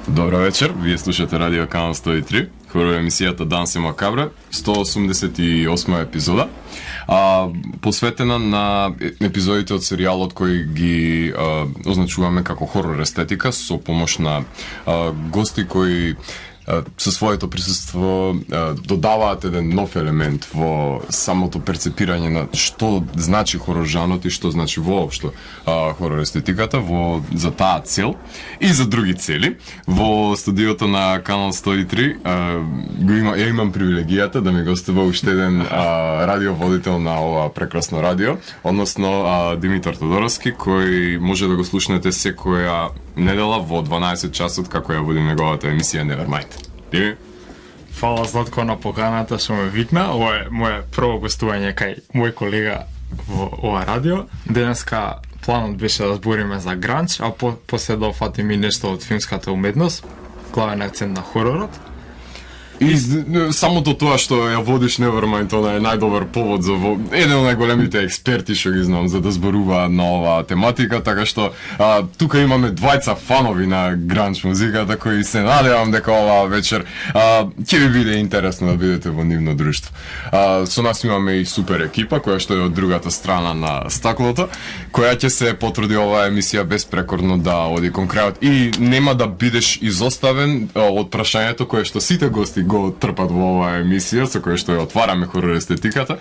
Добро вечер, вие слушате Радио Канал 103, хорор емисијата Данс и Макабра, 188 епизода, посветена на епизодите од серијалот кои ги означуваме како хорор естетика со помош на гости кои со своето присуство додаваат еден нов елемент во самото перцепирање на што значи хорор жанрот и што значи воопшто хорор естетиката во за таа цел и за други цели. Во студиото на Канал 103 ја имам привилегијата да ми гостува уште еден радиоводител на ова прекрасно радио, односно Димитар Тодоровски, кој може да го слушнете секоја недела во 12 часот како ја води неговата емисија Nevermind. Дими? Фала Златко на поканата што ме викна. Ова е моје прво гостување кај мој колега во ова радио. Денеска планот беше да збориме за гранч, а после да офатиме нешто од филмската уметност, главен акцент на хоророт. И самото тоа што ја водиш Nevermind, тоа е најдобар повод за еден од најголемите експерти што ги знам за да зборуваат на оваа тематика, така што тука имаме двајца фанови на гранч музиката кои се надевам дека оваа вечер ќе ви биде интересно да бидете во нивно друштво. Со нас имаме и супер екипа која што е од другата страна на стаклото, која ќе се потруди оваа емисија безпрекорно да оди кон крајот и нема да бидеш изоставен од прашањето кое што сите гости го трпат во оваа емисија со која што ја отвараме хорор естетиката.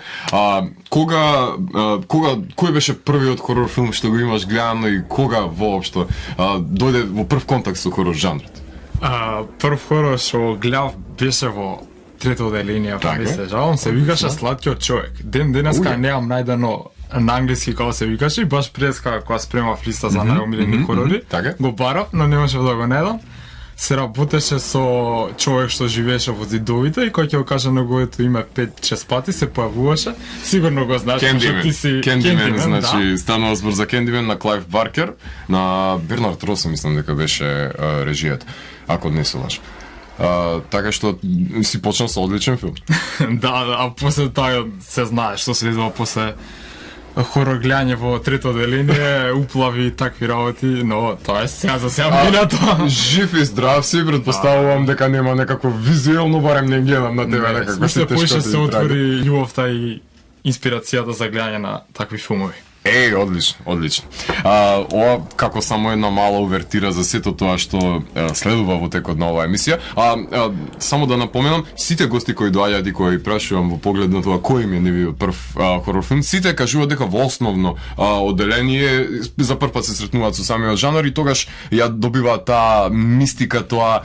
Кој беше првиот хорор филм што го имаш гледано и кога воопшто дојде во прв контакт со хорор жанрот? Прв хорор што го гледав беше во трето оделение, па ми се жалам, се викаше Сладкиот човек. Денеска немам најдено на англиски како се викаше и баш преска кога спремав листа за најомилени хорори, го барав, но не можев да го најдам. Се работеше со човек што живееше во зидовите и кој ќе го каже неговото име 5-6 пати се појавуваше. Сигурно го знаеш што ти си Кендимен, значи станува збор за Кендимен на Клайв Баркер, на Бернард Росс мислам дека беше режијата, ако не се лажам. Така што си почнал со одличен филм. Да, а после тоа се знае што се идва после хорор гледање во трето оделение, уплави и такви работи, но тоа е сега за сега минато. Жив и здрав си, предпоставувам дека нема некако визуелно, барем не гледам на тебе некако се тешко се отвори љубовта и инспирацијата за гледање на такви филмови. Одлично. Ова како само една мала увертира за сето тоа што следува во текот на оваа емисија. Само да напоменам, сите гости кои доаѓаат и кои прашувам во поглед на тоа кој им е нивиот прв хорор филм, сите кажуваат дека во основно оделение за прв пат се сретнуваат со самиот жанр и тогаш ја добиваат таа мистика, тоа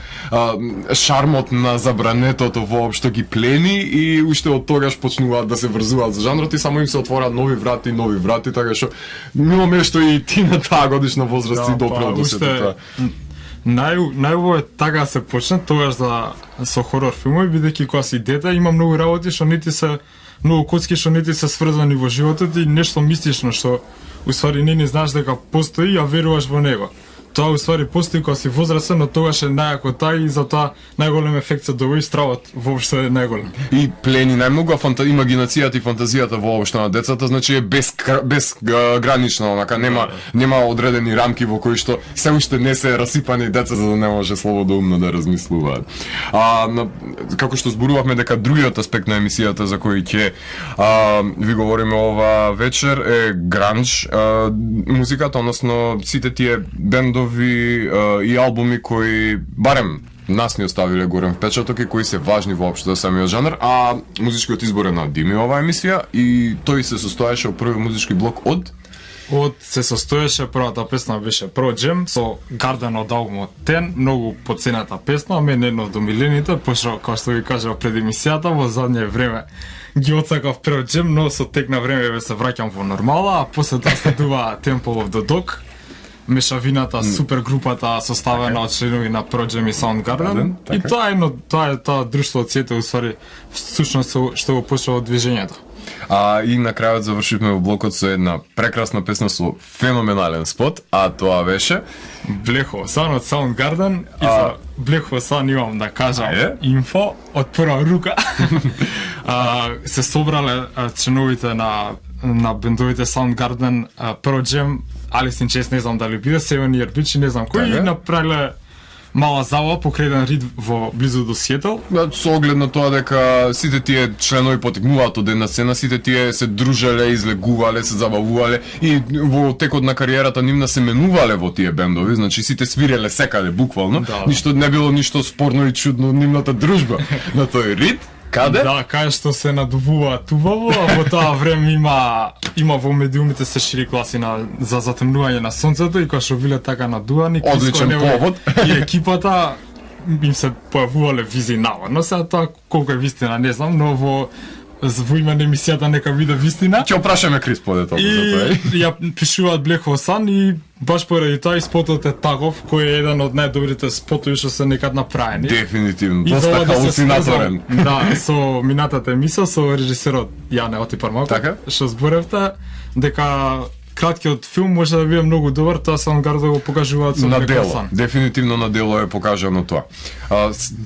шармот на забранетото воопшто ги плени и уште од тогаш почнуваат да се врзуваат за жанрот и само им се отвораат нови врати, така што имаме што и ти на таа годишна возраст си допрел до сето тоа. Најубаво е така се почне тогаш со хорор филмови, бидејќи кога си дете има многу работи што нити се многу коцки што нити се сврзани во животот и нешто мистично што уствари не знаеш дека постои, а веруваш во него. Тоа уствари постои кога си возрастен, но тогаш е најако таа и затоа најголем ефект се добива и стравот воопшто е најголем. И плени најмногу, имагинацијата и фантазијата воопшто на децата, значи е безгранична, онака нема одредени рамки во кои што се уште не се расипани деца за да не може слободоумно да размислуваат. Како што зборувавме дека другиот аспект на емисијата за кој ќе ви говориме ова вечер е гранж музиката, односно сите тие бендови и албуми кои барем нас ни оставиле горен впечаток и кои се важни воопшто за самиот жанр, а музичкиот избор е на Дими оваа емисија и тој се состоеше од првиот музички блок се состоеше првата песна беше Pro Jam со Garden од албумот Ten, многу поцената песна, а мене едно од омилените, пошто како што ви кажав пред емисијата во задње време ги отсакав Pro Jam, но со тек на време се враќам во нормала, а после тоа следува Temple of the Dog, мешавината, супер групата составена од членови на Pro Jam и Soundgarden. И тоа е друштво од сите уствари всушност што го почнува движењето. И на крајот завршивме во блокот со една прекрасна песна со феноменален спот, а тоа беше Black Hole Sun од Soundgarden и за Black Hole Sun имам да кажам инфо од прва рука. Се собрале членовите на бендовите Soundgarden, Pro Jam, Alice in Chains, не знам дали биде, Seven Year Bitch, не знам кој, и направиле мала забава покрај еден рид во близу до Сиетл. Со оглед на тоа дека сите тие членови потекнуваат од една сцена, сите тие се дружеле, излегувале, се забавувале и во текот на кариерата нивна се менувале во тие бендови, значи сите свиреле секаде буквално. Да. Ништо не било ништо спорно и чудно нивната дружба на тој рид. Каде? Да, кај што се надувуваат убаво, а во тоа време има во медиумите се шири гласина за затемнување на сонцето и кога што биле така надувани, Одличен повод. И екипата им се појавувале визии наводно. Сега тоа колку е вистина не знам, но во име на емисијата нека биде вистина. Ќе опрашаме Крис подетоку за тоа. И ја пишуваат Black Hole Sun и баш поради тоа и спотот е таков, кој е еден од најдобрите спотови што се некад направени. Дефинитивно, И доста за да се халуцинаторен. сврзам, да, со минатата емисија со режисерот Јане Отипар Малко, Така? што зборевте дека краткиот филм може да биде многу добар, тоа само гарда го покажуваат со На Black Hole дело, Sun. дефинитивно на дело е покажано тоа.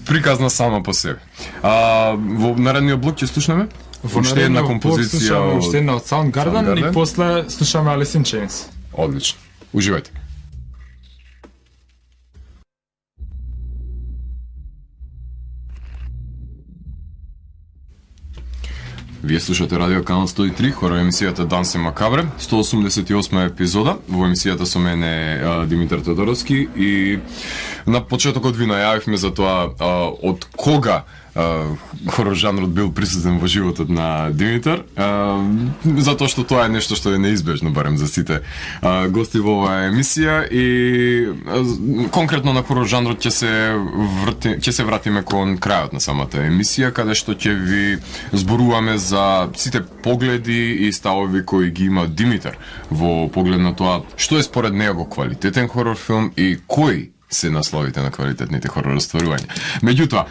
Приказна сама по себе. Во наредниот блок ќе слушнеме уште една наредниот блок композиција слушаме уште една од Soundgarden Soundgarden. и после слушаме Alice in Chains. Одлично. Уживајте. Вие слушате Радио Канал 103, хора емисијата Данси Макабре, 188 епизода. Во емисијата со мене Димитар Тодоровски и на почетокот ви најавивме за тоа од кога хорор жанрот бил присутен во животот на Димитар, затоа што тоа е нешто што е неизбежно барем за сите гости во оваа емисија и конкретно на хорор жанрот ќе се вратиме кон крајот на самата емисија, каде што ќе ви зборуваме за сите погледи и ставови кои ги има Димитар во поглед на тоа што е според него квалитетен хорор филм и кои се насловите на квалитетните хорор остварувања. Меѓутоа,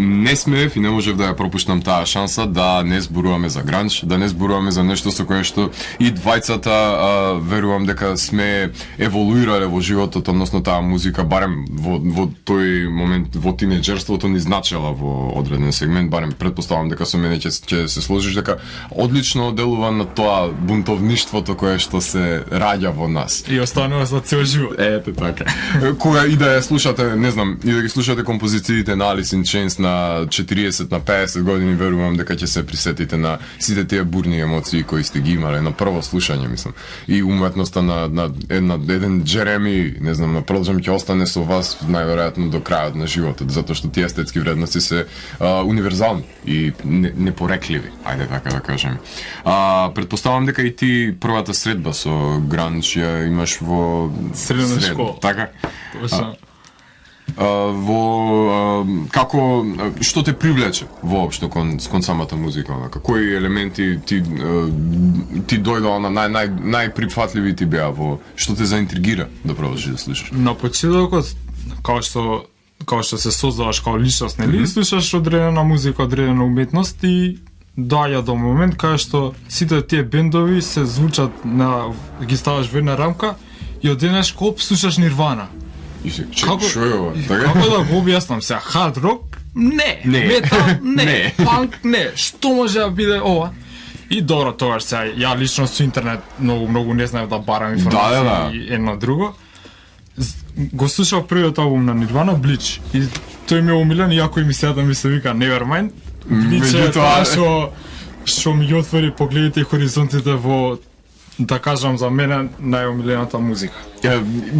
не смеев и не можев да ја пропуштам таа шанса да не зборуваме за гранж, да не зборуваме за нешто со кое што и двајцата верувам дека сме еволуирале во животот, односно таа музика барем во тој момент во тинеџерството ни значела во одреден сегмент, барем претпоставам дека со мене ќе се сложиш дека одлично делува на тоа бунтовништвото кое што се раѓа во нас. И останува за цел живот. Ете така. Кога и да ја слушате, не знам, и да ги слушате композициите на Alice in Chains на 40, на 50 години, верувам дека ќе се присетите на сите тие бурни емоции кои сте ги имале на прво слушање, мислам. И уметноста на еден Джереми, не знам, на продолжам ќе остане со вас најверојатно до крајот на животот, затоа што тие естетски вредности се универзални и непорекливи, ајде така да кажем. Предпоставам дека и ти првата средба со гранж ја имаш во Средна школа. Така? Точно. Како што те привлече воопшто кон самата музика, онака кои елементи ти дојдоа на најприфатливи ти беа во што те заинтригира да продолжиш да слушаш? На почетокот, као што се создаваш као личност, нели? Слушаш одредена музика, одредена уметност и доаѓа до момент кај што сите тие бендови се звучат ги ставаш во една рамка и одеднаш коп слушаш Нирвана. И се што е ова? Како да го објаснам сега? Хард рок? Не. Метал? Не. Панк? Не. Што може да биде ова? И добро, тогаш сега, ја лично со интернет многу не знаев да барам информации и едно друго. Го слушав првиот албум на Нирвана, Bleach. И тој ми е омилен, иако емисијата ми се вика Nevermind. Bleach е тоа што ми ги отвори погледите и хоризонтите во, да кажам, за мене најомилената музика.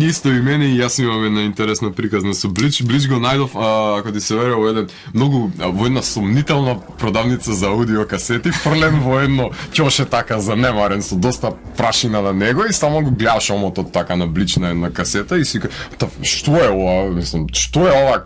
Исто и мене и јас имам една интересна приказна со Блич. Блич го најдов, ако ти се верува, во една сомнителна продавница за аудио касети, фрлен во едно ќоше така занемарен со доста прашина на него и само го гледаш омотот така на Блич на една касета и си што е ова, мислам, што е ова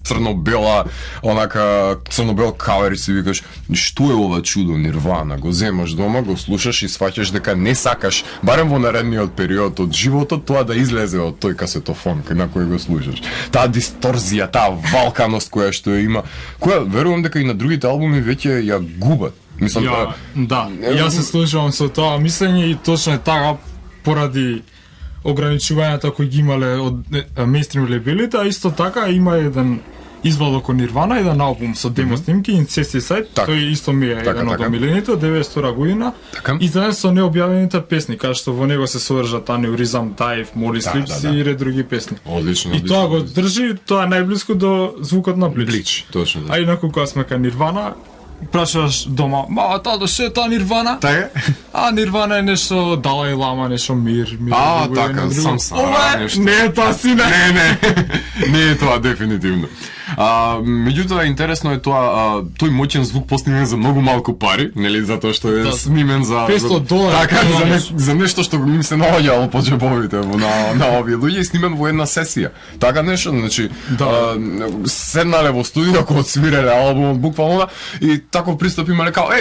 црно-бела, онака црно-бел кавер и си викаш, што е ова чудо Нирвана, го земаш дома, го слушаш и сваќаш дека не сакаш, барем во наредниот период од животот, тоа да излезе од тој касетофон на кој го слушаш. Таа дисторзија, таа валканост која што ја има, која верувам дека и на другите албуми веќе ја губат. Мислам, да, јас се слушувам со тоа мислење и точно е така поради ограничувањата кои ги имале од мејнстрим лейбелите, а исто така има извадок од Нирвана, еден албум со демо снимки, Incesticide, Така. тој исто ми е еден од омилените од 92 година. Така. Издаден со необјавените песни, каде што во него се содржат Aneurysm, Dive, Molly Sleeps и ред други песни. Одлично, И тоа го држи, тоа е најблиску до звукот на Блич. Блич, точно. Да. А инаку кога сме кај Нирвана, прашуваш дома, тато, што е таа Нирвана? Така? А Нирвана е нешто Далај Лама, нешто мир. Така, сам Ова нешто. не е тоа, сине. Не, не е тоа дефинитивно. Меѓутоа интересно е тоа, тој моќен звук постигнен за многу малку пари, нели, затоа што е снимен за $500. Така, за нешто што им се наоѓало по џебовите на овие луѓе и снимен во една сесија. Така нешто, значи, седнале во студио кога свиреле албумот буквално и таков пристап имале као,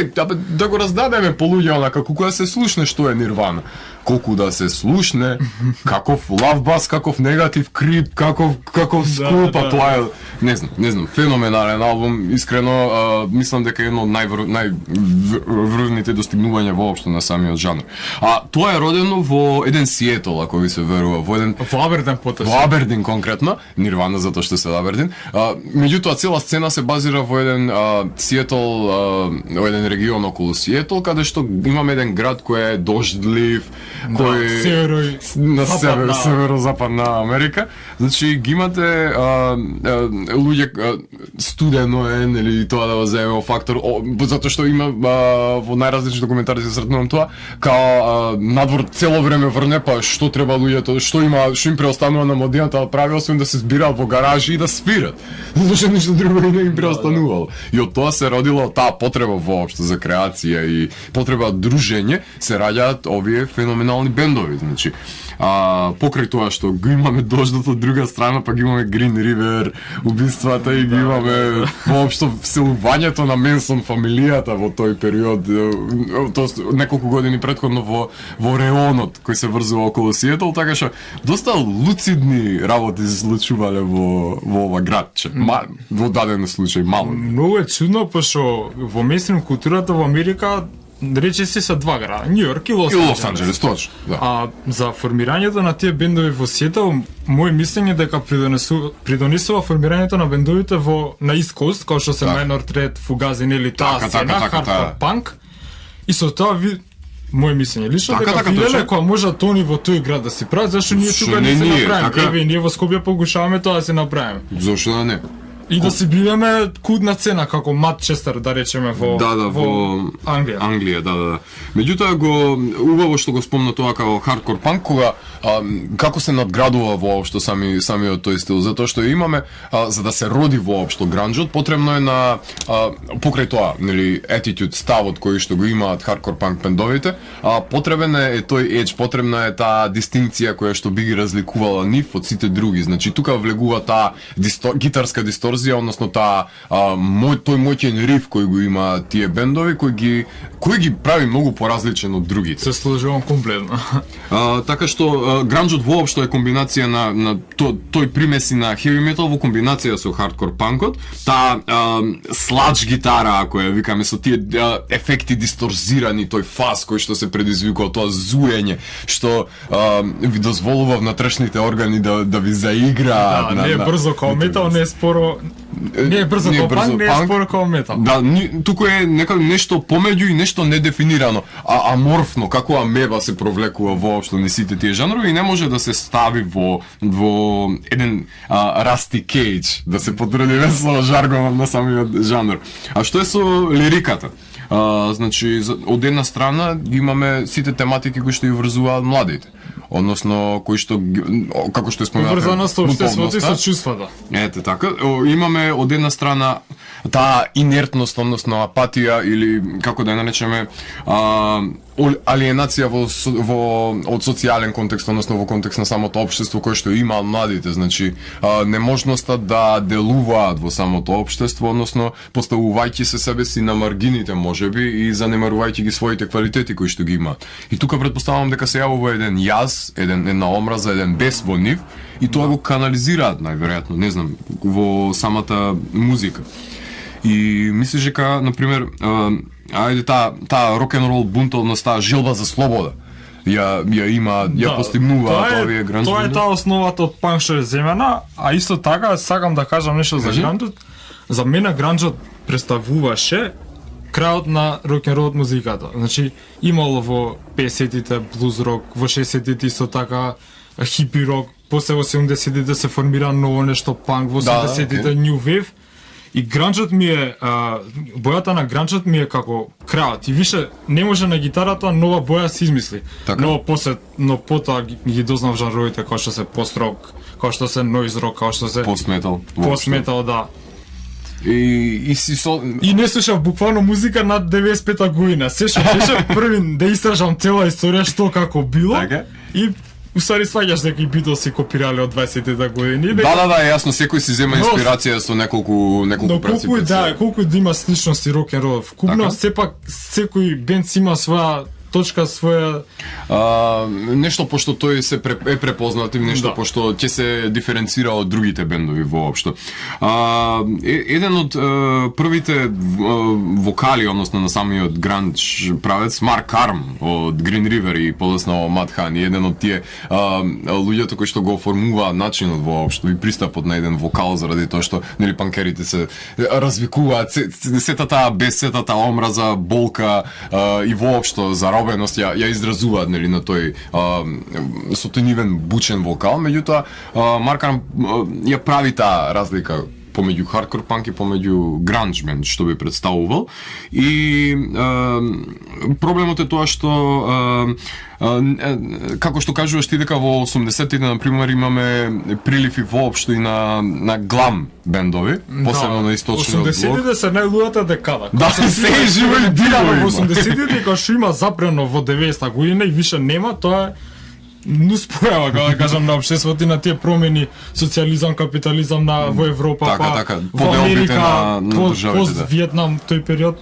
да го раздадеме по луѓе онака, колку да се слушне што е Нирвана. Колку да се слушне, каков лав бас, каков негатив крип, каков скупа, тоа е, не знам, феноменален албум, искрено, мислам дека е едно од најврвните достигнувања воопшто на самиот жанр. Тоа е родено во еден Сиетл, ако ви се верува, во Абердин потоа. Во Абердин конкретно, Нирвана затоа што се Абердин. Меѓутоа цела сцена се базира во еден Сиетл, во еден регион околу Сиетл, каде што имаме еден град кој е дождлив, кој на северо-западна Америка. Значи ги имате луѓе студено е, нели, тоа да го земе фактор, затоа што има во најразлични документари се сретнувам тоа, као надвор цело време врне, па што треба луѓето, што им преостанува на младината да прави, освен да се збираат во гаражи и да свират. Зашто ништо друго не им преостанувало. И од тоа се родила таа потреба воопшто за креација и потреба дружење, се раѓаат овие феноменални бендови, значи. Покрај тоа што го имаме дождот од друга страна, па ги имаме Green River, убиствата и ги имаме воопшто вселувањето на Менсон фамилијата во тој период, тоест неколку години претходно во реонот кој се врзува околу Сиетл, така што доста луцидни работи се случувале во ова градче. Во даден случај мало. Многу е чудно, пошто во мејнстрим културата во Америка рече се два града, Њу Йорк и Лос Анџелес. Точно, да. За формирањето на тие бендови во Сиетл, мој мислење дека придонесува формирањето на бендовите на East Coast, како што се Minor Threat, Fugazi, нели таа сцена, хардкор панк. И со тоа мој мислење лично дека виделе кога може тони во тој град да се прават, зашто ние тука не се направиме. Еве ние во Скопје покушаваме тоа да се направиме. Зошто да не? И да си бидеме кудна цена како Манчестер, да речеме во Англија. Англија, да. Меѓутоа убаво што го спомна тоа како хардкор панк, кога како се надградува воопшто самиот тој стил, затоа што имаме за да се роди воопшто гранџот, потребно е на покрај тоа, нели, attitude, ставот кој што го имаат хардкор панк бендовите, потребен е тој едж, потребна е таа дистинкција која што би ги разликувала нив од сите други. Значи тука влегува таа гитарска дисторзија, односно тој моќен риф кој го има тие бендови, кој ги прави многу поразличен од другите. Се сложувам комплетно. Така што гранџот воопшто е комбинација на тој примеси на heavy metal во комбинација со хардкор панкот, таа слач гитара, ако ја викаме, со тие ефекти дисторзирани, тој фаз кој што се предизвикува, тоа зуење што ви дозволува внатрешните органи да ви заиграат. Не е брзо као метал, не е споро. Не е брзо као панк, не е споро као метал. Да, туку е нешто помеѓу и нешто недефинирано, аморфно, како амеба се провлекува воопшто низ сите тие жанрови и не може да се стави во еден Rusty Cage, да се потруди со жаргонот на самиот жанр. А што е со лириката? Значи, од една страна имаме сите тематики кои што ја врзуваат младите. Односно, кои што, како што споменавме, врзана со општеството и со чувствата. Ете така, имаме од една страна таа инертност, односно апатија или како да ја наречеме, алиенација од социјален контекст, односно во контекст на самото општество кое што има младите, значи неможноста да делуваат во самото општество, односно поставувајќи се себе си на маргините можеби и занемарувајќи ги своите квалитети кои што ги имаат. И тука претпоставувам дека се јавува еден јаз, една омраза, еден бес во нив и тоа го канализираат најверојатно, не знам, во самата музика. И мислиш дека, например, ајде таа рок-н-рол бунтовност, таа желба за слобода, ја има, ја постигнуваат овие гранџ Тоа е бендови? таа основата од панк што е земена, а исто така сакам да кажам нешто за гранџот. За мене гранџот представуваше крајот на рок-н-рол музиката. Значи, имало во 50-тите блуз рок, во 60-тите исто така хипи рок, после во 70-тите се формира ново нешто панк, во 80-тите New Wave. И гранџот ми е, бојата на гранџот ми е како крајот. И више, не може на гитарата нова боја се измисли. Така? Но потоа ги дознав жанровите како што се пост-рок, како што се нойз рок, како што се Пост-метал. пост-метал, да. И си И не слушав буквално музика над 95-та година. Се што беше први да истражам цела историја што како било. Така? И усари сваѓаш дека и Битлз си копирале од 20-те години. Да, јасно, секој си зема инспирација со неколку Но колку да има сличности рок-н-рол вкупно, сепак секој бенд си има своја точка, своја нешто пошто тој е препознат и нешто пошто ќе се диференцира од другите бендови воопшто. Еден од првите вокали, односно на самиот гранџ правец, Марк Карм од Green River и подоцна Мат Хани, еден од тие луѓето кои што го оформуваат начинот воопшто и пристапот на еден вокал заради тоа што нели панкерите се развикуваат сета таа бес, сета таа омраза, болка и воопшто заробеност ја изразуваат нели на тој сотонивен бучен вокал, меѓутоа Марк Карм ја прави таа разлика помеѓу хардкор панк и помеѓу гранџ бенд што би представувал. И проблемот е тоа што како што кажуваш ти дека во 80-тите на пример имаме прилив и воопшто и на глам бендови, посебно на источниот блок. 80-тите се најлуата декада. Да, се е живо и диво во 80-тите кога што има запрено во 90-та година и више нема, тоа е нуспојава, да кажам, на општеството и на тие промени, социјализам, капитализам во Европа, во Америка, пост Виетнам, тој период.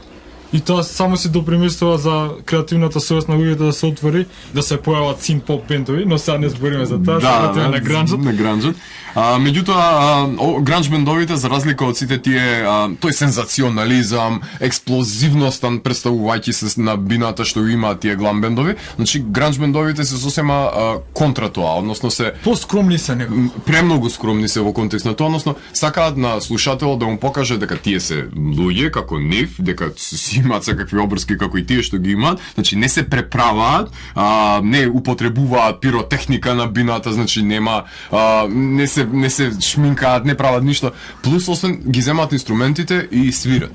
И тоа само се доприместува за креативната совест на луѓето да се отвори, да се појават син-поп бендови, но сега не збориме за тоа, што на гранџот. На гранџот. Меѓутоа, гранџ бендовите, за разлика од сите тие, тој сензационализам, експлозивноста представувајќи се на бината што имаат тие глам бендови, значи гранџ бендовите се сосема контра тоа, односно се поскромни се некако. Премногу скромни се во контекст на тоа, односно сакаат на слушателот да му покаже дека тие се луѓе како нив, дека си имаат секакви обрски како и тие што ги имаат, значи не се преправаат, не употребуваат пиротехника на бината, значи нема не се шминкаат, не прават ништо, плюс освен ги земаат инструментите и свират.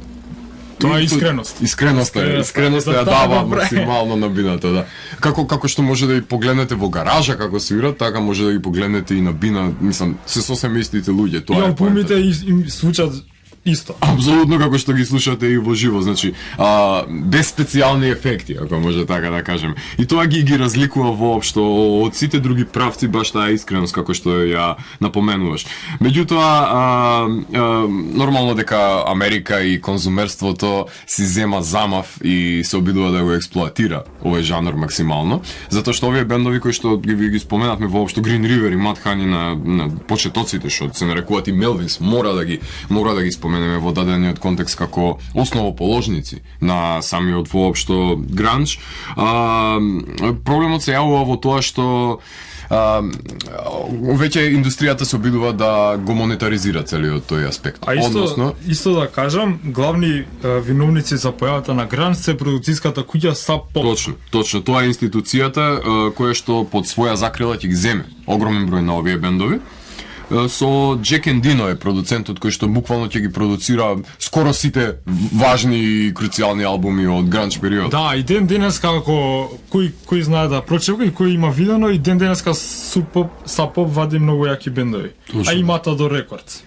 Тоа е искреност. Искреноста ја дава максимално на бината, да. Како што може да ги погледнете во гаража како свират, така може да ги погледнете и на бина, мислам, се сосема истите луѓе, тоа е. И албумите им звучат исто. Апсолутно како што ги слушате и во живо, значи без специјални ефекти, ако може така да кажем. И тоа ги разликува воопшто од сите други правци, баш таа искреност како што ја напоменуваш. Меѓутоа нормално дека Америка и конзумерството си зема замав и се обидува да го експлоатира овој жанр максимално, затоа што овие бендови кои што ги споменавме воопшто, Green River и Мат Хани на почетоците што се нарекуваат и Мелвинс, мора да ги споменеме во дадениот контекст како основоположници на самиот воопшто гранџ. Проблемот се јавува во тоа што веќе индустријата се обидува да го монетаризира целиот тој аспект. А исто да кажам, главни виновници за појавата на гранџ се продуциската куќа Sub Pop. Точно, тоа е институцијата која што под своја закрила ќе ги земе огромен број на овие бендови. Со Джек Ендино е продуцентот кој што буквално ќе ги продуцира скоро сите важни и круцијални албуми од гранџ период. Да, и ден денеска ако кој знае да прочека и кој има видено, и ден денеска Sub Pop вади многу јаки бендови. А и Matador Records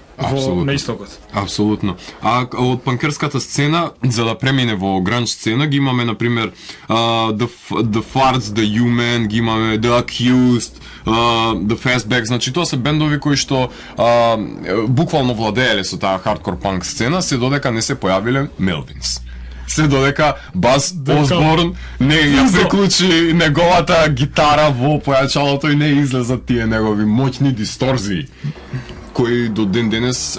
на истокот. Апсолутно. А од панкерската сцена, за да премине во гранџ сцена, ги имаме на пример The Farts, The Human, ги имаме The Accused, The Fastback, значи тоа се бендови кои што буквално владееле со таа хардкор панк сцена, се додека не се појавиле Мелвинс. Се додека Бас Осборн не ја приклучи неговата гитара во појачалото и не излезат тие негови моќни дисторзии кои до ден денес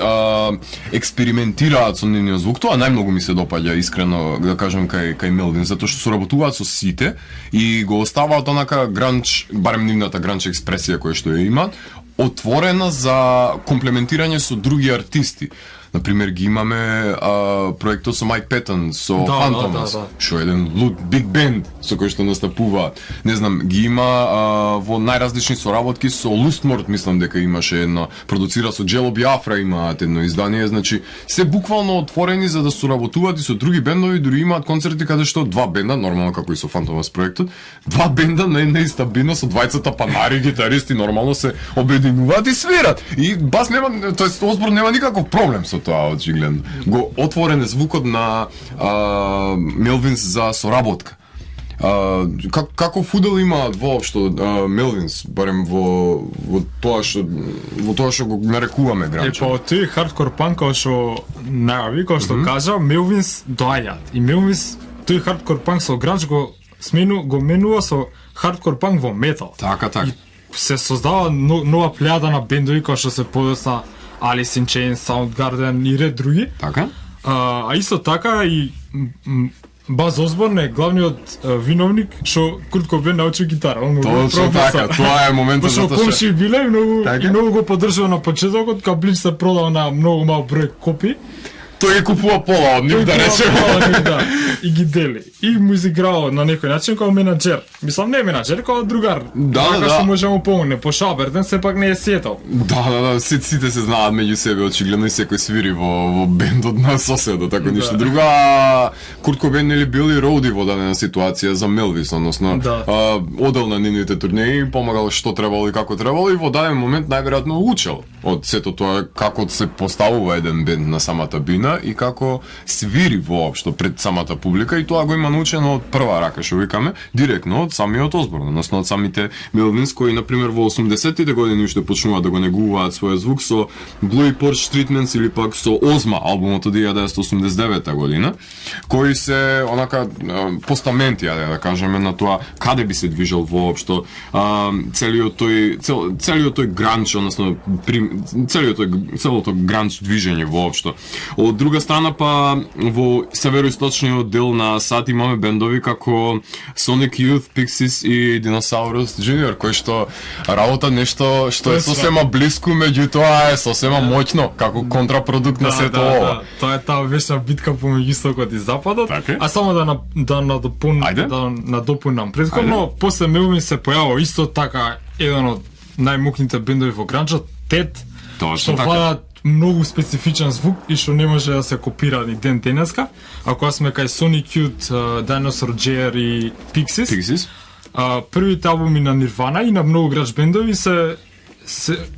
експериментираат со нивниот звук. Тоа најмногу ми се допаѓа искрено да кажам кај Мелвин, затоа што соработуваат со сите и го оставаат онака гранч, барем нивната гранч експресија која што ја имаат, отворена за комплементирање со други артисти. Например, ги имаме проектот со Майк Петон, со Фантомас, што е еден луд биг бенд со кој што настапуваат. Не знам, ги има во најразлични соработки со Лустморт, мислам дека имаше едно, продуцира со Джело Биафра имаат едно издание, значи се буквално отворени за да соработуваат и со други бендови, дури имаат концерти каде што два бенда, нормално како и со Фантомас проектот, два бенда на една иста бина со двајцата панари, гитаристи нормално се обединуваат и свират. И бас нема, тоест Осборн нема никаков проблем со тоа, очигледно. Го отворен е звукот на Мелвинс за соработка. Како фудел имаат воопшто Мелвинс, барем во тоа што го нарекуваме гранч. Па тој хардкор панк кој што најави, кој што кажа, Мелвинс доаѓаат. И Мелвинс тој хардкор панк со гранч го менува со хардкор панк во метал. Така. И се создава нова плејада на бендови кои што се подоцна Alice in Chains, Soundgarden и ред други. Така? А исто така и Баз Осборн е главниот виновник што Курт Кобен научи гитара. Точно така, тоа е моментот затоа што комши биле и многу го поддржува на почетокот, кога Блич се продава на многу мал број копии. Тој купува пола од нив, да речеме. Да, и ги дели. И му изиграва на некој начин како менаџер. Мислам, не менаџер, како другар. Да. Што може да му помогне. По Шаберден сепак не е сетал. Да, сите се знаат меѓу себе, очигледно и секој свири во бендот на соседот, така ништо друго. Курт Кобен нели бил и роуди во дадена ситуација за Мелвис, односно одел на нивните турнеи, помагал што требало и како требало и во даден момент најверојатно учел од сето тоа како се поставува еден бенд на самата бина и како свири воопшто пред самата публика и тоа го има научено од прва рака, што викаме, директно од самиот Осборн, односно од самите Мелвинс кои на пример во 80-тите години уште почнуваат да го негуваат својот звук со Bluey Porch Treatments или пак со Озма, албумот од 1989 година, кои се онака постаменти, да кажеме, на тоа каде би се движел воопшто целиот тој гранч, односно целото гранч движење воопшто. Од друга страна па во североисточниот дел на САД имаме бендови како Sonic Youth, Pixies и Dinosaurus Jr, кој што работа нешто што е сосема блиску, меѓутоа е сосема моќно како контрапродукт на сето ова. Тоа е таа вечна битка помеѓу истокот и западот. А само да надопунам претходно, после Мелвин се појавува исто така еден од најмокните бендови во гранчот, Тед, што владат многу специфичен звук и што не може да се копира ни ден денеска. А кога сме кај Sonic Youth, Dinosaur Jr и Pixies, првите албуми на Нирвана и на многу грач бендови се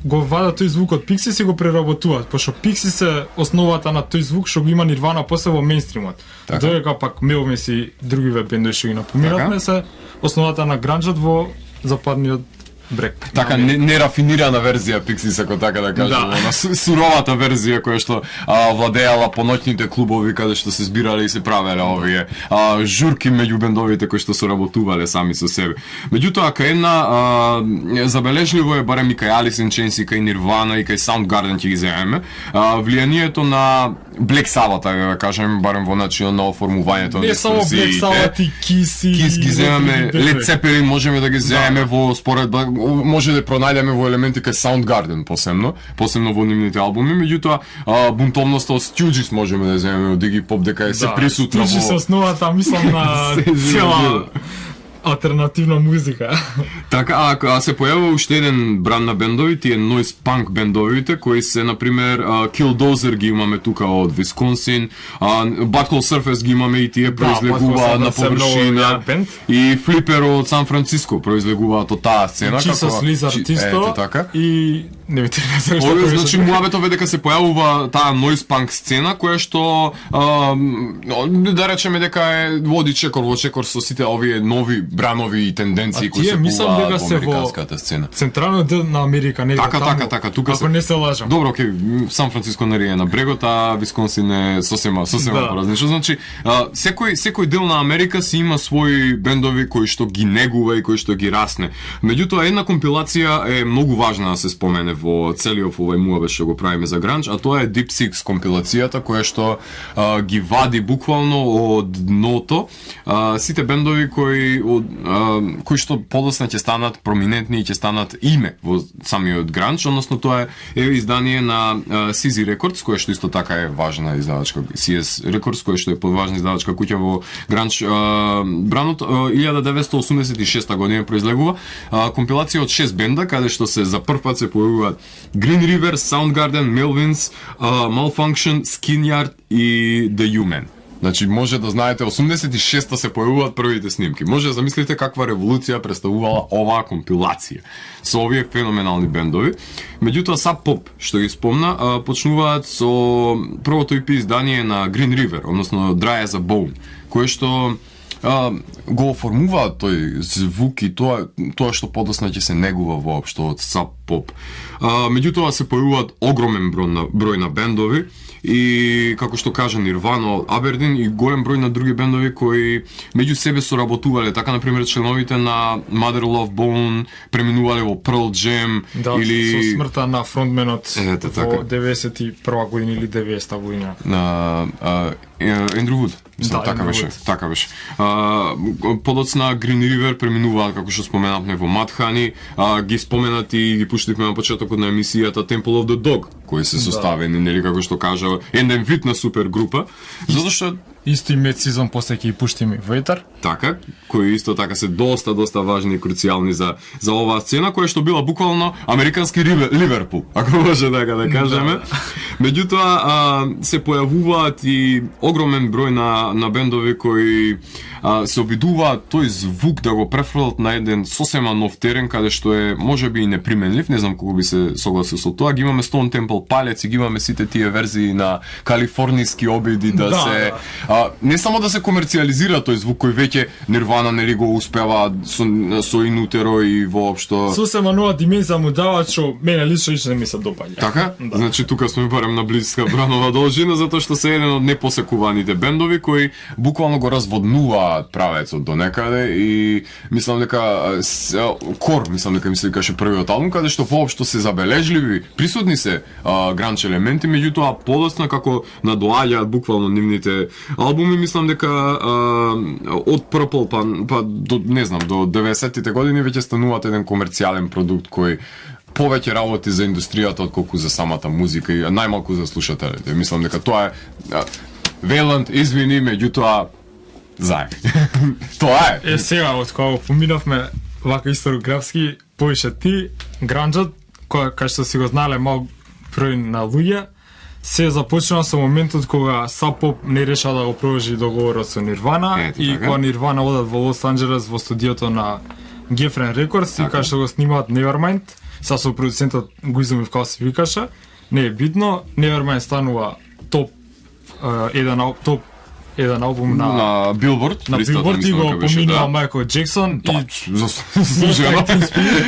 го вадат тој звук од Pixies и го преработуваат, пошто Pixies е основата на тој звук што го има Нирвана после во мејнстримот. Додека пак Мелвинс и другиве бендови што ги напоминавме се основата на гранџот во западниот брег. Така нерафинирана верзија Pixies, ако така да кажем, она суровата верзија која што владеела по ноќните клубови каде што се збирале и се правеле овие журки меѓу бендовите кои што соработувале сами со себе. Меѓутоа кај една забележливо е барем и кај Alice in Chains и кај Nirvana и кај Soundgarden ќе ги земеме влијанието на Black Sabbath, да кажем, барем во начинот на оформувањето на дискусиите. Не само Black Sabbath и Kiss ги земеме, Led Zeppelin можеме да ги земеме во според може да пронајдеме во елементи кај Soundgarden посебно во нивните албуми, меѓутоа бунтовноста од Stooges можеме да земеме од Iggy Pop дека е се присутна во Stooges основата, мислам, на цела алтернативна музика. Така, а се појавува уште еден бранд на бендови, тие noise punk бендовите, кои се, например, Killdozer ги имаме тука од Висконсин, Butthole Surface ги имаме и тие произлегуваат на површина, и Flipper од Сан Франциско произлегуваат од таа сцена. Jesus Lizard исто, и не видите не што тоа. Значи, муабетов е дека се појавува таа noise punk сцена, која што, да речеме дека е води чекор во чекор со сите овие нови бранови тенденции кои се куваат во американската сцена. Централниот дел на Америка, не така, тука ако не се лажам. Добро, окей, Сан Франциско не е на брегот, а Висконсин е сосема поразлично. Значи, секој дел на Америка си има своји бендови кои што ги негува и кои што ги расне. Меѓутоа, една компилација е многу важна да се спомене во целиот овој муабет што го правиме за гранж, а тоа е Deep Six компилацијата која што ги вади буквално од дното сите бендови кои што подосна ќе станат проминентни и ќе станат име во самиот гранж, односно тоа е издание на CZ Records, која што исто така е важна издавачка, CS Records, која што е подважна издавачка куќа во гранж бранот. 1986 година произлегува компилација од 6 бенда, каде што се за прв пат се појавуваат Green River, Soundgarden, Melvins, Malfunction, Skinyard и The Human. Значи, може да знаете, 86-та се појавуваат првите снимки. Може да замислите каква револуција представувала оваа компилација со овие феноменални бендови. Меѓутоа, Sub Pop, што ги спомна, почнуваат со првото EP издание на Green River, односно Dry as a Bone, кое што го оформуваат тој звук и тоа што подосна ќе се негува воопшто од Sub Pop. Меѓутоа се појавуваат огромен број на бендови и како што кажа Нирвана, Абердин и голем број на други бендови кои меѓу себе соработувале. Така, например, членовите на Mother Love Bone преминувале во Pearl Jam, или со смртта на фронтменот во 91 година или 90 година. На Ендрю Вуд. Мислам, така беше. Подоцна Green River преминуваат, како што споменавме, во Mudhoney, ги споменати и ги пуштивме на почетокот на емисијата Temple of the Dog, кои се составени, нели, како што кажа, еден вид на супер група, затоа што исто и Mad Season после ќе ги пуштиме во етер. Така, кои исто така се доста важни и круцијални за оваа сцена, која што била буквално американски Ливерпул, ако може така да кажеме. Меѓутоа се појавуваат и огромен број на бендови кои се обидуваат тој звук да го префрлат на еден сосема нов терен, каде што е можеби и неприменлив, не знам колку би се согласил со тоа. Ги имаме Stone Temple Pilots, ги имаме сите тие верзии на калифорниски обиди се не само да се комерцијализира тој звук кој веќе Нирвана нели го успева со Инутеро и воопшто. Сосема нова димензија му дава што мене лично не ми се допаѓа. Така? Да. Значи тука сме барем на блиска бранова должина затоа што се еден од непосекуваните бендови кои буквално го разводнуваат правецот до некаде и мислам дека Кор, мислам дека ми се викаше првиот албум каде што воопшто се забележливи, присутни се гранч елементи, меѓутоа подоцна како надоаѓаат буквално нивните албуми, мислам дека од Purple па до не знам до 90-тите години веќе стануваат еден комерцијален продукт кој повеќе работи за индустријата отколку за самата музика и најмалку за слушателите. Мислам дека тоа е Веланд, извини, меѓутоа заедно. Тоа е. Сега од кога поминавме вака историографски, повише ти гранџот кај што си го знаеле мал број на луѓе, се започнува со моментот кога Sub Pop не реша да го продолжи договорот со Нирвана и кога Нирвана одат во Лос Анџелес во студиото на Geffen Records и кај што го снимаат Nevermind, са со продуцентот го изумив како се викаше, не е битно, Nevermind станува топ еден албум на Билборд. На Билборд и го поминува Майкл Джексон и заслужено.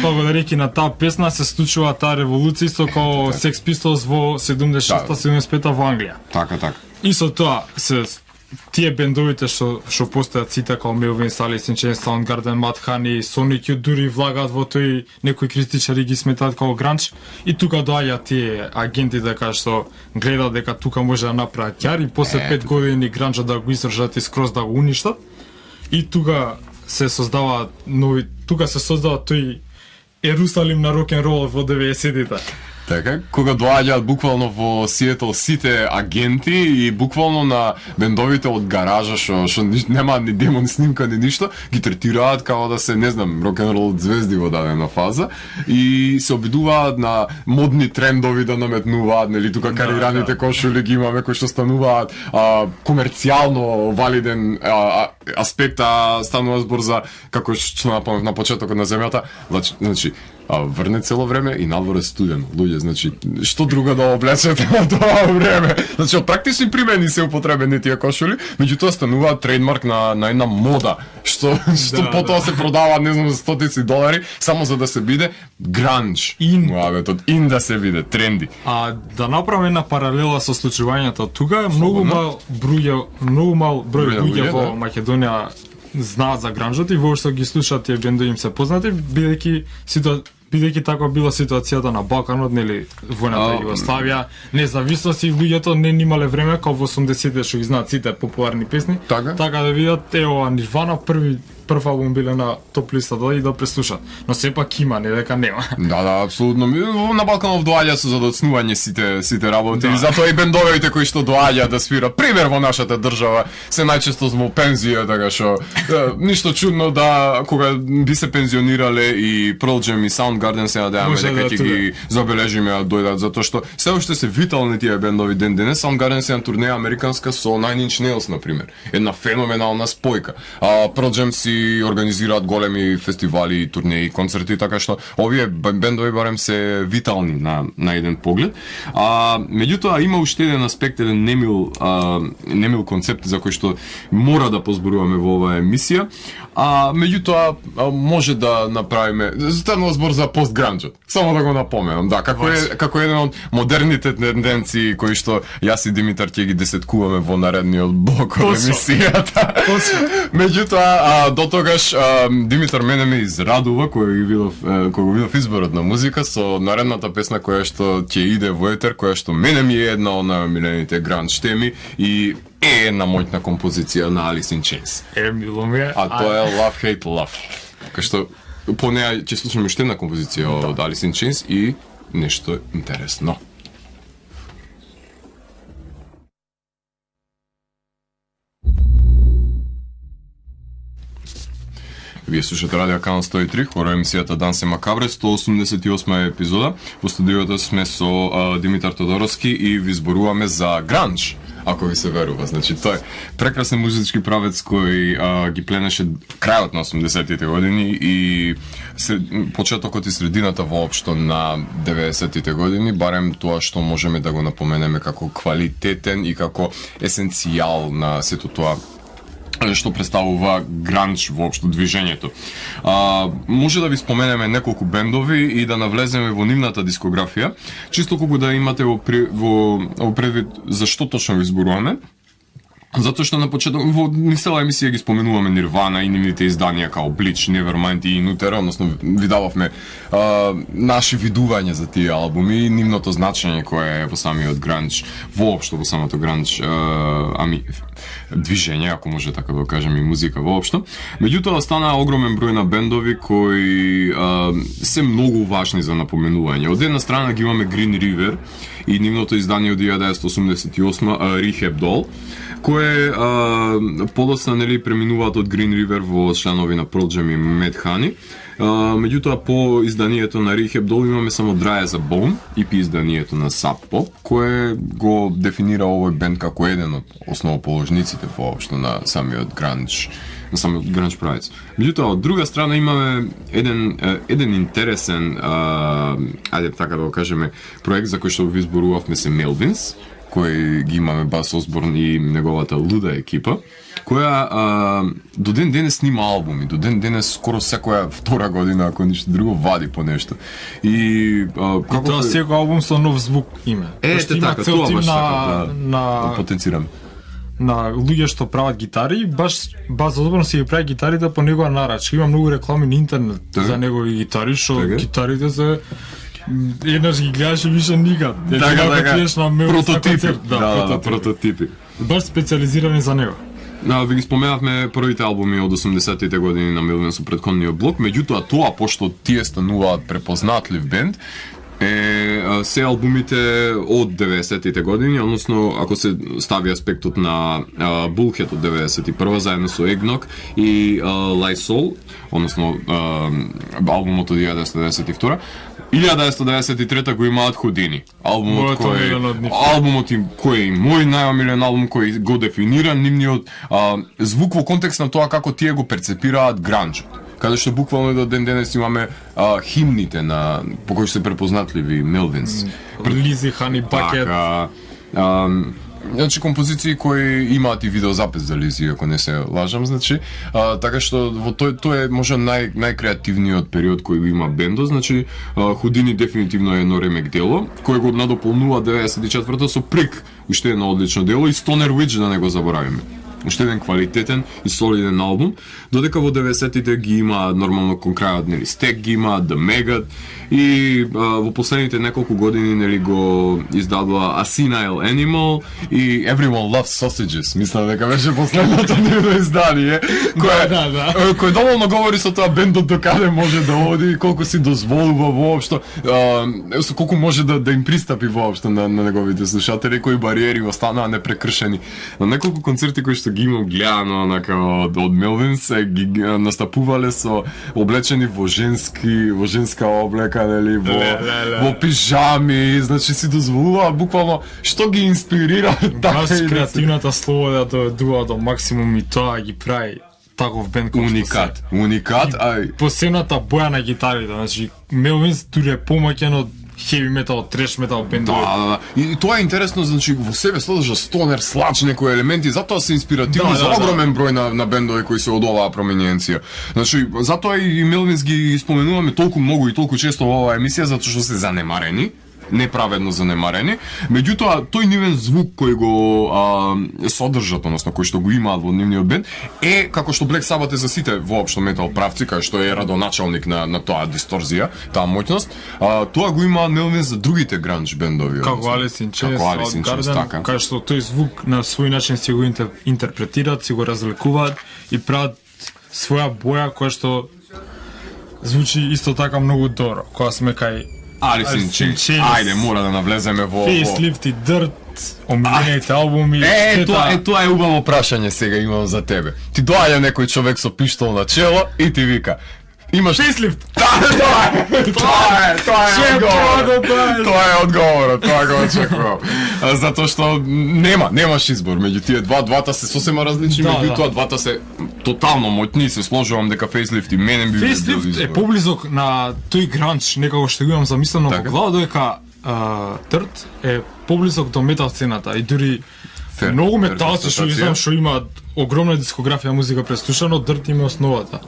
Благодарејќи на таа песна се случува таа револуција исто како Sex Pistols во 76-75 во Англија. Така. И со тоа се тие бендовите што постојат сите како Melvins, Alice in Chains, Soundgarden, Mudhoney, Sonic Youth дури влагаат во тој, некои критичари ги сметаат како гранч и тука доаѓаат тие агенти дека што гледаат дека тука може да направат ќар и после 5 години гранчот да го издржат и скроз да го уништат и тука се создава тој Ерусалим на рок-н-рол во 90-тите. Така, кога доаѓаат буквално во Сиетл сите агенти и буквално на бендовите од гаража што нема ни демо ни снимка ни ништо, ги третираат како да се, не знам, рок-н-рол звезди во дадена фаза и се обидуваат на модни трендови да наметнуваат, нели тука карираните кошули ги имаме кои што стануваат комерцијално валиден аспект, станува збор за како што напомнав на почетокот на земјата, значи врне цело време и надвор е студено. Луѓе, значи, што друго да облечете на тоа време? Значи, од практични примени се употребени тие кошули, меѓутоа стануваат трейдмарк на една мода, што потоа се продава, не знам, за $100 само за да се биде гранж. Ин да се биде, тренди. Да направиме една паралела со случувањето тука, многу мал број луѓе во Македонија знаат за гранжот и воопшто ги слушаат тие бендови им се познати, бидејќи бидејќи така била ситуацијата на Балканот, нели, војната Југославија, независност и луѓето не имале време како во 80-те што ги знаат сите популарни песни. Така да видат ова Нирвана прв албум биле на топ листата и да преслушат. Но сепак има, не дека нема. Да, апсолутно. На Балканов доаѓа со задоцнување сите работи и затоа и бендовите кои што доаѓаат да свират, пример во нашата држава, се најчесто во пензија, така што ништо чудно да кога би се пензионирале и Pearl Jam и Soundgarden се надеваме дека ќе ги забележиме да дојдат, затоа што се уште се витални тие бендови ден денес. Soundgarden се на турнеја американска со Nine Inch Nails на пример. Една феноменална спојка. Pearl Jam си организираат големи фестивали, турнеи, концерти, така што овие бендови барем се витални на еден поглед. Меѓутоа има уште еден аспект, еден немил концепт за кој што мора да позборуваме во оваа емисија. Меѓутоа може да направиме станува збор за постгранџот. Само да го напоменам, да, како еден од модерните тенденции кои што јас и Димитар ќе ги десеткуваме во наредниот блок од емисијата. Меѓутоа до тогаш Димитар мене ме израдува кога го видов изборот на музика со наредната песна која што ќе иде во етер, која што мене ми е една од најомилените гранџ теми и е една мојна композиција на Alice in Chains. Мило ми е. Тоа е Love Hate Love. Кај што по неа ќе слушаме уште една композиција од Alice in Chains и нешто интересно. Вие слушате Радио Канал 103, хора емисијата Дансе Макабре, 188 епизода. Во студиото сме со Димитар Тодоровски и ви зборуваме за гранџ, ако ви се верува. Значи, тој е прекрасен музички правец кој ги пленеше крајот на 80-тите години и почетокот и средината воопшто на 90-тите години, барем тоа што можеме да го напоменеме како квалитетен и како есенцијал на сето тоа што представува гранџ воопшто движењето. Може да ви споменеме неколку бендови и да навлеземе во нивната дискографија, чисто колку да имате во предвид зашто точно ви зборуваме. Затоа што на почеток во цела емисија ги споменуваме Нирвана и нивните изданија као Bleach, Nevermind и Inutera, односно ви дававме наши видувања за тие албуми и нивното значење кое е во самиот гранџ, воопшто во самото гранџ движење, ако може така да кажем, и музика воопшто. Меѓутоа останаа огромен број на бендови кои се многу важни за напоменување. Од една страна ги имаме Green River и нивното издание од 1988 Rehab Doll, кое подоцна нели преминуваат од Green River во членови на Pearl Jam и Mudhoney. Меѓутоа по изданието на Rehab Doll имаме само Dry as a Bone, EP изданието на Sub Pop, кое го дефинира овој бенд како еден од основоположниците воопшто на самиот гранџ правец. Меѓутоа од друга страна имаме еден интересен ајде така да го кажеме проект за кој што ви зборувавме се Melvins, кој ги имаме Бас Осборн и неговата луда екипа, која до ден денес снима албуми, до ден денес скоро секоја втора година, ако ништо друго, вади по нешто. И тоа секој албум со нов звук има. Ете така, тоа баш така, да потенцирам. На луѓе што прават гитари, баш Осборн си ги прави гитарите по негова нарачка. Има многу реклами на интернет за негови гитари, што гитарите се еднаш ги гледаш и више никад. Така, прототипи. Да, прототипи. Баш специализирани за него. Ви ги споменавме првите албуми од 80-тите години на Melvins со претходниот блок, меѓутоа тоа, пошто тие стануваат препознатлив бенд, се албумите од 90-тите години, односно ако се стави аспектот на Bullhead од 91-а заедно со Eggnog и Lysol, односно албумот од 1992-а, 1993 го имаат Houdini. Албумот кој е мој најомилен албум, кој го дефинира нивниот звук во контекст на тоа како тие го перцепираат гранџот. Каде што буквално до ден денес имаме химните по кои се препознатливи Melvins. Лизи, Honey Bucket. Значи композиции кои имаат и видеозапис за Лизи, ако не се лажам, значи, така што во тој е може најкреативниот период кој има бендо, значи Houdini дефинитивно е едно ремек дело, кој го надополнува 94-та со Prick, уште едно одлично дело, и Stoner Witch да не го заборавиме. уште еден квалитетен и солиден албум, додека во 90-тите ги има нормално кон крајот, нели, Стек ги има, The Megat, и во последните неколку години, нели, го издадува A Senile Animal и Everyone Loves Sausages, мислам дека беше последното нивно издание, кој доволно говори со тоа бендот до каде може да оди, колку си дозволува воопшто, колку може да им пристапи воопшто на неговите слушатели, кои бариери останаа непрекршени. На неколку концерти кои што ги имам гледано од Мелвин се ги настапувале со облечени во женска облека, нели, во пижами, значи си дозволува буквално што ги инспирира така и креативната слобода доведува до максимум и тоа ги прави таков бенд кој уникат, посебната боја на гитарите, значи Мелвинс дури е помаќен од heavy metal, trash metal бендови. Да. И тоа е интересно, значи во себе содржа стонер, слач некои елементи, затоа се инспиративни за огромен број на бендови кои се од оваа проминенција. Значи затоа и Мелвинс ги споменуваме толку многу и толку често во оваа емисија затоа што се занемарени, неправедно занемарени. Меѓутоа, тој нивен звук кој го содржат, односно кој што го имаат во нивниот бенд, е како што Black Sabbath е за сите воопшто метал правци, кај што е радоначалник на тоа дисторзија, таа моќност. Тоа го имаат Мелвинс за другите гранж бендови. Како Alice in Chains, кај што тој звук на свој начин си го интерпретираат, си го разликуваат и прават своја боја која што звучи исто така многу добро. Кога сме кај Alice in Chains. Ајде, мора да навлеземе во Facelift и Dirt, омилените албуми. Тоа е убаво прашање сега имам за тебе. Ти доаѓа некој човек со пиштол на чело и ти вика: имаш Facelift. Тоа е одговорот, тоа го очекувам. Затоа што немаш избор меѓу тие двата се сосема различни, меѓутоа двата се тотално моќни, се сложувам дека Facelift и мене би Facelift е поблизок на тој гранж, некако што го имам замислено во глава, додека Dirt е поблизок до метал сцената и дури многу металци што ги знам што имаат огромна дискографија музика преслушано, Dirt има основата.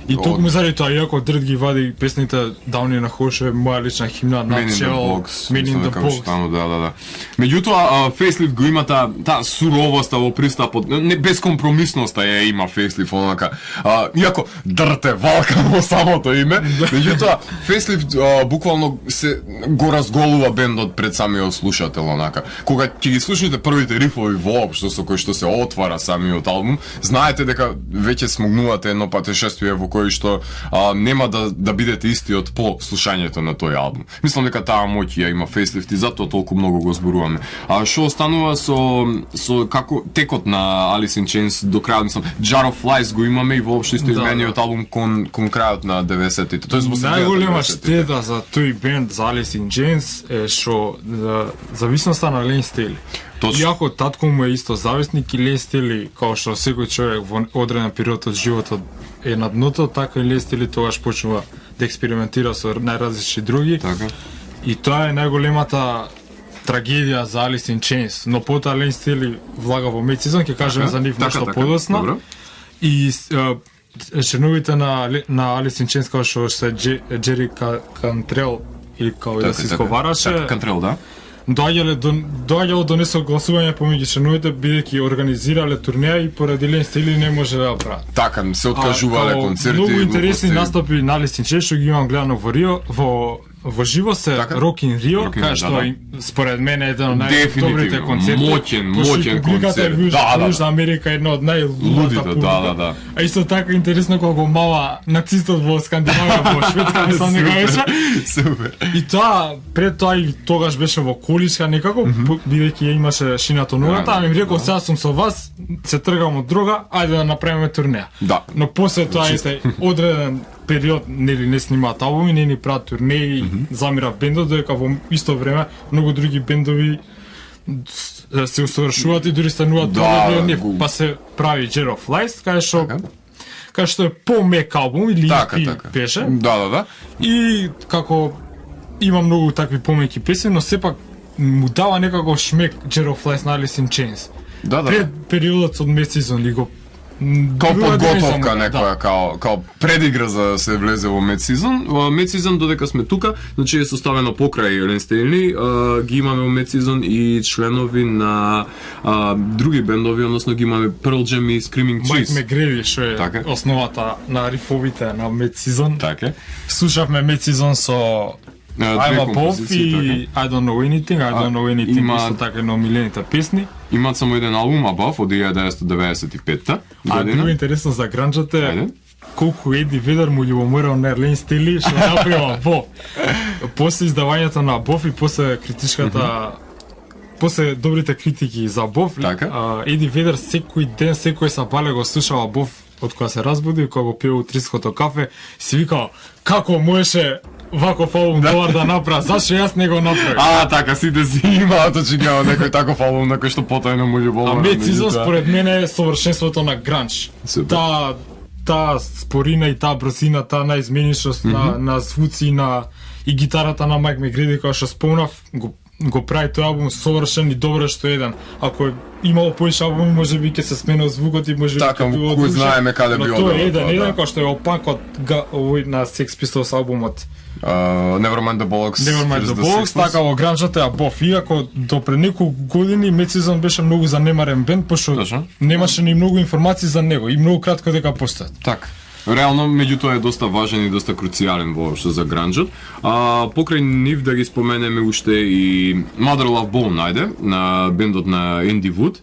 И толку ме заради тоа, иако Dirt ги вади песните Down in a Hush е моја лична химна, Nutshell, Men in the Box. Да. Меѓутоа, Facelift го има таа суровост во пристапот, не безкомпромисноста ја има Facelift, онака. Иако Dirt е валка во самото име, меѓутоа Facelift буквално се го разголува бендот пред самиот слушател, онака. Кога ќе ги слушнете првите рифови воопшто со кои што се отвара самиот албум, знаете дека веќе смогнувате едно патешествие во кој што нема да бидете истиот по слушањето на тој албум. Мислам дека таа моќ ја има Facelift и затоа толку многу го зборуваме. Што останува со како текот на Alice in Chains до крајот, мислам, Jar of Flies го имаме и воопшто истоимениот албум кон крајот на 90-тите. Тоест во најголема штета за тој бенд за Alice in Chains е што зависноста на Лен Стейли. Иако татко му е исто зависник и Лен Стейли, као што секој човек во одреден период од животот е на дното, така и Лен Стейли тогаш почнува да експериментира со најразлични други. Така. И тоа е најголемата трагедија за Alice in Chains, но потоа Лен Стейли влага во Mad Season, ќе кажеме за нив нешто подоцна. И членовите на Alice in Chains као што се Джери Кантрел или као да се изговараше. Кантрел, да. Доаѓало до несогласување помеѓу членовите бидејќи организирале турнеја и поради Лен Стейли не може да прават. Така, се откажувале концерти. Многу интересни настапи на Alice in Chains што ги имам гледано во Рио, во живо се Rock in Rio, кај што според мене е еден од најдобрите концерти. Моќен концерт. Јужна Америка е едно од најлудата публика. А исто така интересно колку мала нацистот во Скандинавија, во Шведска, мислам дека беше. Супер. И тоа пред тоа и тогаш беше во количка некако, бидејќи ја имаше шинато ногата, а ми рекол сега сум со вас, се тргам од друга, ајде да направиме турнеја. Да. Но после тоа е одреден период нели не снимаат албуми, не ни прават турнеи, замира бендот, додека во исто време многу други бендови се усовршуваат и дури стануваат добри од нив, па се прави Jar of Flies, кај што е по-мек албум или EP беше. Да. И како има многу такви помеки песни, но сепак му дава некако шмек Jar of Flies на Alice in Chains. Да. Пред периодот од Mad Season ли го Као Била подготовка да. некоја, као предигра за да се влезе во Mid-Season. Mid-Season, додека сме тука, значи е составено покрај Рен Стейнли, ги имаме во Mid-Season и членови на други бендови, односно ги имаме Pearl Jam и Screaming Майк Trees. Мегреви, што е Така. основата на рифовите на Mid-Season. Така. Слушавме Mid-Season со I'm Above и I Don't Know Anything, I Don't Know Anything, има- исто така едно омилените песни. Имаат само еден албум Above од 1995 А година. друго интересно за гранџата е Ајде. колку Еди Ведер му љубоморал на Ерлин Стили што направи Above. После издавањето на Above и после критичката после добрите критики за Above, Така. Еди Ведер секој ден, секој сабале го слушал Above од кога се разбуди и кога го пие утринското кафе, си викал како можеше ваков албум добар да направи, зашто јас не го направив? Така, сите си имаат очигледно некој таков албум на кој што потајно му љубомора. Mid-Season според мене е совршенството на гранж. Супер. Таа спорина и таа брзина, таа наизменишност на звуци и гитарата на Майк Мегреди, која што спомнав, го прави тој албум совршен и добро што е еден. Ако е имало повеќе албуми, можеби ќе се сменил звукот и можеби Така, ќе било кој дуže, знаеме каде но би тоа одел е еден, тоа, еден да. кој што е опакот овој на Sex Pistols албумот. Nevermind the Bollocks. Nevermind the Here's Bollocks, Sixpence. така во гранжата е Above. Иако до пред неколку години Mid-Season беше многу занемарен бенд, пошто Точно. немаше ни многу информации за него и многу кратко дека постојат. Така. Реално, меѓутоа е доста важен и доста круцијален воопшто за гранџот. Покрај нив да ги споменеме уште и Mother Love Bone, најде, на бендот на Енди Вуд,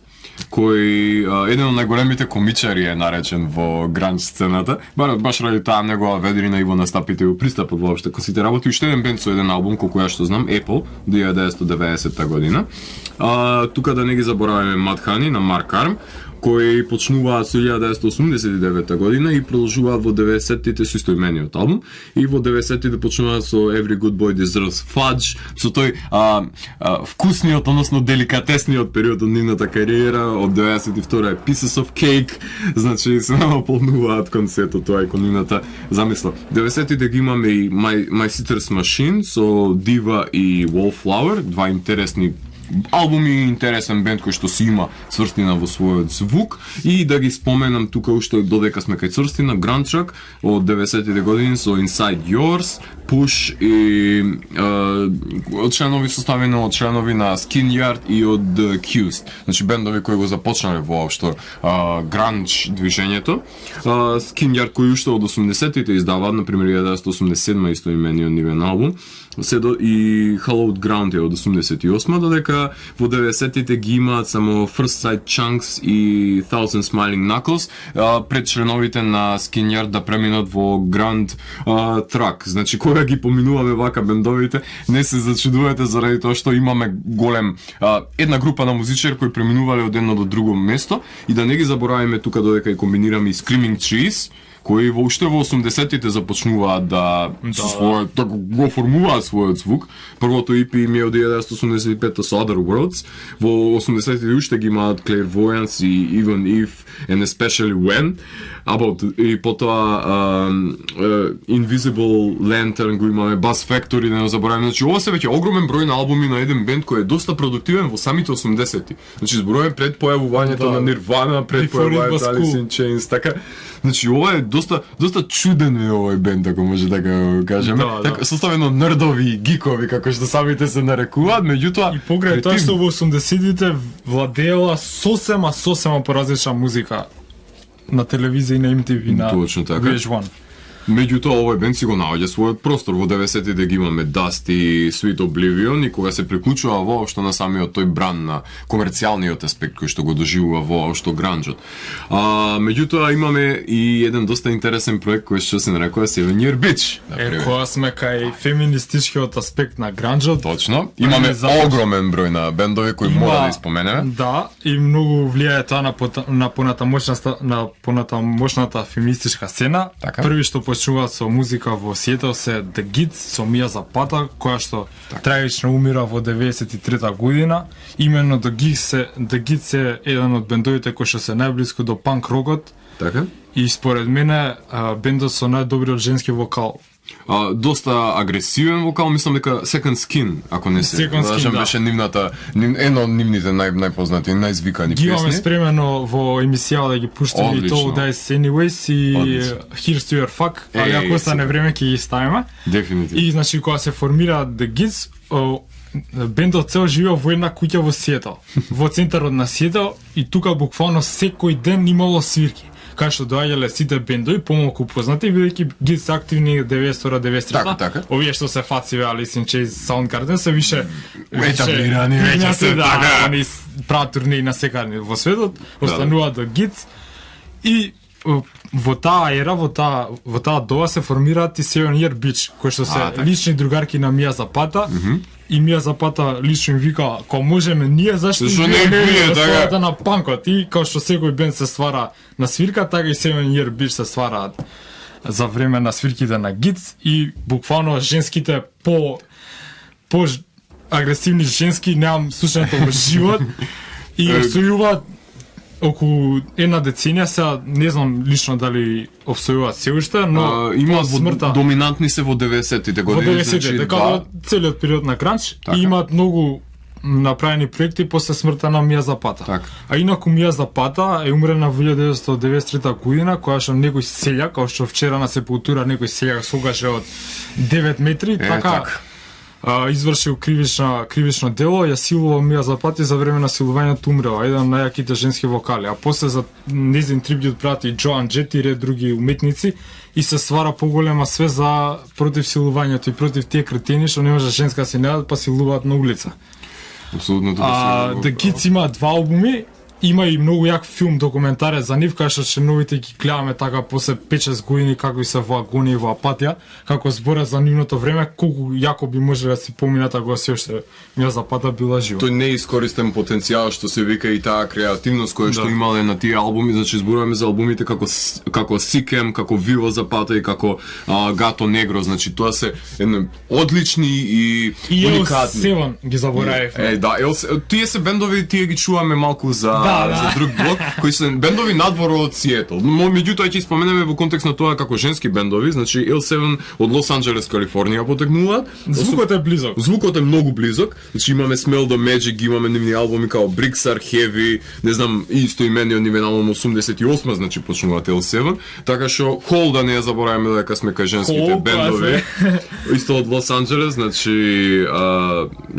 кој еден од најголемите комичари е наречен во гранџ сцената. Баш ради таа негова ведрина и во настапите и во пристапот воопште кога сите работи. Уште еден бенд со еден албум, колку ја што знам, Apple, 1990 година. Тука да не ги забораваме Mudhoney на Марк Арм, кои почнуваат со 1989 година и продолжуваат во 90-тите со истоимениот албум и во 90-тите почнуваат со Every Good Boy Deserves Fudge, со тој вкусниот, односно деликатесниот период од нивната кариера, од 92 е Pieces of Cake, значи се наполнуваат кон сето тоа и кон нивната замисла. 90-тите ги имаме и My Sister's Machine со Diva и Wallflower, два интересни албуми и интересен бенд кој што си има цврстина во својот звук и да ги споменам тука уште додека сме кај цврстина Grand Truck од 90-тите години со Inside Yours, Push и од членови составени од членови на Skin Yard и од The Accused. Значи бендови кои го започнале воопшто гранџ движењето. Skin Yard кој уште од 80-тите издаваат, например 1987 истоимениот нивен албум, и Hallowed Ground е од 88, додека во 90-тите ги имаат само First Sight Chunks и Thousand Smiling Knuckles, пред членовите на Skin Yard да преминат во Grand Truck. Значи, кога ги поминуваме вака бендовите, не се зачудувате заради тоа што имаме голем една група на музичари кои преминувале од едно до друго место и да не ги забораваме тука додека и комбинираме и Screaming Trees, кои уште во 80-тите започнуваат да го формуваат својот звук. Првото EP им е од 1985 со Other Worlds. Во 80-тите уште ги имаат Clairvoyance и Even If and Especially When. И потоа Invisible Lantern го имаме, Bass Factory, да не забораваме. Значи ова се веќе огромен број на албуми на еден бенд кој е доста продуктивен во самите 80-ти. Значи зборуваме пред појавувањето на Nirvana, пред појавувањето на Alice in Chains, така. Значи ова е доста чуден е овој бенд, ако може така го кажеме. Така составено нердови, гикови како што самите се нарекуваат, меѓутоа и покрај тоа што во 80-тите владеела сосема поразлична музика на телевизија и на MTV на точно така. VH1. Меѓутоа овој бенд си го наоѓа својот простор. Во 90-тите ги имаме Dust и Sweet Oblivion и кога се приклучува воопшто на самиот тој бран на комерцијалниот аспект кој што го доживува воопшто гранџот. Меѓутоа имаме и еден доста интересен проект кој што се нарекува Seven Year Bitch. Кога сме кај феминистичкиот аспект на гранџот. Точно. Имаме огромен број на бендови кои мора да испоменеме. Да, и многу влијае тоа на понатамошната феминистичка сцена. Така. Први што почнуваат со музика во Сиетл се The Gits со Мија Запата, која што трагично умира во 93-та година. Именно The Gits е еден од бендовите кои што се најблиску до панк рокот. Така. И според мене бендот со најдобриот женски вокал доста агресивен вокал, мислам дека Second Skin, ако не се Second Skin, да. беше една од нивните најпознати, најзвикани Ги имаме песни. спремено во емисија да ги пуштиме и тоа Dice Anyways и Here's to Your Fuck, али ако остане време ќе ги ставиме. Дефинитивно. И значи кога се формира The Gids, бендот цел живеел во една куќа во Сиетл, во центарот на Сиетл, и тука буквално секој ден имало свирки. Кај што доаѓале сите бендови помалку познати, бидејќи Gids се активни 92-93. Така. Овие што се фациве Alice in Chains, Soundgarden се више етаблирани, веќе се така. Они прават турнеи на секаде во светот, остануваат до Gids и во таа ера, во таа доба се формираат и Seven Year Beach, кои што се лични другарки на Мија Запата. И Мија Запата лично им вика, ако можеме ние, зашто не вие, така на панкот. И како што секој бенд се ствара на свирка, така и Seven Year Beach се ствараат за време на свирките на Gids, и буквално женските по агресивни женски немам слушането во живот, и освојуваат околу една деценија, сега не знам лично дали обстојуваат се уште, но имаат смртта доминантни се во 90-тите години, во 90-тите, дека во целиот период на гранч, и имаат многу направени проекти после смртта на Мија Запата. Так. А инаку Мија Запата е умрена во 1993 година, која што некој селјак, како што вчера на сепултура некој селјак согаше од 9 метри, така извршил кривично дело, ја силува Мија Запата и за време на силувањето умрела, еден од најаките женски вокали. А после за незин трибјут прати Джоан Джет и ред други уметници, и се ствара поголема све за против силувањето и против тие кретени што не може женска се најдат, па силуваат на улица. Апсолутно тоа. The Gids има 2 албуми, има и многу јак филм документарец за нив, кај што членовите ги гледаме така после 5-6 години како и се во агонија и во апатија, како збора за нивното време, колку јако би можеле да си поминат ако се уште Мија Запата била жива. Тој неискористен потенцијал што се вика и таа креативност која што имале на тие албуми, значи зборуваме за албумите како Сикем, како Вива Запата и како Гато Негро, значи тоа се одлични и уникатни. И L7 ги заборавивме. Тие се бендови, тие ги чуваме малку за друг блок, кои се бендови надвор од Сиетл. Меѓутоа ќе споменеме во контекст на тоа како женски бендови, значи L7 од Лос Анџелес, Калифорнија потекнуваат. Звукот е близок. Звукот е многу близок. Значи имаме Smell the Magic, имаме нивни албуми као Brixar, Heavy, не знам, исто имениот нивен албум 88, значи почнуваат L7. Така што Hole, да не ја забораваме дека сме кај женските бендови. Исто од Лос Анџелес, значи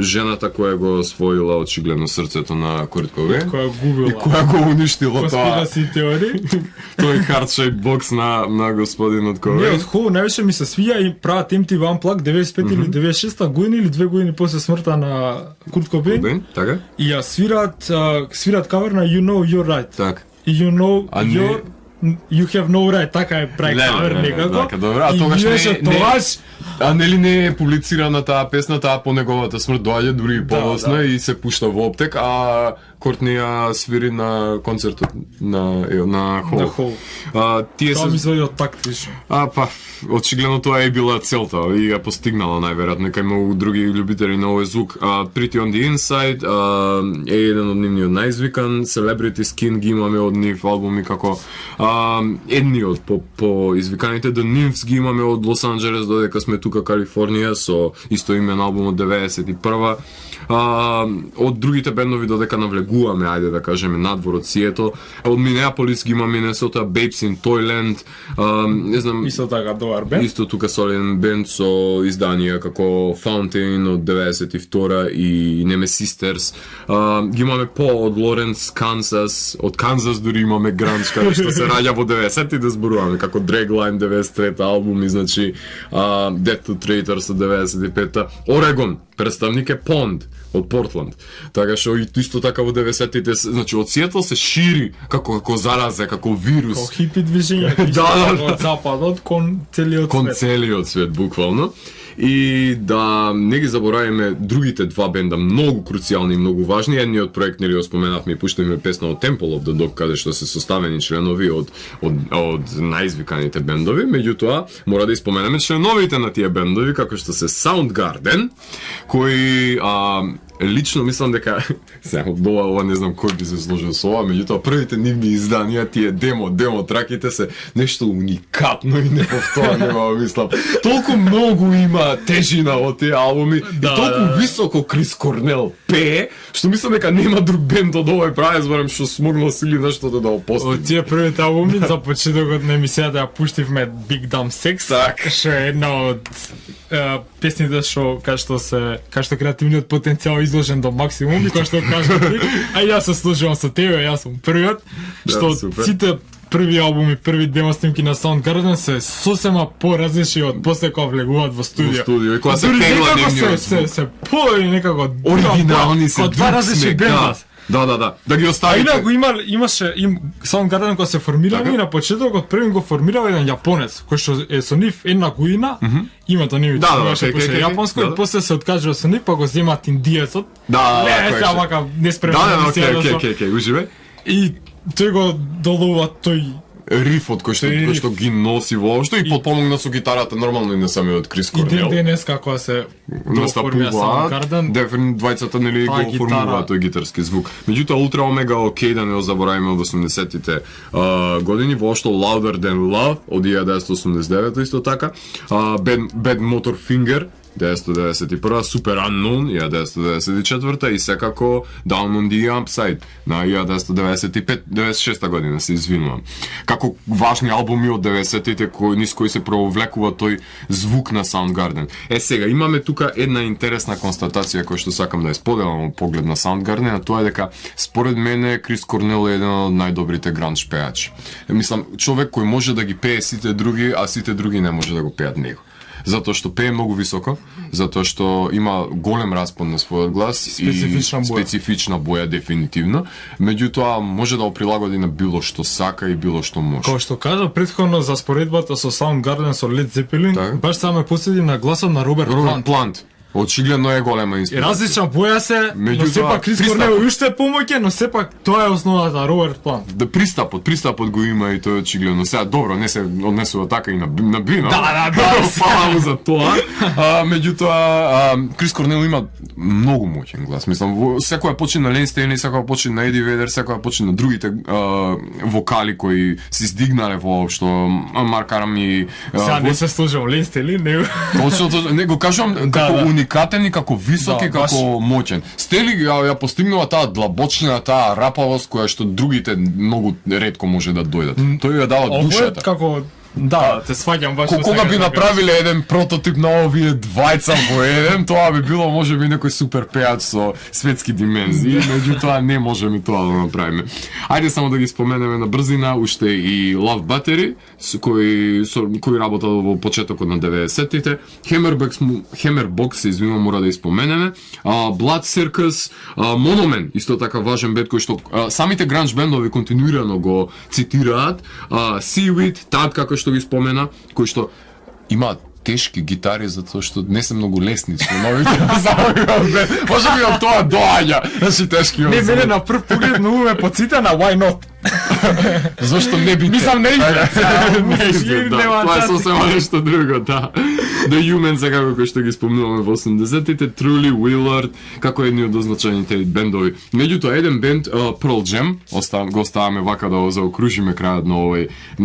жената која го освоила очигледно срцето на Курт Кобейн. И која го уништила тоа. Конспираси теории. Тој heart-shaped box на господинот Кобейн. Не, од Hole највише ми се свија и прават MTV Unplugged 95 или 96 година или 2 години после смртта на Курт Кобейн. Така? И ја свират кавер на You Know You're Right. Так. И You Know You Have No Right, така е прави кавер некако. Така, добро, а тогаш тогаш а нели не е публицирана таа песна, таа по неговата смрт доаѓа дури и подоцна и се пушта во оптек, а Кортни ја свири на концертот на Хол. Тие се мислеја тактично. очигледно тоа е била целта и ја постигнала најверојатно кај многу други љубители на овој звук. Pretty on the Inside е еден од нивниот најзвикан, Celebrity Skin ги имаме од нив албуми како едниот по извиканите, The Nymphs ги имаме од Лос Анџелес, додека сме тука Калифорнија со исто имен албум од 91. Од другите бендови додека навлегуваме, ајде да кажеме, надвор од Сиетл. Од Минеаполис ги имаме Minnesota Babes in Toyland, не знам, исто така добар бенд. Исто тука солиден бенд со изданија како Fountain од 92 и Neme Sisters. Ги имаме од Лоренс, Канзас, од Канзас дури имаме гранч кај што се раѓа во 90-ти, да зборуваме како Dragline 93-та албуми, значи Death to Traitors од 95-та. Орегон, представник е Pond од Портланд. Така што исто така во 90-тите, значи од Сиетл се шири како зараза, како вирус. Како хипи движење, од западот кон целиот свет. Кон целиот свет, буквално. И да не ги забораваме другите два бенда, многу круцијални и многу важни. Едниот проект, нели го споменавме и пуштавме песна од Temple of the Dog, каде што се составени членови од најзвиканите бендови. Меѓутоа, мора да испоменеме членовите на тие бендови, како што се Soundgarden, кои лично мислам дека сега ова не знам кој би се сложил со ова, меѓутоа првите нивни изданија, тие демо траките се нешто уникатно и неповторено, мислам. Толку многу има тежина во тие албуми и толку високо Крис Корнел пее, што мислам дека нема друг бенд од овој прави зборам што смогнал сили нешто да го постигне. Од тие првите албуми за почетокот на емисијата ја пуштивме Big Dumb Sex, што е една од песните што кај што креативниот потенцијал е изложен до максимум и кој што кажа ти, а јас се служувам со тебе, јас сум првиот, што сите први албуми, први демо снимки на Soundgarden се сосема поразлични од после кога влегуваат во студио. И кога се пегла нивниот звук. се по некако оригинални се два различни бенда. Да ги оставите. А имаше Soundgarden кога се формирани на почетокот први го формирал еден јапонец кој што е со нив една година, името нив беше пише јапонско и после се откажува со нив па го земаат индиецот. Не спремно. Уживе. И тој го долува тој рифот кој што ги носи воопшто и потпомогна со гитарата нормално и на самиот Крис Корнел. И денес како се доформија Soundgarden, двајцата нели го формуваат тој гитарски звук. Меѓутоа Ultra Omega окей да не го забораваме од 80-тите години, воопшто Louder Than Love од 1989 исто така, Bad Motor Finger 1991, Super Unknown 1994 и секако Down on the Upside на 1995-96 година, се извинувам. Како важни албуми од 90-тите низ кои се провлекува тој звук на Soundgarden. Сега имаме тука една интересна констатација која што сакам да ја споделам од поглед на Soundgarden, а тоа е дека според мене Крис Корнел е еден од најдобрите гранж пеачи. Мислам, човек кој може да ги пее сите други, а сите други не може да го пеат него. Затоа што пее многу високо, затоа што има голем распон на својот глас и специфична боја дефинитивно, меѓутоа може да го прилагоди на било што сака и било што може. Како што кажа претходно за споредбата со Soundgarden со Led Zeppelin, баш само посети на гласот на Роберт Плант. Очигледно е голема инспирација. Различна боја се, но сепак Крис Корнел уште помоќе, но сепак тоа е основата Роберт Плант. Да пристапот го има и тој очигледно. Сега добро, не се однесува така и на бино. Да. Фала за тоа. Меѓутоа Крис Корнел има многу моќен глас. Мислам, секоја почи на Лен Стейни, секоја почи на Еди Ведер, секоја почи на другите вокали кои се издигнале воопшто, Марк Арами. Сега не се служам Лен Стейни, не. Точно, не го кажувам како уникатен и како висок и како моќен. Стели ја постигнува таа длабочина, таа рапавост која што другите многу ретко може да дојдат. Тој ја дава душата. Како те сваѓам баш. Кога би направиле еден прототип на овие двајца во еден, тоа би било можеби некој супер пеач со светски димензии, меѓутоа не можеме тоа да направиме. Ајде само да ги споменеме на брзина уште и Love Battery, кој работел во почетокот на 90-тите, Hammerbox се извинувам, мора да испоменеме, Blood Circus, Monoman, исто така важен бенд кој што самите гранж бендови континуирано го цитираат, Seaweed, Tad како што ги спомена, кој што имаат тешки гитари затоа што не се многу лесни членовите. Може би од тоа доаѓа. Значи тешки. Не, мене на прв поглед многу ме потсита на Why Not. Зошто не би? Мислам не иде. Тоа е сосема нешто друго, да. The Humans, како кој што ги спомнуваме во 80-тите, Truly, Willard, како едни од означајните бендови. Меѓутоа, еден бенд, Pearl Jam, го оставаме вака да заокружиме крајот на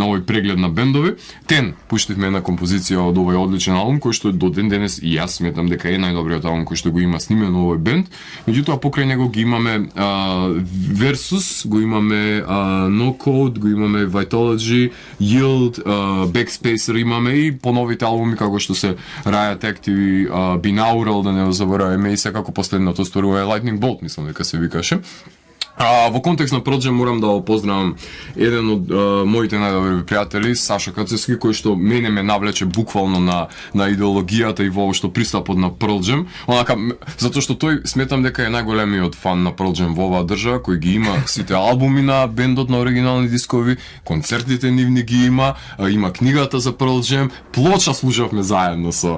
овој преглед на бендови. Ten, пуштивме една композиција од овој одличен албум, кој што до ден денес и јас сметам дека е најдобриот албум кој што го има снимен овој бенд. Меѓутоа, покрај него ги имаме Versus, го имаме No Code, го имаме Vitology, Yield, Backspacer имаме и поновите албуми како што се Riot Active, Binaural, да не забораваме, и секако последното сторува е Lightning Bolt, мислам дека се викаше. Во контекст на Pearl Jam морам да го поздравам еден од моите најдобри пријатели, Саша Кацевски, кој што мене ме навлече буквално на идеологијата и воопшто пристапот на Pearl Jam. Онака, затоа што тој сметам дека е најголемиот фан на Pearl Jam во оваа држава, кој ги има сите албуми на бендот на оригинални дискови, концертите нивни ги има книгата за Pearl Jam, плоча слушавме заедно со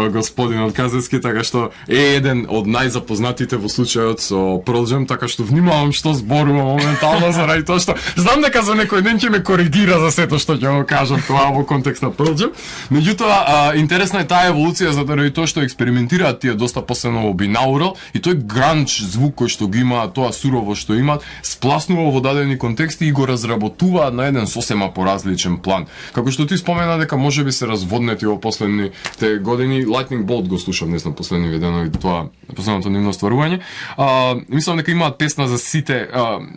господинот Казевски, така што е еден од најзапознатите во случајот со Pearl Jam, така што што внимавам што зборувам моментално заради тоа што знам дека за некој ден ќе ме коригира за сето што ќе го кажам тоа во контекст на Pearl Jam. Меѓутоа интересна е таа еволуција заради тоа што експериментираат тие доста посебно во бинаурал и тој гранч звук кој што го има, тоа сурово што имаат, спласнува во дадени контексти и го разработуваат на еден сосема поразличен план. Како што ти спомена дека можеби се разводнети во последните години, Lightning Bolt го слушав, не знам, последни денови тоа, последното нивно стварување. Мислам дека имаат песна за сите,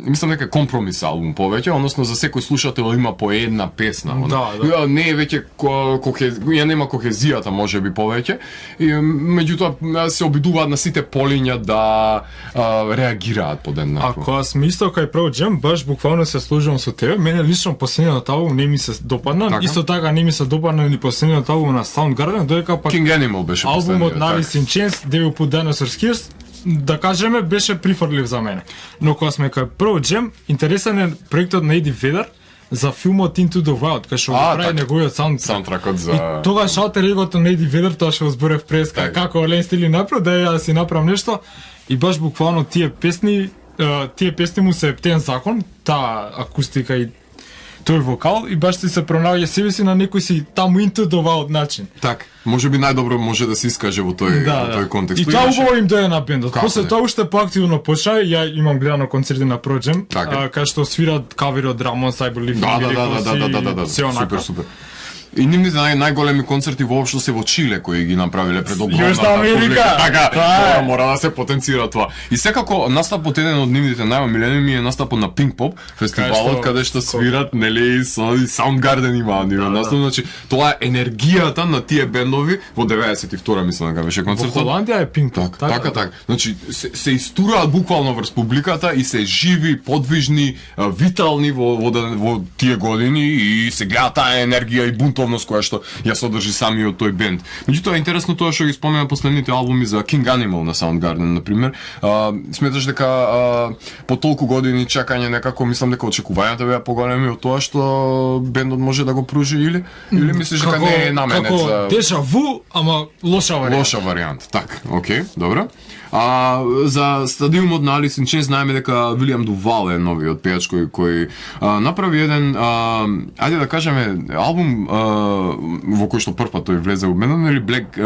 мислам дека компромис албум повеќе, односно за секој слушател има по една песна. Да. Не е веќе ја нема кохезијата можеби повеќе. И меѓутоа се обидуваат на сите полиња да реагираат под еднакво. Ако јас ми исто кај Pearl Jam, баш буквално се служувам со тебе, мене лично последниот албум не ми се допадна, така? Исто така не ми се допадна ни последниот албум на Soundgarden, додека пак King Animal беше албумот на така. Alice in Chains, Devil Put Dinosaur's Ears, да кажеме, беше прифрлив за мене. Но кога сме кај Pearl Jam, интересен е проектот на Eddie Vedder за филмот Into the Wild, кај што го прави неговиот саундтракот за... И тогаш алтер егото на Eddie Vedder, тоа што го зборев преска, како Олен Стили направи, да ја си направам нешто, и баш буквално тие песни му се ептен закон, таа акустика и тој вокал, и баш се пронаоѓа себе си на некој си таму Into the Wild начин. Так, можеби најдобро може да се искаже во тој контекст. И тоа убаво им дојде на бендот. После не? тоа уште поактивно почна, ја имам гледано концерти на Pearl Jam, кај што свират кавери од Ramones, I Believe in Miracles, супер. И нивните најголеми концерти воопшто се во Чиле кои ги направиле пред огромната публика. Така, тоа мора да се потенцира тоа. И секако настапот еден од нивните најомилени ми е настапот на Pink Pop фестивалот каде што свират, нели, со Soundgarden има настап, значи тоа е енергијата на тие бендови во 92-а мислам дека беше концертот. Во Холандија е Pink Pop. Така. Значи се истураат буквално врз публиката и се живи, подвижни, витални во тие години и се гледа таа енергија и бунтовност која што ја содржи самиот тој бенд. Меѓутоа интересно тоа што ги спомена последните албуми за King Animal на Soundgarden на пример. Сметаш дека по толку години чакање некако мислам дека очекувањата беа поголеми од тоа што бендот може да го пружи или мислиш дека не е наменет за како déjà vu, ама лоша варијанта. Лоша варијанта. Така, окей, добро. За стадиумот на Alice in Chains знаеме дека Вилијам Дувал е новиот пејач кој направи еден ајде да кажеме албум во кој што првпат тој влезе во бендот, нели Black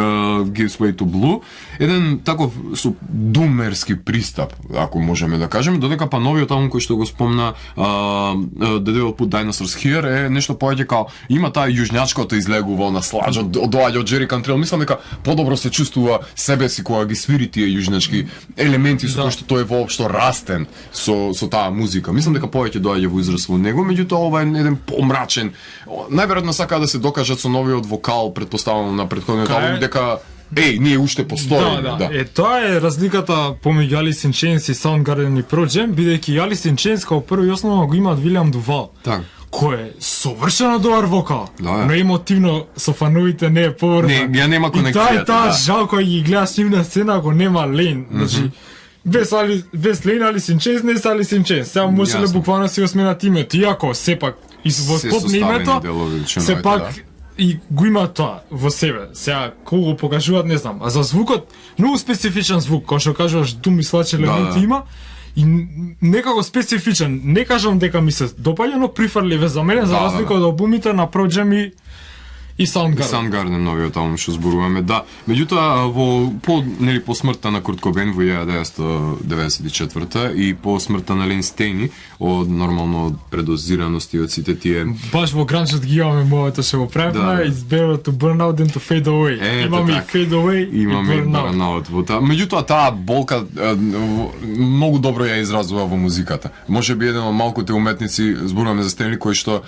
Gives Way to Blue, еден таков со думерски пристап, ако можеме да кажеме, додека па новиот албум кој што го спомна The Devil Put Dinosaurs Here е нешто повеќе као има таа јужњачкото излегува на сладжо, доаѓа од Jerry Cantrell, мислам дека подобро се чувствува себе си кога ги свири тие јужњачки елементи со кои што тој воопшто растен со таа музика. Мислам дека повеќе доаѓа во израз во него, меѓутоа ова е еден помрачен. Најверојатно сака да се докажат со новиот вокал, претпоставувам на претходниот албум дека ние уште постоиме. Да. Тоа е разликата помеѓу Alice in Chains и Soundgarden и Pearl Jam, бидејќи Alice in Chains као први и основно го имаат Вилијам Дувал. Така. Кој е совршено добар вокал, да, но емотивно со фановите не е поврзан. Не, нема конекција. И таа жал кој ги гледаш нивна сцена ако нема Лейн, значи без Лейн Alice in Chains не се Alice in Chains. Сега можеле буквално си го сменат името, иако сепак и во спот на името, сепак и го има тоа во себе. Сега кога го покажуваат не знам, а за звукот многу специфичен звук, кој што кажуваш думи свач елементи има. И некако специфичен. Не кажам дека ми се допаѓа, но прифрлив е за мене, за разлика од албумите на Pearl Jam и Soundgarden. Soundgarden новиот албум што зборуваме, да. Меѓутоа по смртта на Курт Кобен во 1994 и по смртта на Лейн Стейни од нормално предозираност и од сите тие. Баш во гранчот ги имаме моето што го правиме, It's better to burn out than to fade away. Имаме и fade away и burn out. Меѓутоа таа болка многу добро ја изразува во музиката. Можеби еден од малкуте уметници, зборуваме за Стенли, кои што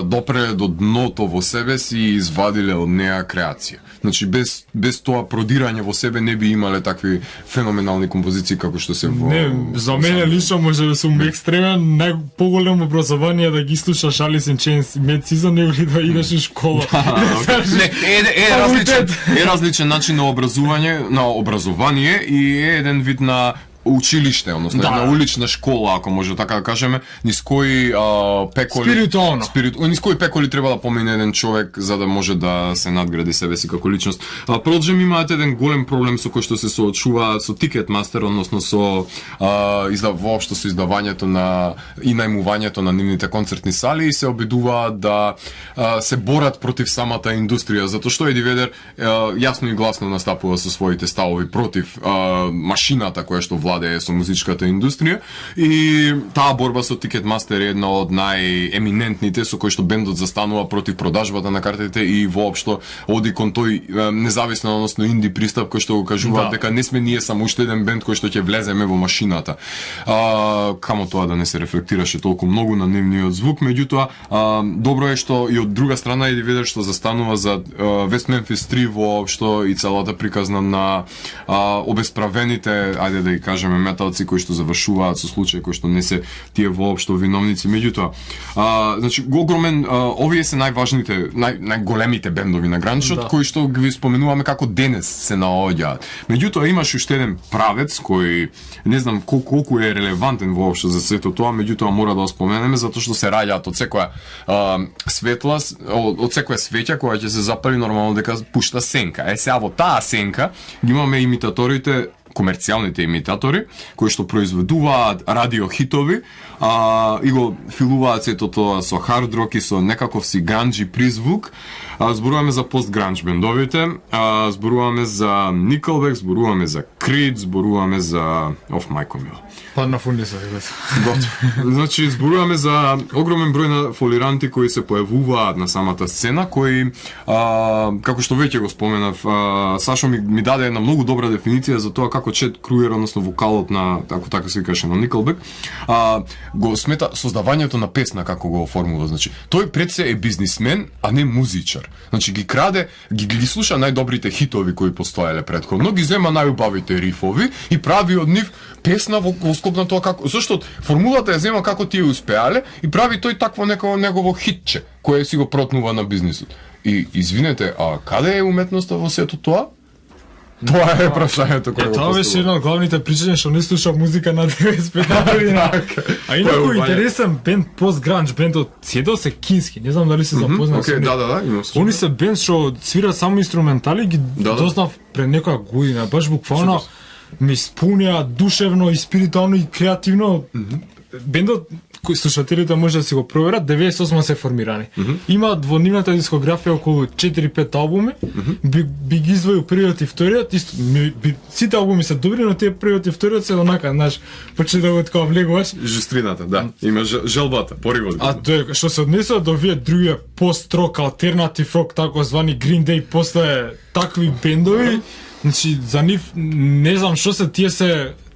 допре до дното во себе си и извадиле од неа креација. Значи без тоа продирање во себе не би имале такви феноменални композиции како што се во. Не, за мене лично може да сум екстремен, најпоголемо образование да ги слушаш Alice in Chains Mid-Season или да идеш во школа. Различен начин на образование и е еден вид на училиште, односно Да. една улична школа, ако може така да кажеме, низ кои пеколи Спиритуално. низ кои пеколи треба да помине еден човек за да може да се надгради себе си како личност. Pearl Jam имаат еден голем проблем со кој што се соочуваат со Ticketmaster, односно со воопшто со издавањето на и најмувањето на нивните концертни сали и се обидуваат да се борат против самата индустрија, затоа што Еди Ведер јасно и гласно настапува со своите ставови против машината која што владее со музичката индустрија и таа борба со Ticketmaster е една од најеминентните со кој што бендот застанува против продажбата на картите и воопшто оди кон тој независно, односно инди пристап кој што го кажуваат дека не сме ние само уште еден бенд кој што ќе влеземе во машината. Камо тоа да не се рефлектираше толку многу на нивниот звук, меѓутоа добро е што и од друга страна Еди Ведер што застанува за West Memphis 3 воопшто и целата приказна на обесправените, ајде да ги кажеме, металци кои што завршуваат со случаи кои што не се тие воопшто виновници. Меѓутоа, значи огромен, овие се најважните, најголемите бендови на гранчот кои што ги споменуваме како денес се наоѓаат. Меѓутоа имаш уште еден правец кој не знам колку е релевантен воопшто за сето тоа, меѓутоа мора да го споменеме затоа што се раѓаат од секоја светла, од секоја свеќа која ќе се запали нормално дека пушта сенка. Сега во таа сенка ги имаме имитаторите, комерцијалните имитатори кои што произведуваат радиохитови и го филуваат сето тоа со хард рок и со некаков си гранџи призвук. Зборуваме за постгранџ бендовите, зборуваме за Nickelback, зборуваме за Creed, зборуваме за мајко мила. Падна фундиса, Значи зборуваме за огромен број на фолиранти кои се појавуваат на самата сцена, кои како што веќе го споменав, Сашо ми даде една многу добра дефиниција за тоа како Чет Круер, односно вокалот на така се каже на Nickelback, го смета создавањето на песна како го оформува. Значи тој пред се е бизнисмен, а не музичар. Значи ги краде, ги слуша најдобрите хитови кои постоеле претходно, ги зема најубавите рифови и прави од нив песна во скоп на тоа како, зашто формулата ја зема како тие успеале и прави тој такво негово хитче кое си го протнува на бизнисот. И извинете, каде е уметноста во сето тоа? Тоа е прашањето кое го Тоа беше една од главните причини што не слуша музика на 95 година. А инаку интересен бенд, постгранџ бендот Седо се кински, не знам дали се запознав со нив. Да, имам. Они се бенд што свират само инструментали, ги дознав пред некоја година, баш буквално ми исполнија душевно и спиритуално и креативно. Бендот, кои слушателите може да си го проверат, 98 се формирани. Имаат во нивната дискографија околу 4-5 албуми, би ги издвоил првиот и вториот, сите албуми се добри, но тие првиот и вториот се онака, знаеш, почне да го така влегуваш. Жустрината, да. Има желбата, поривот. А тоа што се однесува до овие други пост-рок, алтернатив рок, тако звани Green Day, после такви бендови, значи за нив не знам што се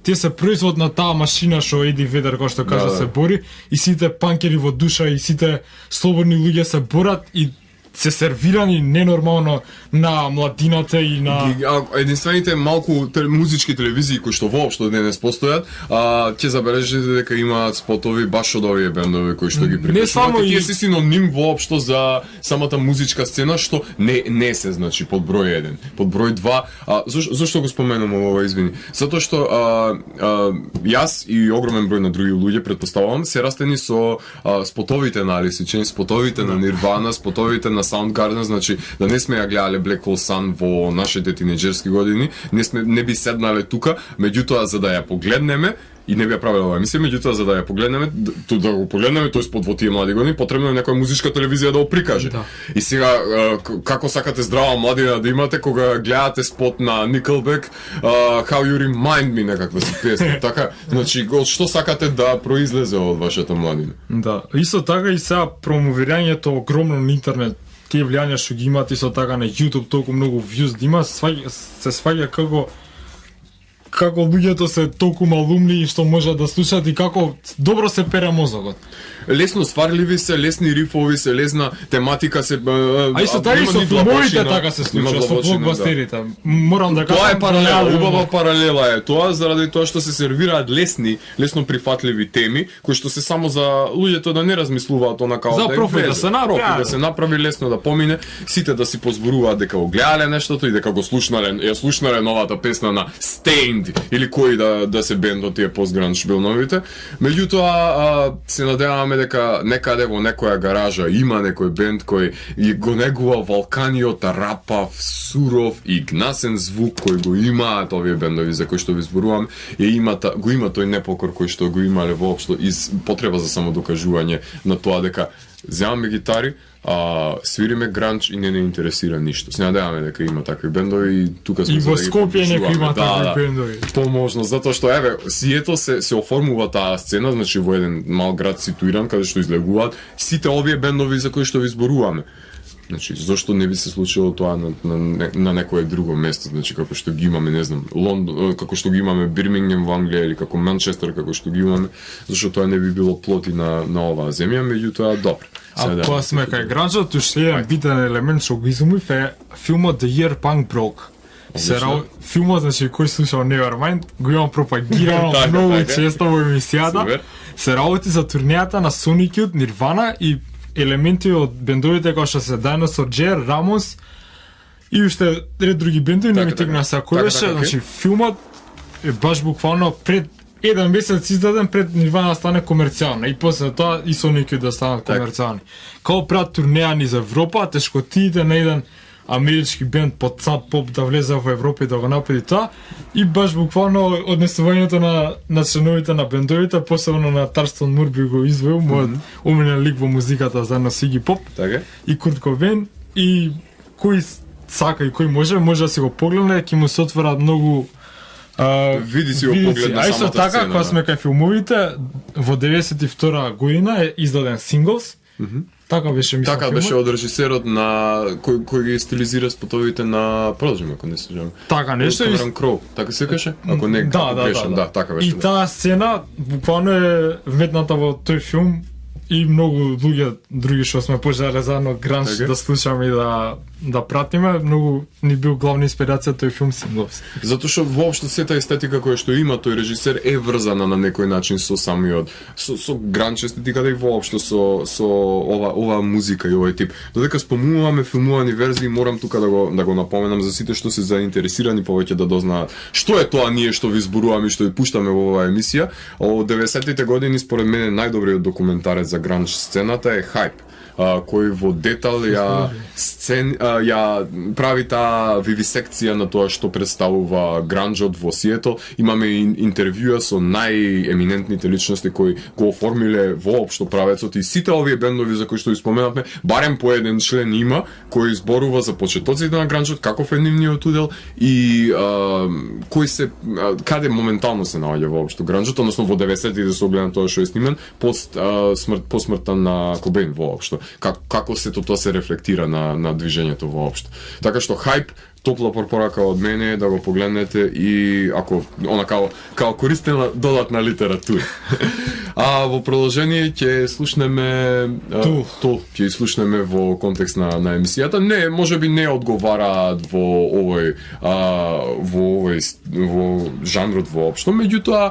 тие се производ на таа машина што Еди Ведер, кој што кажа, се бори и сите панкери во душа и сите слободни луѓе се борат и се сервирани ненормално на младината и на единствените малку музички телевизии кои што воопшто денес постојат, ќе забележите дека имаат спотови баш од овие бендови кои што ги припишуваат. Тие се синоним воопшто за самата музичка сцена што не се, значи, под број 1. Под број 2, зошто го споменувам ова, извини? Затоа што јас и огромен број на други луѓе, претпоставувам, се растени со спотовите на Alice in Chains, спотовите на Nirvana, спотовите на Soundgarden, значи да не сме ја гледале Black Hole Sun во нашите тинеџерски години, не би седнале тука, меѓутоа за да ја погледнеме и не би ја правила ова емисија, меѓутоа за да ја погледнеме, да го погледнеме, тој спот во тие млади години, потребно е некоја музичка телевизија да го прикаже. Да. И сега како сакате здрава младина да имате кога гледате спот на Nickelback, How You Remind Me, некаква си песна, така, значи што сакате да произлезе од вашата младина? Да, исто така и сега промовирањето огромно на интернет, тие влијања што ги имат исто така на YouTube, толку многу views да има, се сваѓа како луѓето се толку малумни и што можат да слушаат и како добро се пере мозокот. Лесно сварливи се, лесни рифови се, лесна тематика се. А исто така и со филмовите така се случува, со блокбастерите. Морам да кажам. Тоа е паралела, убава паралела е тоа, заради тоа што се сервираат лесно прифатливи теми, кои што се само за луѓето да не размислуваат онака за профит да се направи, да се направи лесно да помине, сите да си позборуваат дека го гледале нештото и дека го слушнале новата песна на Staind бенди или кои да се бенд од тие постгранч билновите. Меѓутоа се надеваме дека некаде во некоја гаража има некој бенд кој го негува валканиот, рапав, суров и гнасен звук кој го имаат овие бендови за кои што ви зборувам, го има тој непокор кој што го имале воопшто из потреба за самодокажување на тоа дека земаме гитари, свириме гранч и не интересира ништо. Се надеваме дека има такви бендови и тука сме и во Скопје нека има такви бендови. Поможно, затоа што еве Сиетл се оформува таа сцена, значи во еден мал град ситуиран каде што излегуваат сите овие бендови за кои што ви зборуваме. Значи, зошто не би се случило тоа на некое друго место, значи како што ги имаме, не знам, Лондон, како што ги имаме Бирмингем во Англија или како Манчестер како што ги имаме, зашто тоа не би било плоти на оваа земја, меѓутоа добро. А кога сме кај гранжот, уште еден битен елемент што го изумив е филмот The Year Punk Broke. Филмот, значи, кој слушал Nevermind, го имам пропагирано многу често во емисијата. Се работи за турнејата на Sonic Youth, Nirvana и елементи од бендовите кои што се Dinosaur Jr, Ramos и уште ред други бендови, не ми тегна се кореше. Значи, филмот е баш буквално пред еден месец издаден пред Nirvana да стане комерцијална и после тоа и Sonic Youth да станат комерцијални. Као прават турнеја низ Европа, тешко тиите на еден амерички бенд под сад поп да влезе во Европа и да го направи тоа и баш буквално однесувањето на членовите на бендовите, посебно на Тарстон Мурби го извоил, мојот оменен лик во музиката заедно с Иги Поп и Курт Кобейн, и кој сака и кој може да си го погледне, ќе му се отвора многу види си го поглед на самата сцена. Така, кога сме кај филмовите, во 92 година е издаден Singles. Така беше мислам. Така беше од режисерот на кој ги стилизира спотовите на Продажим, ако не се жам. Така нешто Камерон Кроу, така се каже? Ако не грешам, да, така беше. И таа сцена буквално е вметната во тој филм и многу луѓе други што сме пожелале заедно гранж да слушаме и да пратиме, многу ни бил главна инспирација тој филм Singles. Затоа што воопшто сета естетика која што има тој режисер е врзана на некој начин со самиот со гранж естетиката и воопшто со ова музика и овој тип. Додека спомнуваме филмувани верзии, морам тука да го напоменам за сите што се заинтересирани повеќе да дознаат што е тоа ние што ви зборуваме и што ви пуштаме во оваа емисија. Од 90-тите години според мене најдобриот документарец за гранж сцената е Hype, кој во детал ја прави таа вивисекција на тоа што представува гранжот во Сиетл. Имаме интервјуа со најеминентните личности кои го оформиле воопшто правецот и сите овие бендови за кои што ги споменавме, барем по еден член има кој зборува за почетоците на гранжот, каков е нивниот удел и каде моментално се наоѓа воопшто гранжот, односно во 90-тите со оглед на тоа што е снимен по смртта на Кобейн воопшто. Како сето тоа се рефлектира на движењето воопшто. Така што Hype, топла препорака од мене да го погледнете и ако као користена додатна литература. А во продолжение ќе слушнеме ќе слушнеме во контекст на емисијата. Не, можеби не одговараат во жанрот воопшто, меѓутоа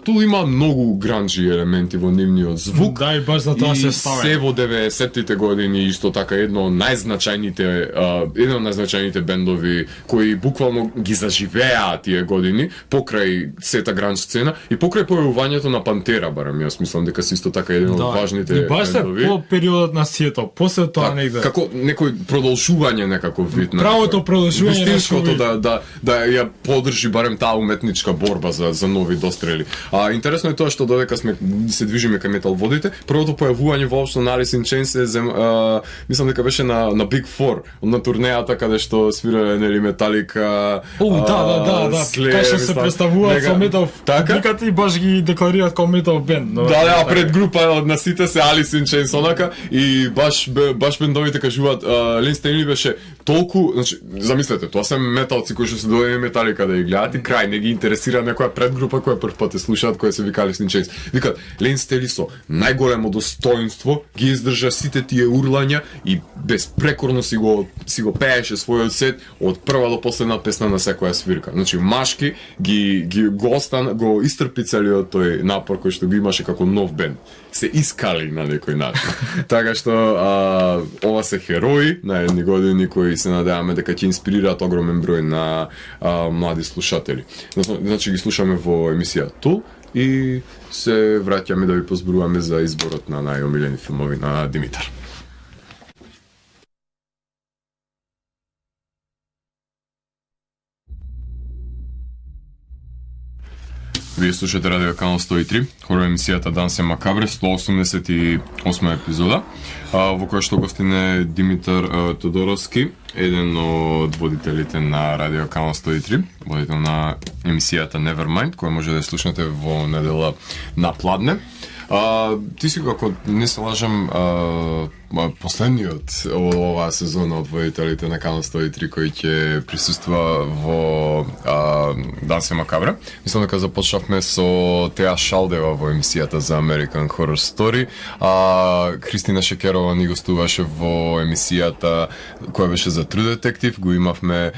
Тул има многу гранжи елементи во нивниот звук. Да, и баш за тоа се стави. Се во 90-тите години исто така еден од најзначајните бендови кои буквално ги заживеа тие години покрај сета гранж сцена и покрај појавувањето на Пантера, барам јас мислам дека се исто така еден од важните бендови. И баш по периодот на Сиетл, после тоа негде. Како некој продолжување некаков вид на правото продолжување вистинското да ја подржи барем таа уметничка борба за нови дострели. Интересно е тоа што додека се движиме кај метал водите, првото појавување воопшто на Alice in Chains мислам дека беше на Big Four, на турнејата каде што свирале нели Металика. Да. Кај што се представуваат со метал публиката и баш ги декларираат како метал бенд. Да, пред група на сите се Alice in Chains онака и баш бендовите кажуваат Лин Стейнли беше толку, значи замислете, тоа се металци кои што се дојде Металика да ги гледаат и крај не ги интересира некоја предгрупа која прв пат слушаат, која се вика Alice in Chains. Викаат, Лин Стейнли со најголемо достоинство ги издржа сите тие урлања и безпрекорно си го пееше својот сет од прва до последна песна на секоја свирка. Значи машки го истрпи целиот тој напор кој што го имаше ставаше како нов бенд. Се искали на некој начин. Така што ова се херои на едни години кои се надеваме дека ќе инспирираат огромен број на млади слушатели. Значи ги слушаме во емисија Тул и се враќаме да ви позборуваме за изборот на најомилени филмови на Димитар. Вие слушате Радио Канал 103, хорор емисијата Данс е Макабре, 188 епизода, во која што гостин е Димитар Тодоровски, еден од водителите на Радио Канал 103, водител на емисијата Nevermind, која може да ја слушнете во недела на Пладне. Ти си, ако не се лажам, последниот оваа сезона од водителите на Канал 103 кој ќе присуствува во Данс е Макабре. Мислам дека започнавме со Теа Шалдева во емисијата за American Horror Story. Христина Шекерова ни гостуваше во емисијата која беше за True Detective. Го имавме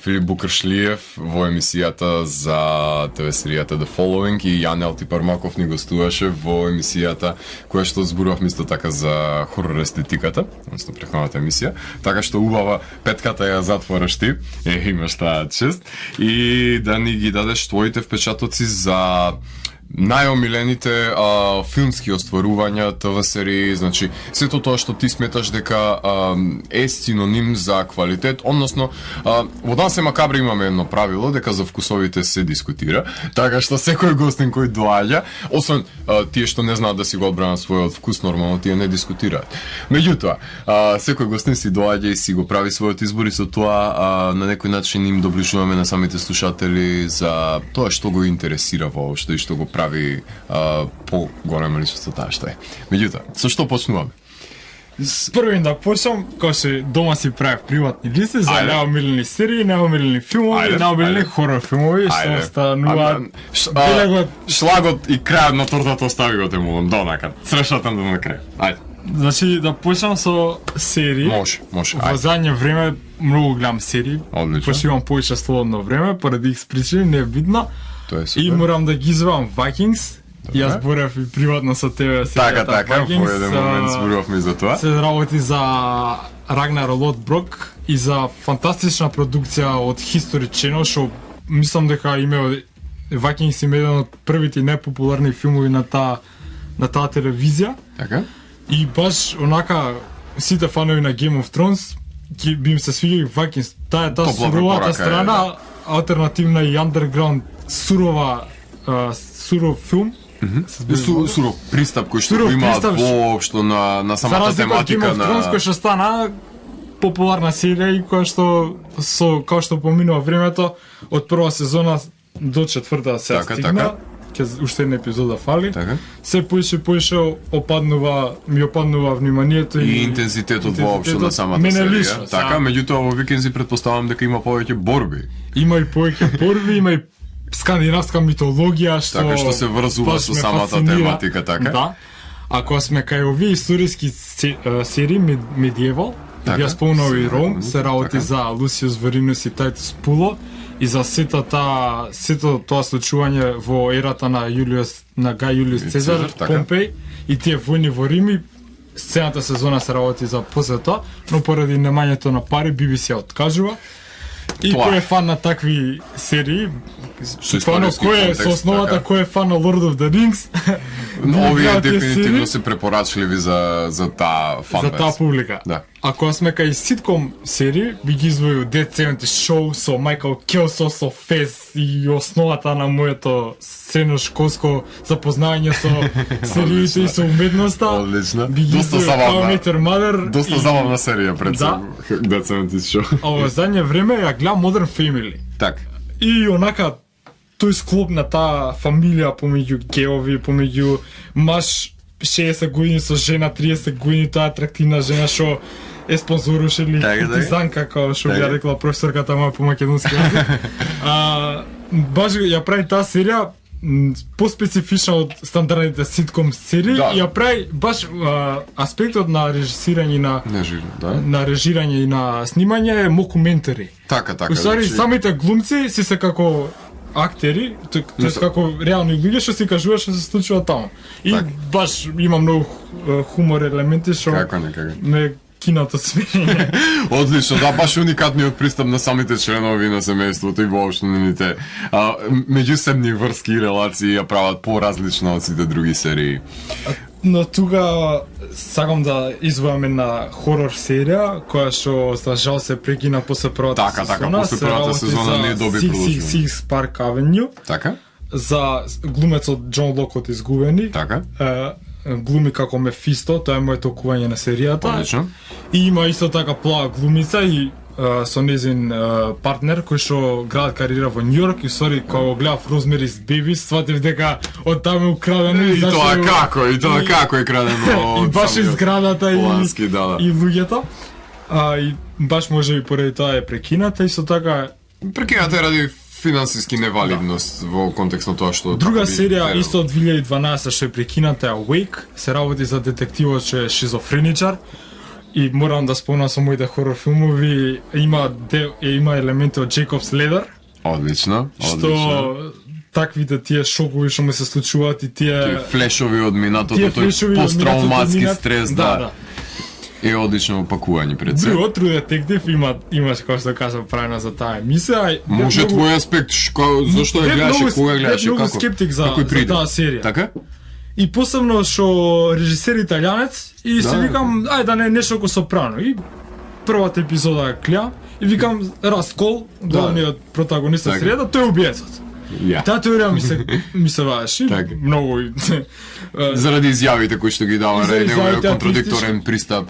Филип Букршлиев во емисијата за ТВ серијата The Following и Јан Алтипармаков ни гостуваше во емисијата која што зборувавме исто така за хорор естетиката, односно прехваната емисија, така што убава петката ја затвораш ти, имаш таа чест, и да ни ги дадеш твоите впечатоци за најомилените филмски остварувања, ТВ серии, значи сето тоа што ти сметаш дека е синоним за квалитет, односно во Данс е Макабре имаме едно правило дека за вкусовите се дискутира, така што секој гостин кој доаѓа, освен тие што не знаат да си го одбранат својот вкус, нормално тие не дискутираат. Меѓутоа, секој гостин си доаѓа и си го прави својот избор и со тоа на некој начин им доближуваме на самите слушатели за тоа што го интересира воопшто и што го прави по-голема личност од таа што е. Меѓутоа, со што почнуваме? Првин да почнам, кога се дома си правев приватни листи за најомилени серии, најомилени филмови, најомилени хорор филмови, што остануваат. Шлагот и крајот на тортата остави го те молам, донака. Срешата на крај. Ајде. Значи да почнам со серии. Може. Во задње време многу гледам серии. Почивам повеќе слободно време, поради X причини, не е видно. И морам да ги извам Vikings. Јас зборев и приватно со тебе серијата Vikings. Во еден момент зборувавме за тоа. Се работи за Рагнар Лодброк и за фантастична продукција од History Channel, што мислам дека Vikings има еден од првите најпопуларни филмови на таа телевизија. Така. И баш онака сите фанови на Game of Thrones би им се свиѓа Vikings. Таа суровата страна, алтернативна и underground суров филм. Суров пристап кој што има воопшто на самата тематика на Game of Thrones, кој што стана популарна серија и која што како што поминува времето од прва сезона до четврта се стигна. Уште една епизода фали. Се поише ми опаднува вниманието и интензитетот воопшто на самата серија. Така, меѓутоа во Викинзи претпоставам дека има повеќе борби. Има и повеќе борби, има и скандинавска митологија што се врзува со самата тематика, така? Да. Ако сме кај овие историски серии Medieval, ја спомнав и Ром, се работи за Лусиус Веринус и Тайтус Пуло и за сето тоа случување во ерата на Гај Јулиус Цезар, Помпеј и тие војни во Рим. Сцената сезона се работи за после тоа, но поради немањето на пари BBC ја откажува. И кој е фан на такви серии, со основата кој е фан на Lord of the Rings, овие дефинитивно се препорачливи за таа фан. За таа публика. Да. Ако сме кај ситком серии, би ги извојил Dead 70 Show со Майкл Келсо, со Фес и основата на моето средношколско запознавање со сериите и со уметноста. Одлично. Доста забавна. Доста забавна серија пред Dead 70 Show. А во задње време ја гледам Modern Family. Так. И онака тој склоп на таа фамилија помеѓу геови, помеѓу маж 60 години со жена 30 години, таа атрактивна жена што е спонзоруше или куртизанка, како што ја рекла професорката моја по македонски јазик. Баш ја прави таа серија поспецифична од стандардните ситком серии, ја прави баш аспектот на режисирање на режирање и на снимање е мокументари. Така. Усари самите глумци си се како актери, тоа како реални луѓе што си кажуваат што се случува таму. И баш има многу хумор елементи што ме киното смеење. Одлично, да, баш уникатниот пристап на самите членови на семејството и воопшто нивните меѓусебни врски и релации ја прават поразлична од сите други серии. Но тука сакам да извојаме на хорор серија која што за жал се прекина после првата сезона. Така, после првата сезона не доби продолжение. 666 Park Avenue. Така? За глумецот Џон Лок од Изгубени. Така? Глуми како Мефисто, тоа е моето толкување на серијата. Одлично. И има исто така плава глумица и со незин партнер кој што градат кариера во Њујорк и сори кога го гледав Розмерис Бебис, сватив дека од таму украдено и тоа како е крадено и баш из зградата и луѓето. И баш можеби поради тоа е прекината и со така прекината ради финансиски невалидност во контекст на тоа што друга серија исто од 2012 што е прекината е Wake, се работи за детективот што е шизофреничар. И морам да спомнам со моите хорор филмови, има елементи од Jacob's Ladder. Одлично. Што таквите тие шокови што му се случуваат и тие флешови од минатото, тој посттравматски стрес, да. Е одлично опакување пред се. Друго True Detective имаш како што кажам правено за таа емисија. Може твој аспект зошто ја гледаше, кога гледаше, како? Скептик за таа серија. Така? И посебно што режисер италијанец и си викам ајде да не нешто ко Сопрано и првата епизода гледам и викам Раскол, главниот протагонист на серијата, тој е убиецот. Таа теорија ми се ваеше многу заради изјавите кои што ги дава неговиот контрадикторен пристап.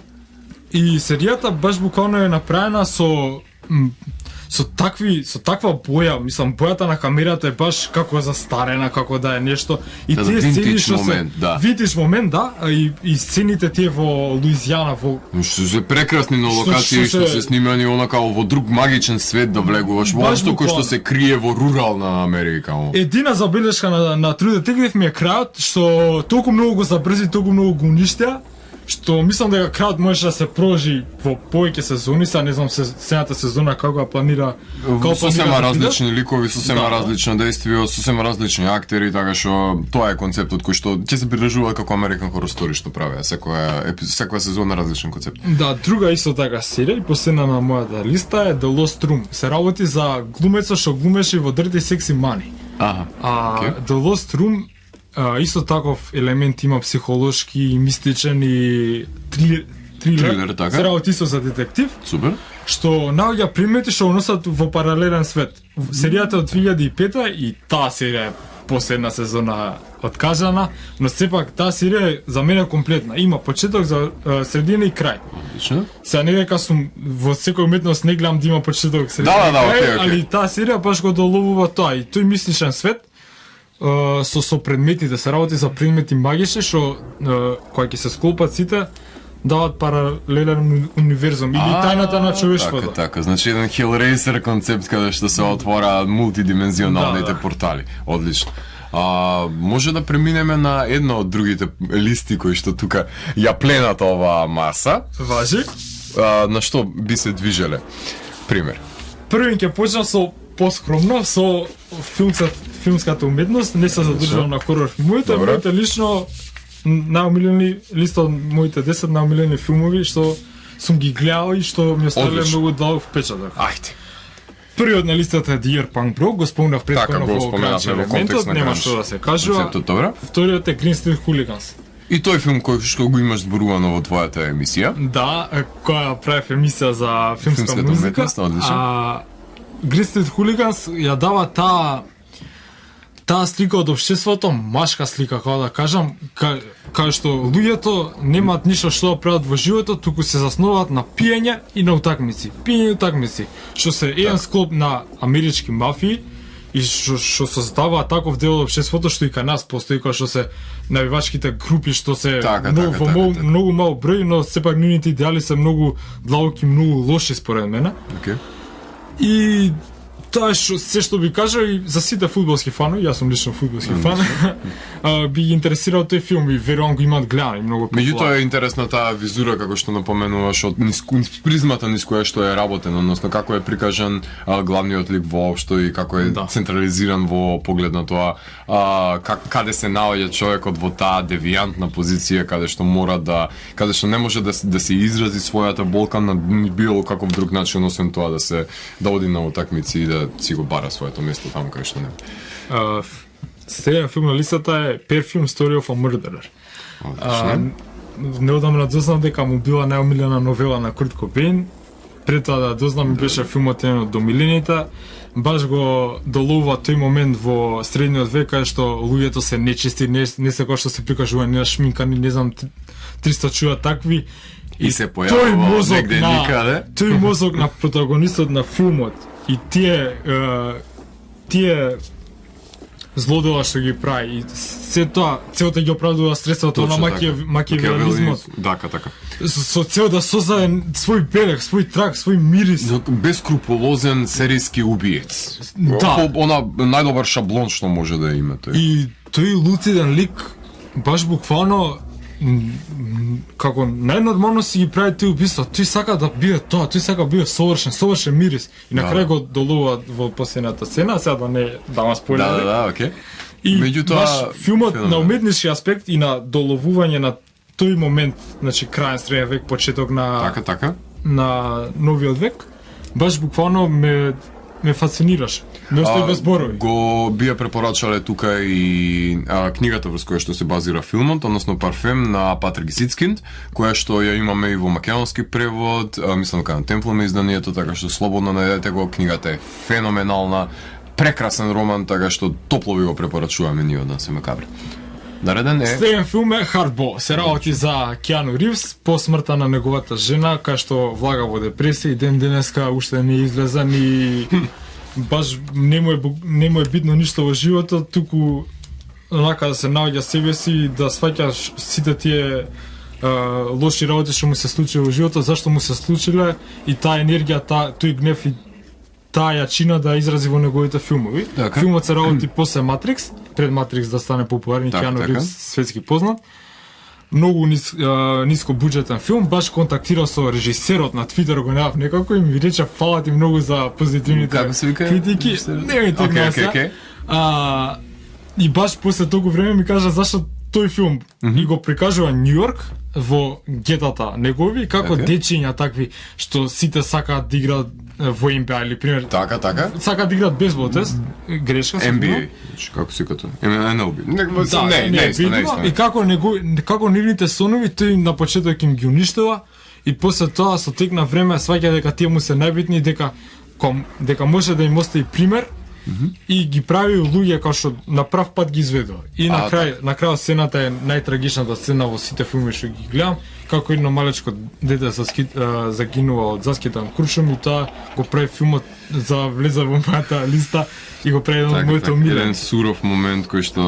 И серијата баш буквално е направена со таква боја, мислам, бојата на камерата е баш како застарена, како да е нешто. И тие сцени што се винтидж момент, да, и сцените тие во Луизијана, што се прекрасни на локации што се снимани онака во друг магичен свет да влегуваш, во што кој што се крие во рурална Америка. Едина забелешка на True Detective ми е крајот што толку многу го забрзи, толку многу го уништија, што мислам дека крајот можеше да се продолжи во повеќе сезони, са не знам следната сезона како ја планира, сосема различни ликови, сосема различно дејство, сосема различни актери, така што тоа е концептот кој што ќе се придржува како American Horror Story што прави, секоја сезона различен концепт. Да, друга исто така серија и последна на мојата листа е The Lost Room. Се работи за глумецот што глумеше во Dirty Sexy Money. The Lost Room исто таков елемент има психолошки и мистичен и трилер, така? Се работи исто за детектив. Супер. Што наоѓа примети што носат во паралелен свет. Серијата од 2005 и таа серија е последна сезона откажана, но сепак таа серија е за мене комплетна. Има почеток, за средина и крај. Одлично. Сега не дека сум во секој уметност не гледам да има почеток, средина и крај, али таа серија баш го доловува тоа и тој мисличен свет со предметите, се работи за предмети магични што кои ќе се склопат сите дават паралелен универзум или тајната на човештвото. Така, значи еден Hellraiser концепт каде што се отвора мултидимензионалните портали. Одлично. Може да преминеме на една од другите листи кои што тука ја пленат оваа маса. Важи. На што би се движеле? Пример. Првен ќе почнам со поскромно со филмската уметност, не се задржувам на хорор филмовите, моите лично најомилени листа од моите 10 најомилени филмови што сум ги гледал и што ми оставиле многу длабок впечаток. Ајде. Првиот на листата е Deer Punk Bro, го спомнав претходно во гранч елементот, нема што да се кажува. Вториот е Green Street Hooligans. И тој филм кој што го имаш зборувано во твојата емисија? Да, која правев емисија за филмска музика. Green Street Hooligans ја дава таа слика од општеството, машка слика, како да кажам, кај што луѓето немаат ништо што да прават во животот, туку се заснуваат на пиење и на утакмици. Пиење и утакмици, што се еден склоп на амерички мафии и што создава таков дел од општеството што и кај нас постои, кој што се навивачките групи што се многу мал број, но сепак нивните идеали се многу длабоки, многу лоши според мене. И Тоа што се што би кажал и за сите фудбалски фанови, јас сум лично фудбалски фан, би ги интересирал тој филм и верувам го имаат гледан и многу популарен. Меѓутоа е интересна таа визура како што напоменуваш од призмата низ која што е работен, односно како е прикажан главниот лик воопшто и како е централизиран во поглед на тоа каде се наоѓа човекот во таа девијантна позиција каде што каде што не може да се изрази својата болка на било каков друг начин освен тоа да оди на утакмици и да си го бара своето место таму кај што не. Следен филм на листата е Perfume Story of a Murderer. Неодамна дознав дека му била најомилена новела на Курт Кобейн. Пред тоа да дознам беше филмот еден од домилените. Баш го доловува тој момент во средниот век кај што луѓето се нечисти, не се кој што се прикажува, не шминкани, не знам 300 чува такви. И се појавува негде никаде. Тој мозок на протагонистот на филмот и тие злодела што ги прави и се тоа целта ги оправдува средството на макиавелизмот. Така. Со цел да создаде свој белег, свој трак, свој мирис. Бескруполозен серијски убиец. Да. Она најдобар шаблон што може да има тој. И тој луциден лик баш буквално како најнормално си ги прави тој убиство. Тој сака да биде тоа, тој сака да биде совршен мирис. И на крај го долува во последната сцена, сега да не дама спойлери. Да, окей. И баш филмот на уметнички аспект и на доловување на тој момент, значи крајен среден век, почеток на на новиот век, баш буквално ме фасцинираше. Не остави без зборови. Го бија препорачале тука и книгата врз која што се базира филмот, односно Парфем на Патрик Зицкинд, која што ја имаме и во македонски превод, мислам дека на Темплом изданието, така што слободно најдете го, книгата е феноменална, прекрасен роман, така што топло ви го препорачуваме ние од Дансима Кабра. Нареден е... Следен филм е Hardball. Се работи за Киану Ривз по смртта на неговата жена, кај што влага во депресија и ден денеска уште не излезан и баш не му е битно ништо во животот, туку онака да се наоѓа себе си и да сваќа сите тие лоши работи што му се случи во животот, зашто му се случиле и таа енергија, тој гнев и таа јачина да изрази во неговите филмови. Филмот се работи после Матрикс, пред Матрикс да стане популарен, Киану Ривз светски познат. Многу ниско буџетен филм, баш контактирал со режисерот на Твитер, го најав некако и ми рече фала ти многу за позитивните критики. Не ми тегна. И баш после толку време ми кажа зашто тој филм и го прикажува Њујорк во гетата негови, како дечиња такви што сите сакаат да играат во NBA или пример. Така. Сакаат да играат бейсбол, тест грешка се. NBA, како се като MLB. Не. И како нивните сонови тој на почеток им ги уништува и после тоа со тек на време сваќа дека тие му се најбитни, дека може да им остави пример. И ги прави луѓе како што на прав пат ги изведува. И на крај сцената е најтрагичната сцена во сите филми што ги гледам, како едно малечко дете загинува од заскитан куршум и тоа го прави филмот за влеза во мојата листа и го прави едно од моите омилени. Еден суров момент кој што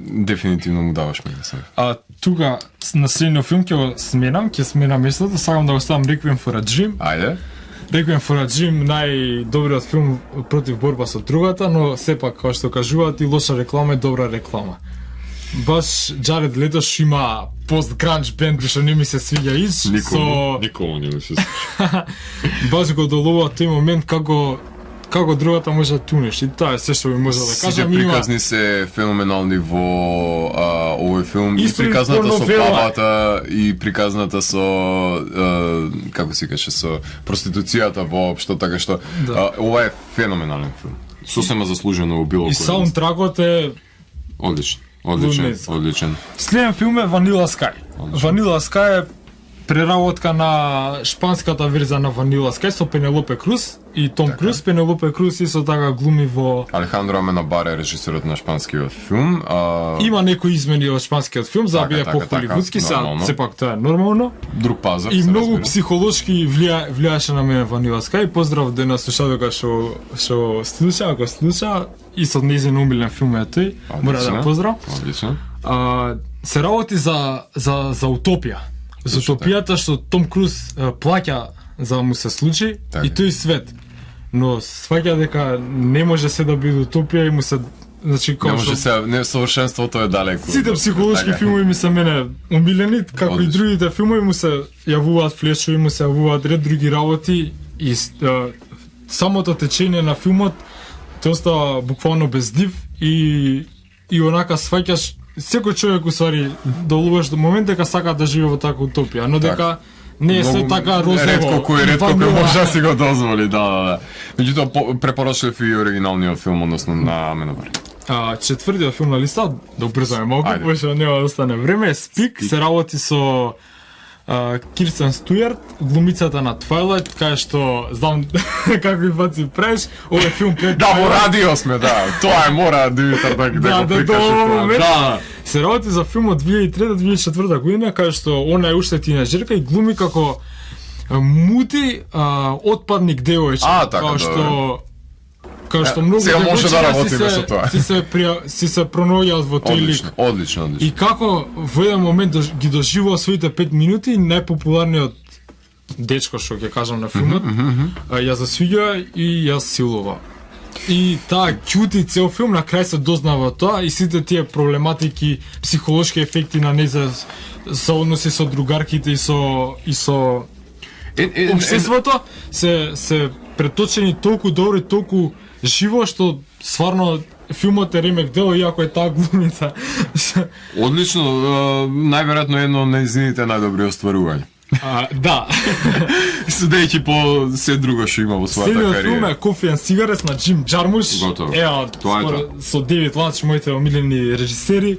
дефинитивно му даваш мене. Тука на следниот филм ќе сменам местото, сакам да го ставам Requiem for a Dream. Ајде. Requiem for a Dream, најдобриот филм против борба со другата, но сепак, како што кажуваат, и лоша реклама е добра реклама. Баш Джаред Летош има пост-гранж бенд што не ми се свиѓа Никому не ми се свиѓа. Баш го долова тој момент како другата може да тунеш и тоа е се што ми може да кажам. Сите приказни се феноменални во овој филм и приказната со бабата и приказната со како се каже со проституцијата воопшто, така што ова е феноменален филм. Сосема заслужено во било кој. И саундтракот е одличен. Следен филм е Vanilla Sky. Vanilla Sky е преработка на шпанската верзија на Vanilla Sky со Пенелопе Круз и Том Круз. Пенелопе Круз исто така глуми во... Алехандро Аменабар е режисерот на шпанскиот филм. Има некои измени од шпанскиот филм, за да биде по-холивудски, сепак тоа е нормално. Друг пазар. И многу психолошки влијаеше на мене Vanilla Sky. Поздрав де на слушателка што слуша, ако слуша, и со нејзин омилен филм е тој. Мора да поздрав. Одлично. Се работи за утопија. За утопијата што Том Круз плаќа за да му се случи и тој свет. но сваќа дека не може се да биде утопија и му се значи Не како може се, не совршенството е далеко. сите психолошки Така. филмови ми се мене омилени, како и Одлично. другите филмови му се јавуваат флешови, му се јавуваат ред други работи и самото течење на филмот те остава буквално без див и онака сваќаш секој човек усвари долуваш до момент дека сака да живее во таква утопија, но дека не е се Многу така розово. ретко кој ванила. може да си го дозволи, да. Меѓутоа препорочлив и оригиналниот филм, односно на Аменовар. Четвртиот филм на листа, да убрзаме малку, Ајде. пошто нема да остане време, Спик, се работи со Кирстен Стујарт, глумицата на Twilight, кај што знам какви пати правиш, овој филм пред Да, во радио сме, да. Тоа е мора Димитар да го да, прикаже до тоа. момент. Да. Се работи за филмот 2003-2004 година, кај што она е уште тинеџерка и глуми како мути отпадник девојче, Така, као што многу сега може да девојчиња работиме со тоа. си се пронаоѓаат во тој лик. Одлично. И како во еден момент ги доживува своите 5 минути, најпопуларниот дечко што ќе кажам на филмот, ја засвиѓа и ја силува. И таа кјути цел филм на крај се дознава тоа и сите тие проблематики, психолошки ефекти на нејзе со односи со другарките и со општеството се преточени толку добро и толку живо што стварно филмот е ремек дело иако е таа глумица. Одлично, најверојатно едно од нејзините најдобри остварувања. Да. Судејќи по се друго што има во својата Следниот филм кариера. е Coffee and Cigarettes на Джим Джармуш. Готово. Тоа е со Девид Ланч, моите омилени режисери.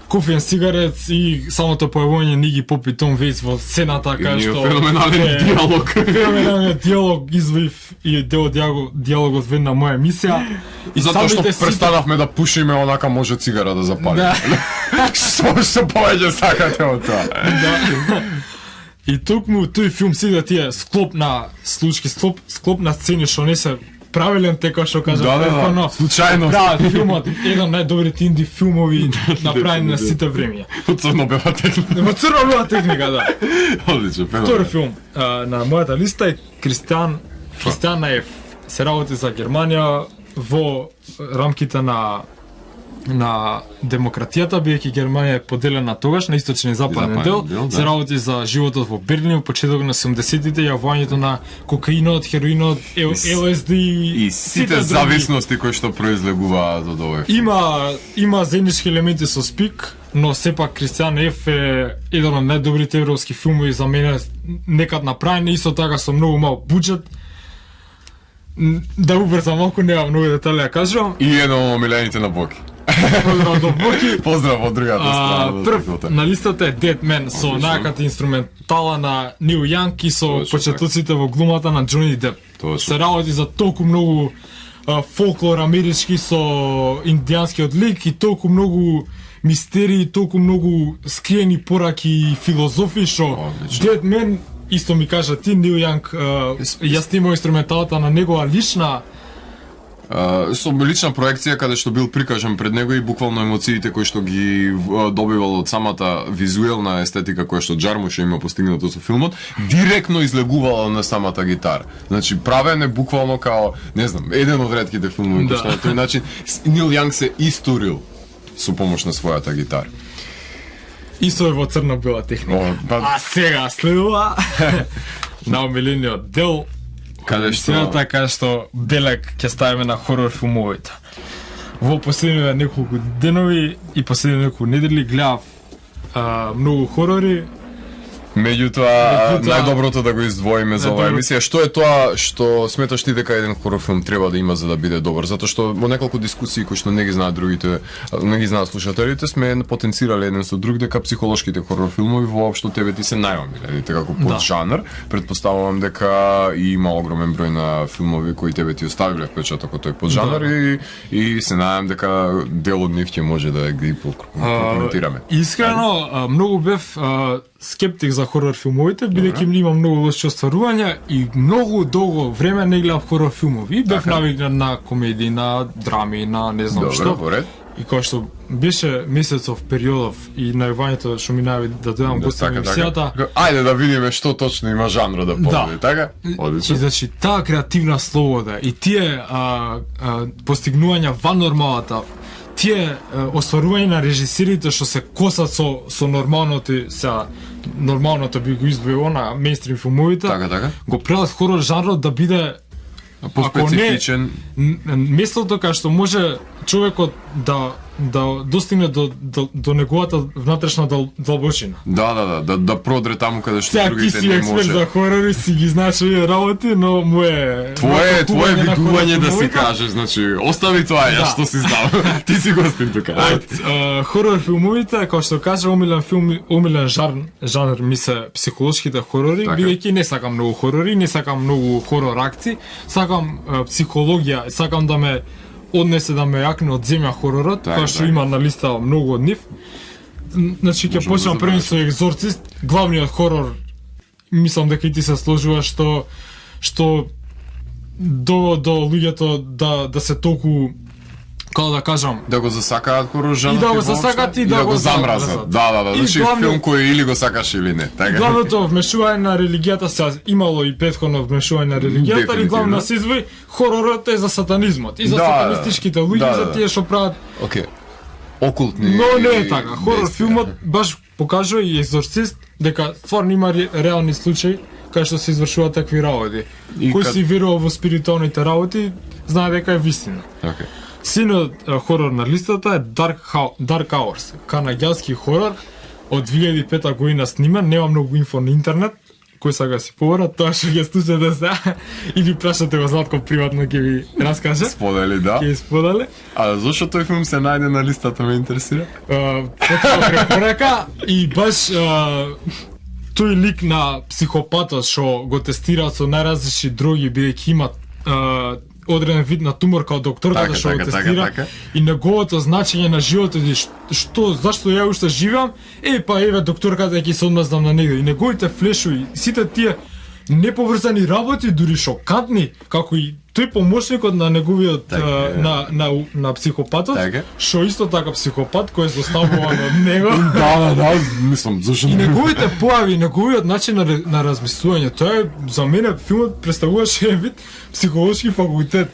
Coffee and Cigarettes и самото појавување Ниги Поп и Том Вејс во сцената кај што феноменален диалог. Феноменален диалог извив и дел диалогот вен на моја емисија. И Затоа што самите престанавме да пушиме, онака може цигара да запали. Да. Што повеќе сакате од тоа? Да. И токму тој филм сите тие склоп на случки, склоп на сцени што не се правилен дека што кажа Да, случајно. Да, филмот еден од најдобрите инди филмови направени на сите времиња. Црно-бела техника. Во црно-бела техника, да. Одлично, Втори филм на мојата листа е Кристијан Наев. Се работи за Германија во рамките на демократијата, бидејќи Германија е поделена тогаш на источен и западен дел. да. Се работи за животот во Берлин во почеток на 70-тите, јавувањето на кокаинот, хероинот, ЛСД И сите други. зависности кои што произлегуваат од овој филм. Има заеднички елементи со Спик, но сепак Кристијан Наев е еден од најдобрите европски филмови за мене некад направен, исто така со многу мал буџет. Да убрзам малку, нема многу детали да кажам. И едно од омилените на Боки. Поздрав до Боки. Поздрав од другата страна. Прв на листата е Dead Man со Одлично. најаката инструментала на Нил Јанг и со Точно почетоците во глумата на Џони Деп. Точно. Се работи за толку многу фолклор амерички со индијанскиот лик и толку многу мистерии, толку многу скриени пораки и филозофии што Одлично. Dead Man исто ми кажа ти, Нил Јанг ја снимал инструменталата на негова лична со лична проекција каде што бил прикажан пред него и буквално емоциите кои што ги добивал од самата визуелна естетика која што Джармуш има постигнато со филмот, директно излегувала на самата гитара. Значи правен е буквално као, не знам, еден од ретките филмови кои што на тој начин Нил Јанг се историл со помош на својата гитара. Исто е во црно-бела техника. А сега следува на омилениот дел Каде што кај што белек ќе ставиме на хорор филмовите. Во последниве неколку денови и последниве неколку недели гледав многу хорори. Меѓутоа, најдоброто да го издвоиме за оваа Најдобро. емисија, што е тоа што сметаш ти дека еден хорор филм треба да има за да биде добар? Затоа што во неколку дискусии кои што не ги знаат другите, не ги знаат слушателите, сме потенцирале еден со друг дека психолошките хорор филмови воопшто тебе ти се најомилените како поджанр. Предпоставувам дека и има огромен број на филмови кои тебе ти оставиле впечаток од тој поджанр и се надевам дека дел од нив ќе може да ги прокоментираме. Искрено, многу бев скептик за хорор филмовите, бидејќи ми има многу лоши остварувања и многу долго време не гледав хорор филмови. Бев навикнат на комедии, на драми, на не знам Добро, што. поред. И кога што беше месецов периодов и најавањето што ми најави да дојдам гости на емисијата. Ајде да видиме што точно има жанр да понуди, така? Одлично. И значи таа креативна слобода и тие постигнувања ван нормалата, тие остварување на режисерите што се косат со нормалното би го издвоило на мејнстрим филмовите. Така. Го прават хорор жанрот да биде поспецифичен. Местото кај што може човекот да достигне до неговата внатрешна длабочина. Да продре таму каде што другите не може. Ти си експерт за хорори, си ги знаеш овие работи, но твое видување да си кажеш, значи остави тоа ја што си знал. Ти си гостин тука. Хорор филмовите, како што кажа, омилен жанр ми се психолошките хорори, бидејќи не сакам многу хорори, не сакам многу хорор акции, сакам психологија, сакам да ме однесе да ме јакне од земја хоророт, која што има на листа многу од нив. Значи ќе почнам први со Екзорцист, главниот хорор, мислам дека и ти се сложува што до луѓето да се толку, како да кажам, да го засакаат хорор жанрот и да го засакаат и да го замразат. Да, значи филм кој или го сакаш или не, така. Главното вмешување на религијата се имало и претходно вмешување на религијата, и главно се извои хоророт е за сатанизмот и за сатанистичките луѓе, за тие што прават окултни. Но не е така. Хорор филмот баш покажува и Екзорцист дека стварно има реални случаи кај што се извршуваат такви работи. Кој си верува во спиритуалните работи, знае дека е вистина. Синот хорор на листата е Dark Hours, канаѓански хорор од 2005 година сниман, нема многу инфо на интернет, кој сака си повора, тоа што ќе слушате сега, или прашате го Златко приватно ќе ви раскаже. Сподели, да. Ќе сподели. А зашто тој филм се најде на листата, ме интересира? Потоа препорека и баш тој лик на психопатот што го тестираат со најразлични дроги, бидејќи имат одреден вид на тумор као докторката што го тестира и неговото значење на животот и зашто ја уште живеам, па еве докторката ќе се одмаздам на него и неговите флешови, сите тие неповрзани работи, дури шокантни, како и тој помошникот на неговиот на психопатот, што исто така психопат кој е зоставуван од него. Да, мислам, зашто и неговите појави, неговиот начин на размислување, тоа е за мене филмот представуваше вид психолошки факултет.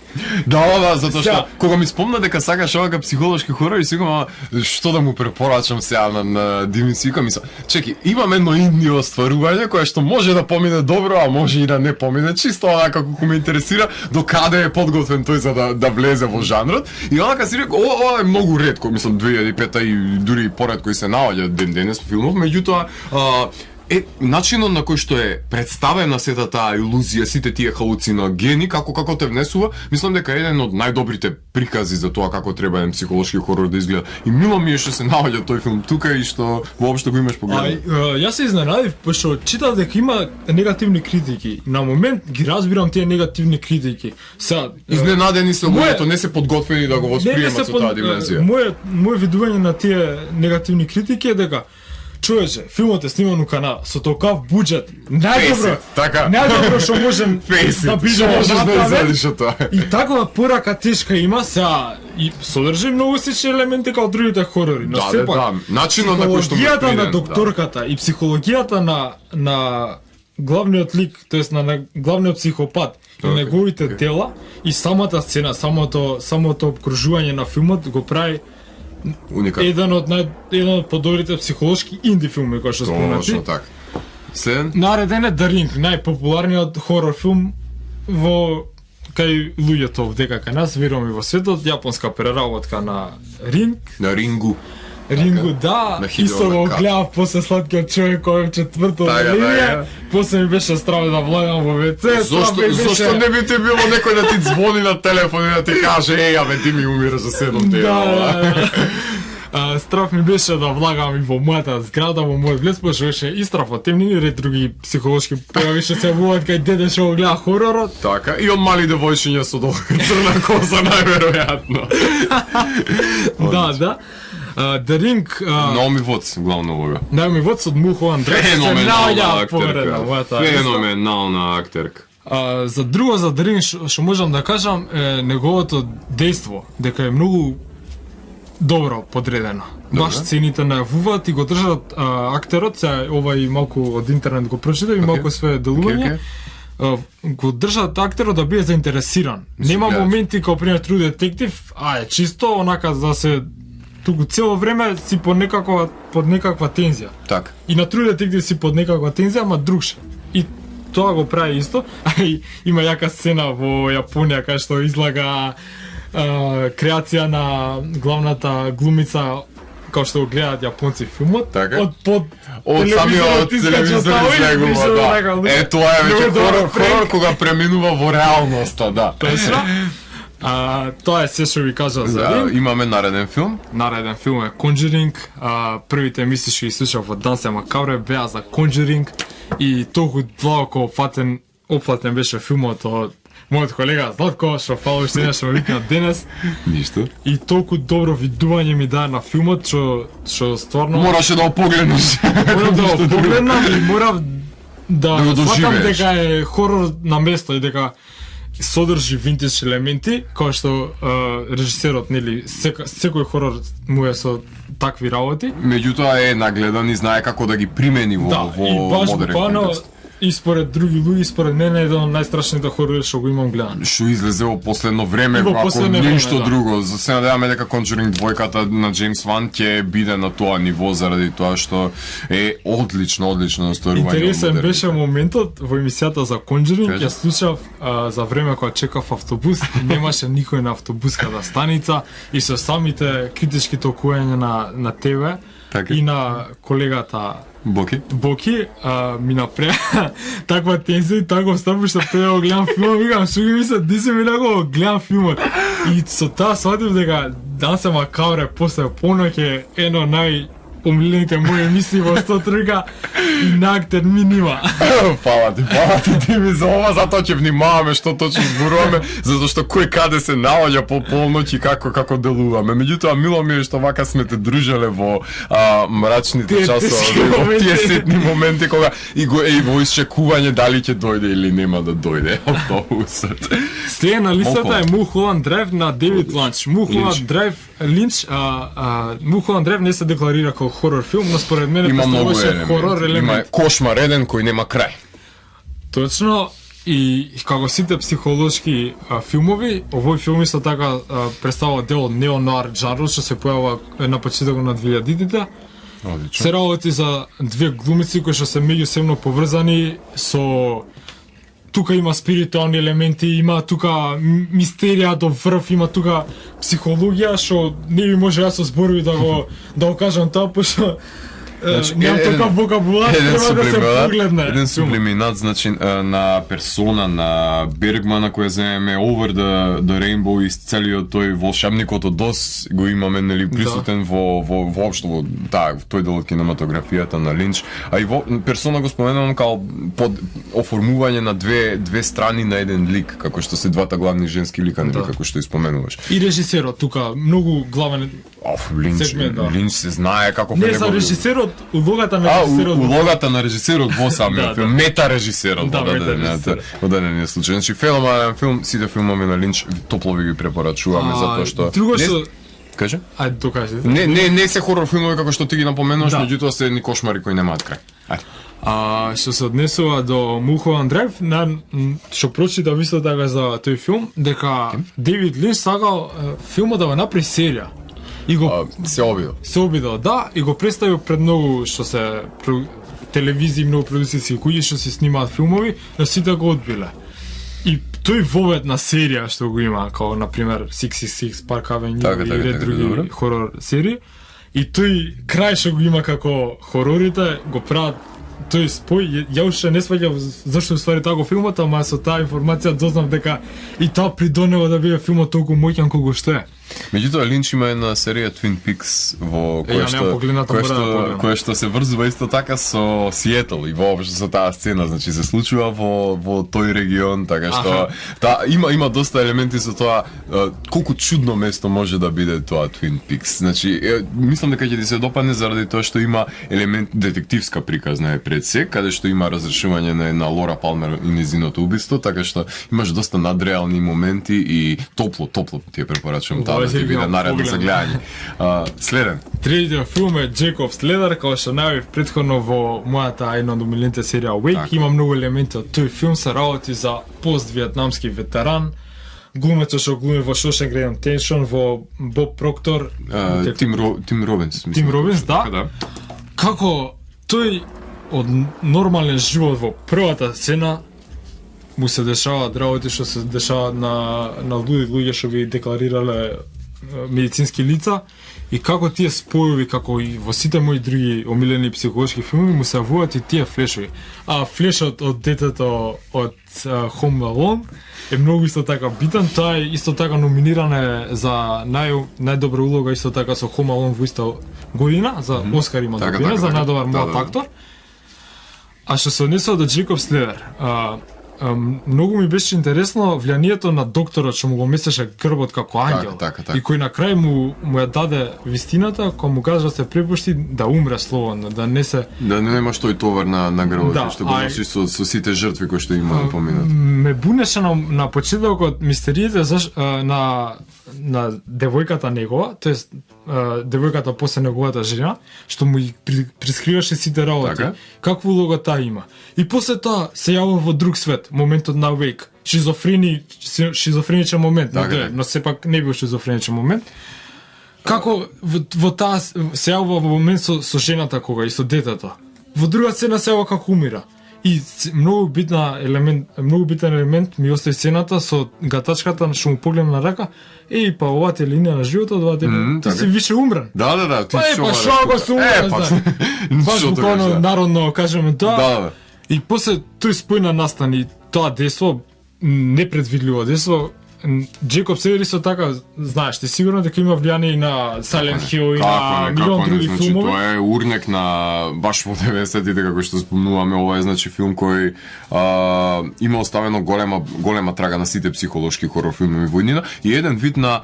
Да, затоа што кога ми спомна дека сакаш овака психолошки хорор и сигурно што да му препорачам сега на Димицика, мислам, чеки, имам едно инди остварување кое што може да помине добро, а може и да не помине, чисто онака како ме интересира до каде е подготвен тој за да влезе во жанрот. И онака си рекол, ова е многу ретко, мислам 2005 и дури поретко и се наоѓа денес филмов, меѓутоа начинот на кој што е представена сета таа илузија, сите тие халуциногени, како те внесува, мислам дека е еден од најдобрите прикази за тоа како треба еден психолошки хорор да изгледа. И мило ми е што се наоѓа тој филм тука и што воопшто го имаш погледано. Јас се изненадив, пошто читав дека има негативни критики. На момент ги разбирам тие негативни критики. Изненадени се луѓето, не се подготвени да го восприемат со таа димензија. Моје видување на тие негативни критики е дека човече, филмот е сниман у Канада со толкав буџет. Најдобро што можем да биде направен. И таква порака тешка има, сега и содржи многу сични елементи како другите хорори, но сепак начинот на кој што психологијата на докторката и психологијата на главниот лик, тоест на главниот психопат и неговите дела и самата сцена, самото обкружување на филмот го прави еден од подобрите психолошки инди филми кои што спомнати. Точно така. Следен? Нареден е The Ring, најпопуларниот хорор филм во кај луѓето овдека кај нас, верувам и во светот, јапонска преработка на Ring. На Рингу. Рингу, да, исто го гледав после Сладкиот човек кој е четврто линија, после ми беше страв да влагам во ВЦ. Зошто не би ти било некој да ти звони на телефон и да ти каже, абе, ти ми умираш за 7 дена. Страв ми беше да влагам и во мојата зграда, во мојот глед, пошто беше и страв од темнини, ред други психолошки појави што се вуват кај дете што го гледа хоророт. Така, и од мали девојчиња со долга црна коза, најверојатно. Да. The Ring... Наоми Воц, главно лога. Наоми Воц од Мулхоланд Драйв. Феноменална актерка. За друго, за The Ring, што можам да кажам, е неговото дејство, дека е многу добро подредено. Баш сцените најавуваат и го држат актерот, се овај малку од интернет го прочитав и малку све делување. Го држат актерот да биде заинтересиран. Нема моменти како пример True Detective, чисто онака за се туку цело време си под некаква тензија. Так. И на True Detective си под некаква тензија, ама другше. И тоа го прави исто, и има јака сцена во Јапонија кај што излага креација на главната глумица како што го гледаат јапонци филмот, од самиот телевизор излегува, да. Тоа е веќе хорор кога преминува во реалноста, да. Тоа е се што ви кажа за Ринг. Имаме нареден филм. Нареден филм е Conjuring. Првите мисли што ги слушав од Дансе Макабре беа за Conjuring и толку длабоко опфатен беше филмот од мојот колега Златко, што фало уште еднаш ме викна денес. Ништо. И толку добро видување ми даде на филмот, што стварно мораше да го погледнеш. Морав да го погледнам и морав да сватам дека е хорор на место и дека содржи винтаж елементи, кои што режисерот, нели, секој хорор му е со такви работи. Меѓутоа е нагледан и знае како да ги примени во модерен контекст. И според други луѓе, според мене е еден од најстрашните хорори што го имам гледан. Што излезе во последно време, ако ништо друго. За се надеваме дека Conjuring 2 на Джеймс Ван ќе биде на тоа ниво заради тоа што е одлично остварување. Интересен беше моментот во емисијата за Conjuring, ја слушав за време кога чекав автобус, немаше никој на автобуската станица и со самите критички толкувања на ТВ и на колегата Боки, ми напре таква тензија и така оставам што тоа го гледам филмот, викам, што ги мислат, ди се ми го гледам филмот. И со таа сватив дека Дансе Макабре после поноќ е едно омилените мои мисли во 100 трга и на актер ми нима. Фала ти ми за ова, затоа ќе внимаваме што точно зборуваме, затоа што кој каде се наоѓа по полноќ и како делуваме. Меѓутоа, мило ми е што вака сме те дружеле во мрачните часови, во тие сетни моменти кога и во исчекување дали ќе дојде или нема да дојде автобусот. Следна листата е Mulholland Drive на Дейвид Линч. Mulholland Drive не се декларира како хорор филм, но според мене представуваше хорор елемент. Има кошмар еден кој нема крај. Точно, и како сите психолошки филмови, овој филм исто така представува дел од неонуар жанрот што се појавува на почетокот на 2000-тите. Се работи за две глумици кои што се меѓусебно поврзани со тука има спиритуални елементи, има тука мистерија до врв, има тука психологија што не би може јас со зборови да го кажам тоа, пошто немам такав вокабулар, треба да се погледне. Еден сублиминат, значи, на персона на Бергмана која земеме Over the Rainbow и целиот тој волшебникот од Оз го имаме, нели, присутен во воопшто во тој дел од кинематографијата на Линч, а и персона го споменувам као под оформување на две страни на еден лик, како што се двата главни женски лика, нели, како што испоменуваш. И режисерот тука многу главен Линч се знае како не за режисерот, улогата на режисерот. Улогата на режисерот во самиот филм, мета режисерот во дадениот случај. Значи филм, сите филмови на Линч топло ви ги препорачуваме затоа што друго што кажи? Ајде докажи. Не се хорор филмови како што ти ги напоменуваш, меѓутоа се едни кошмари кои немаат крај. Што се однесува до Mulholland Drive, што прочитав исто така за тој филм, дека Дейвид Линч сакал филмот да го направи серија. И го се обидел, да, и го представил пред многу што се телевизии, многу продуцирски куќи што се снимаат филмови, но сите го одбиле. И тој вовет на серија што го има, како на пример 666, Park Avenue и ред други хорор серии, и тој крај што го има како хорорите го прават тој спој, ја уште не сваќам зашто уствари тако филмот, ама со таа информација дознав дека и тоа придонело да биде филмот толку моќен колку што е. Меѓутоа Линч има една серија Twin Peaks во која што се врзува исто така со Сиетл и воопшто со таа сцена, значи се случува во тој регион, така што има доста елементи со тоа колку чудно место може да биде тоа Twin Peaks. Значи мислам дека ќе ти се допадне заради тоа што има елемент детективска приказна е пред се, каде што има разрешување на Лора Палмер и незиното убиство, така што имаш доста надреални моменти и топло ти ја препорачувам таа да ти биде наредно за гледање. Следен. Третиот филм е Jacob's Ladder, кој што најавив претходно во мојата една од омилените серија Wake. Има многу елементи од тој филм, се работи за поствиетнамски ветеран. Глумецот што глуми во Shawshank Redemption, во Боб Проктор, Тим Робинс, мислам. Тим Робинс, да. Како тој од нормален живот во првата сцена му се дешаваат работи што се дешаваат на луѓе што ги декларирале медицински лица, и како тие спојови, како и во сите мои други омилени психолошки филми, му се вуват и тие флешови. А флешот од детето од Home Alone е многу исто така битен. Тоа е исто така номинирана за најдобра улога, исто така со Home Alone во иста година, за Оскар има добина, за најдобар млад актор. А што се однесува до Jacob's Ladder, многу ми беше интересно влијанието на докторот што му го месеше грбот како ангел. Така. И кој на крај му ја даде вистината, кој му кажа да се препушти да умре слободно, да не се... Да не немаш тој товар на грбот, што го носиш со сите жртви кои што има поминат. Ме бунеше на почетокот мистериите на девојката негова, тоест девојката после неговата жена, што му прискриваше сите работи. Така? Каква улога таа има. И после тоа се јавува во друг свет, моментот на Wake. Шизофреничен момент, но сепак не бил шизофреничен момент. Како во таа се јавува во момент со жената кога и со детето. Во друга сцена се јавува како умира. И многу битен елемент ми остави сцената со гатачката што му погледна на рака. Па оваа ти линија на животот, ти си више умрен. Да, ти шо го се умрен, баш буквално народно кажеме тоа. Да. И после тој спојна настани, тоа дејство, непредвидливо дејство, Jacob's Ladder исто така, знаеш, ти сигурно дека има влијание и на Silent Hill и на милион други филмови. Тоа е урнек на баш во 90-тите, како што спомнуваме, ова е значи филм кој има оставено голема трага на сите психолошки хорор филмови во иднина и еден вид на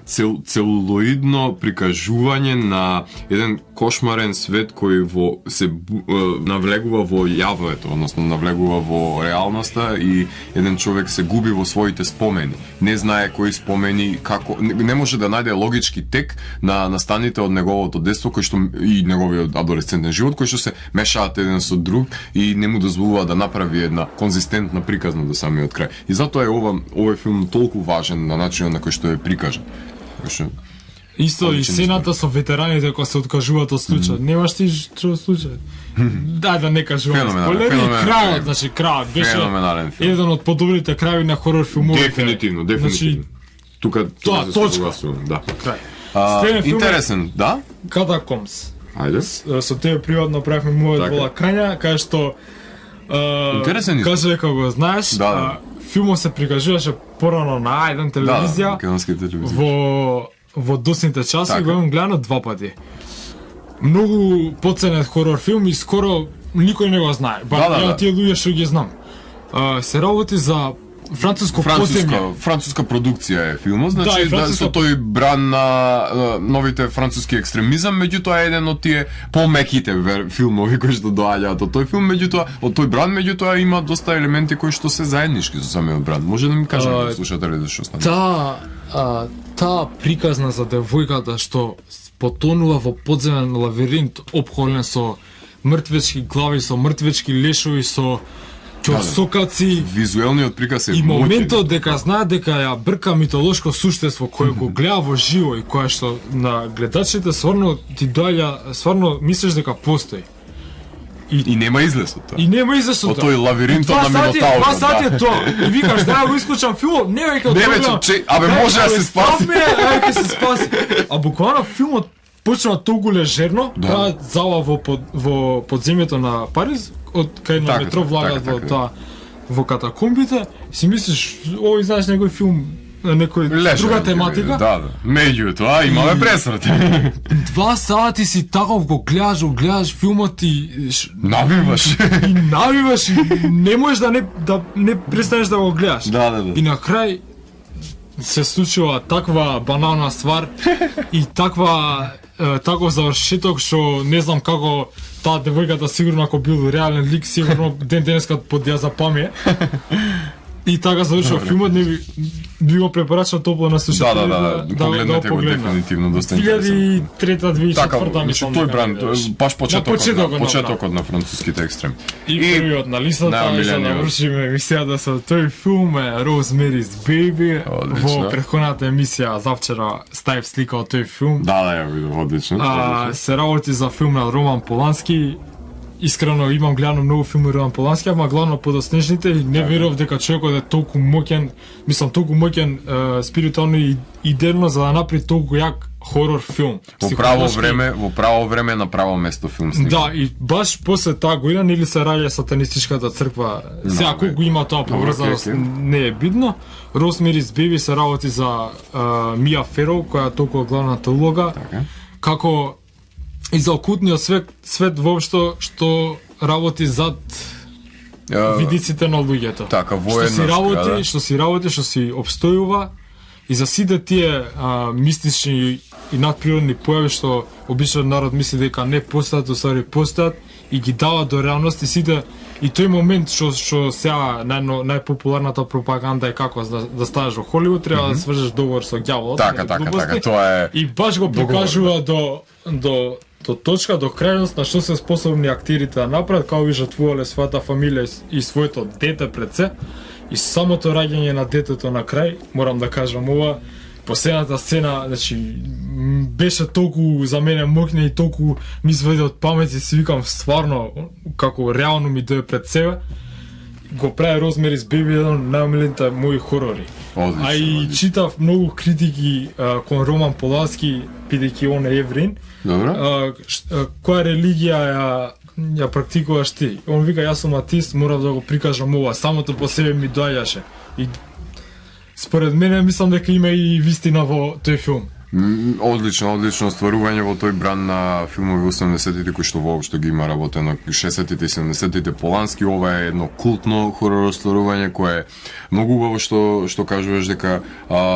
целулоидно прикажување на еден кошмарен свет кој се навлегува во јавното, односно навлегува во реалноста и еден човек се губи во своите спомени. Не знае кои спомени, како не може да најде логички тек на настаните од неговото детство кој што и неговиот адолесцентен живот кој што се мешаат еден со друг и не му дозволува да направи една конзистентна приказна до самиот крај. И затоа е овој филм толку важен на начинот на кој што е прикажан. Исто и сцената со ветераните кои се откажуваат од случај. Немаш ти што случај? Да не кажувам спойлери. Крајот, значи крајот беше еден од подобрите крајови на хорор филмовите. Дефинитивно. Тука тоа точка. Да. Крај. Интересен, да? Catacombs. Ајде. Со тебе приватно правихме мојот волакања, кај што интересен кажа дека го знаеш. Филмот се прикажуваше порано на еден телевизија. Во досните часи го имам гледано 2 пати. Многу поценет хорор филм и скоро никој не го знае. Ја тие луѓе што ги знам. Се работи за француска продукција е филмот, значи со тој бран на новите француски екстремизам, меѓутоа еден од тие помеките филмови кои што доаѓаат од тој филм, меѓутоа од тој бран, меѓутоа има доста елементи кои што се заеднички со самиот бран. Може да ми кажете слушателите што стана? Таа приказна за девојката што потонува во подземен лавиринт опхолен со мртвечки глави, со мртвечки лешови, со ќорсокаци. Визуелниот приказ е и моментот дека знае дека ја брка митолошко суштество кое го гледа во живо и кое што на гледачите стварно ти доаѓа, стварно мислиш дека постои. И нема излез од тоа. И нема излез од тоа. Тој лавиринтот на Минотаурот. 2 сати е тоа. И викаш да го исклучам филмот, не веќе може да се спаси. Ајде се спаси. А буквално филмот почнува толку лежерно, таа зала во подземјето на Париз, од кај на метро влагат во тоа во катакомбите, си мислиш, овој знаеш некој филм некој друга тематика. Да. Меѓутоа имаме пресрет. 2 сати си таков го гледаш филмот и навиваш. И навиваш и не можеш да не престанеш да го гледаш. Да. И на крај се случува таква банална ствар и таков завршеток што не знам како таа девојката сигурно ако бил реален лик сигурно ден денеска под ја запамие. И така завршува филмот, не би го препорачал топло на слушателите да, погледнете го дефинитивно, доста интересно. 2003-2004 Така, мислам. тој бранд, баш почетокот на француските екстрем. И првиот на листата, и за да вршиме емисијата со тој филм е Rosemary's Baby. Во претходната емисија завчера ставив слика од тој филм. Да, ја видов, одлично. Се работи за филм на Роман Полански. Искрено имам гледано многу филми Роман Полански, ама главно Подоснежните и не верував дека човекот е толку моќен, мислам толку моќен спиритуално и идеално за да направи толку јак хорор филм. Во право време на право место филм снима. Да, и баш после таа година нели се раѓа сатанистичката црква. Сега колку има тоа поврзаност не е видно. Rosemary's Baby се работи за Мија Фароу, која е толку главната улога. Како и за окултниот свет воопшто што работи зад видиците на луѓето. Така, воедно. Што си обстојува и за сите тие мистични и надприродни појави што обичен народ мисли дека не постојат, усари постојат и ги дава до реалност и сите и тој момент што сега најпопуларната пропаганда е како да станеш во Холивуд треба да свршиш договор со ѓаволот. Така, тоа е. И баш го покажува до точка, до крајност на што се способни актерите да направат, како би жртвувале својата фамилија и своето дете пред се. И самото раѓање на детето на крај, морам да кажам ова, последната сцена, значи, беше толку за мене мокне и толку ми изведе од памет и си викам стварно, како реално ми дое пред себе, го прави Rosemary's Baby еден од најомилените мои хорори. Одлично, и читав многу критики кон Роман Полански, бидејќи он е еврин. Добро. Која религија ја практикуваш ти? Он вика, јас сум атеист, морам да го прикажам ова, самото по себе ми доаѓаше. И според мене мислам дека има и вистина во тој филм. Одлично стварување во тој бран на филмови 80-тите кои што воопшто ги има работено 60-тите и 70-тите Полански. Ова е едно култно хорор стварување кое е многу убаво што кажуваш дека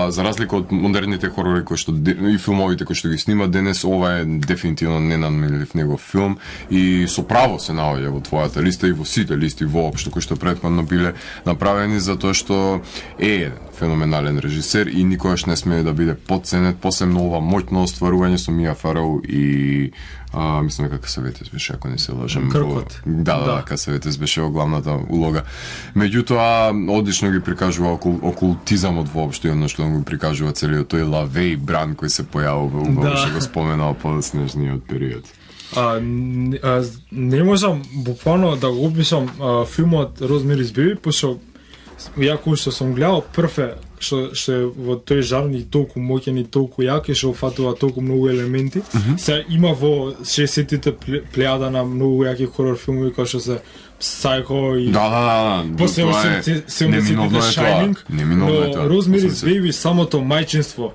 за разлика од модерните хорори кои што и филмовите кои што ги снима денес, ова е дефинитивно ненадмилив негов филм и со право се наоѓа во твојата листа и во сите листи воопшто кои што претходно биле направени затоа што е феноменален режисер и никогаш не смее да биде потценет, посебно ова моќно остварување со Мија Фароу и мислам дека Касаветес беше, ако не се лажам. Кркот. Да, Касаветес беше во главната улога. Меѓутоа, одлично ги прикажува окултизамот воопшто и оно што го прикажува целиот тој лавеј бран кој се појавува, убаво што го споменал Подоснежниот период. Не можам буквално да го опишам филмот Rosemary's Baby, пошто ја кој што сум гледал прв е што е во тој жанр и толку моќен и толку як и што фатува толку многу елементи. Се има во 60-тите плејада на многу јаки хорор филмови кои што се Psycho и Да. после 70-тите Shining. Но Rosemary's Baby самото мајчинство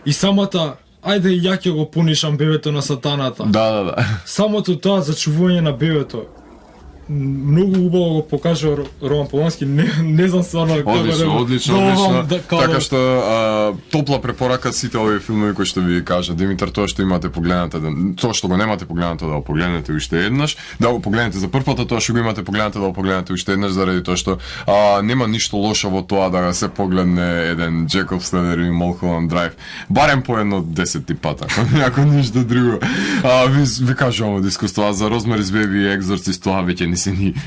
и самата ајде ја ќе го понишам бебето на сатаната. Да. Самото тоа зачувување на бебето многу убаво го покажува Роман Полански, не знам стварно одлично. Така што топла препорака сите овие филмови кои што ви кажа Димитар, тоа што имате погледнате, тоа што го немате погледнато да го погледнете уште еднаш, да го погледнете за прв пат, тоа што го имате погледнате да го погледнете уште еднаш заради тоа што нема ништо лошо во тоа да се погледне еден Джекоб Следер и Малхоланд Драйв, барем по едно 10 пата, ако ништо друго. Ви кажувам од искуство за Rosemary's Baby и Екзорцист, тоа веќе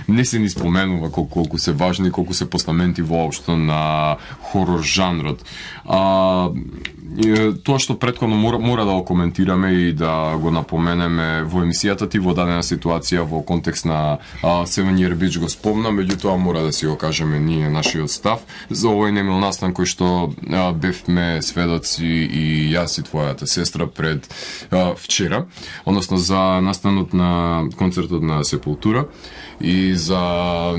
не се ни споменува колку се важни, колку се постаменти воопшто на хорор жанрот. Тоа што претходно мора да го коментираме и да го напоменеме во емисијата ти во дадена ситуација во контекст на Seven Year Beach го спомна, меѓутоа мора да си го кажеме ние нашиот став за овој немил настан кој што бевме сведоци и јас и твојата сестра пред вчера, односно за настанот на концертот на Сепултура и за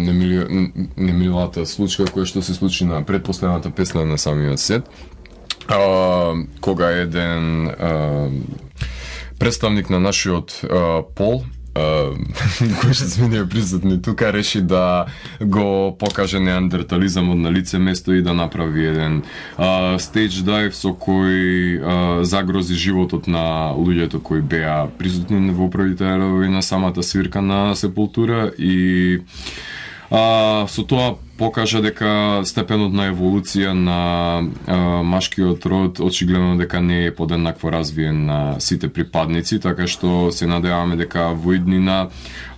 немилата случка која што се случи на предпоследната песна на самиот сет. Кога еден представник на нашиот пол, кој што сме ние присутни тука, реши да го покаже неандертализамот на лице место и да направи еден стейдж дайв со кој загрози животот на луѓето кои беа присутни во првите редови на самата свирка на Сепултура и со тоа покажа дека степенот на еволуција на машкиот род очигледно дека не е подеднакво развиен на сите припадници, така што се надеваме дека во иднина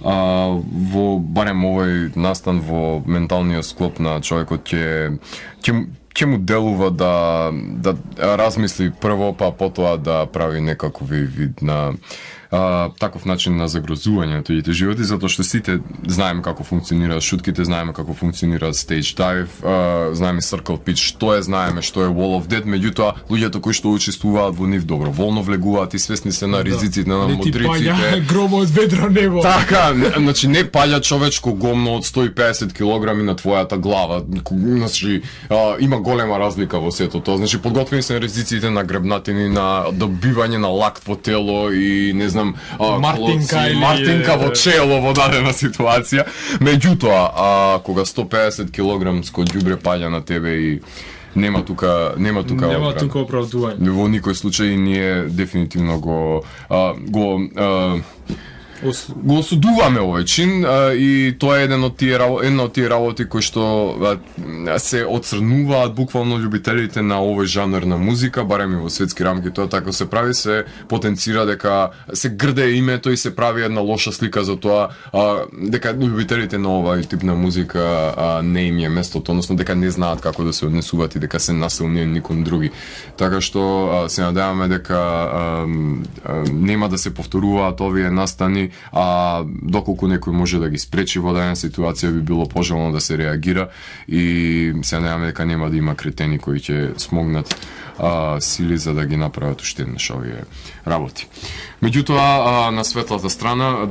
во барем овој настан во менталниот склоп на човекот ќе му делува да размисли прво, па потоа да прави некакви вид на таков начин на загрозување на тојите животи, затоа што сите знаеме како функционираат шутките, знаеме како функционираат stage dive, знаеме circle pitch, знаеме што е wall of death, меѓутоа луѓето кои што учествуваат во нив доброволно влегуваат и свесни се на ризиците, на мудриците. Не ти паѓа громо од ведро небо. Така, значи не паѓа човечко гомно од 150 кг на твојата глава. Значи има голема разлика во сето тоа. Значи подготвени се ризиците на гребнатини, на добивање на лакт во тело и не знам Мартинка во чело во дадена ситуација. Меѓутоа, кога 150 килограмско ѓубре паѓа на тебе и нема тука оправдување. Во никој случај ние дефинитивно го осудуваме овој чин и тоа е една од тие работи кои што се отцрнуваат буквално љубителите на овој жанр на музика, барем и во светски рамки тоа така се прави, се потенцира дека се грде името и се прави една лоша слика за тоа дека љубителите на овој тип на музика не им е местото, односно дека не знаат како да се однесуваат и дека се насилни едни кон други. Така што се надеваме дека нема да се повторуваат овие настани, доколку некој може да ги спречи во дадена ситуација, би било пожелно да се реагира и се надеваме дека нема да има кретени кои ќе смогнат сили за да ги направат уште еднаш овие работи. Меѓутоа, на светлата страна,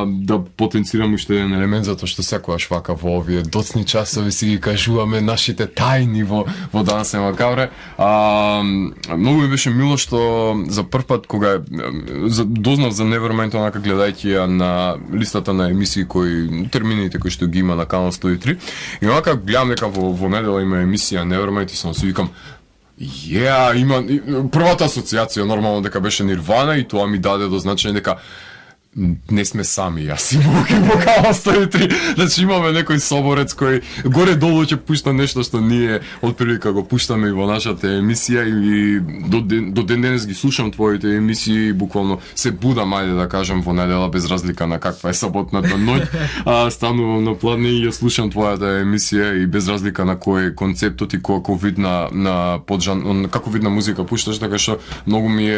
да потенцирам уште еден елемент, затоа што секогаш вака во овие доцни часови си ги кажуваме нашите тајни во Данс е Макабре. Многу ми беше мило што за прв пат кога дознав за Nevermind, онака гледајќи ја на листата на емисии термините кои што ги има на канал 103, и онака гледам дека во недела има емисија Nevermind и само си викам има првата асоциација нормално дека беше Нирвана и тоа ми даде до значење дека не сме сами, јас и во канал 103. Значи имаме некој соборец кој горе-долу ќе пушта нешто што ние од прилика го пуштаме и во нашата емисија и до ден денес ги слушам твоите емисии, буквално се будам, ајде да кажем, во недела без разлика на каква е саботната ноќ, станувам на пладне и ја слушам твојата емисија и без разлика на кој е концептот и како вид на музика пушташ, така што многу ми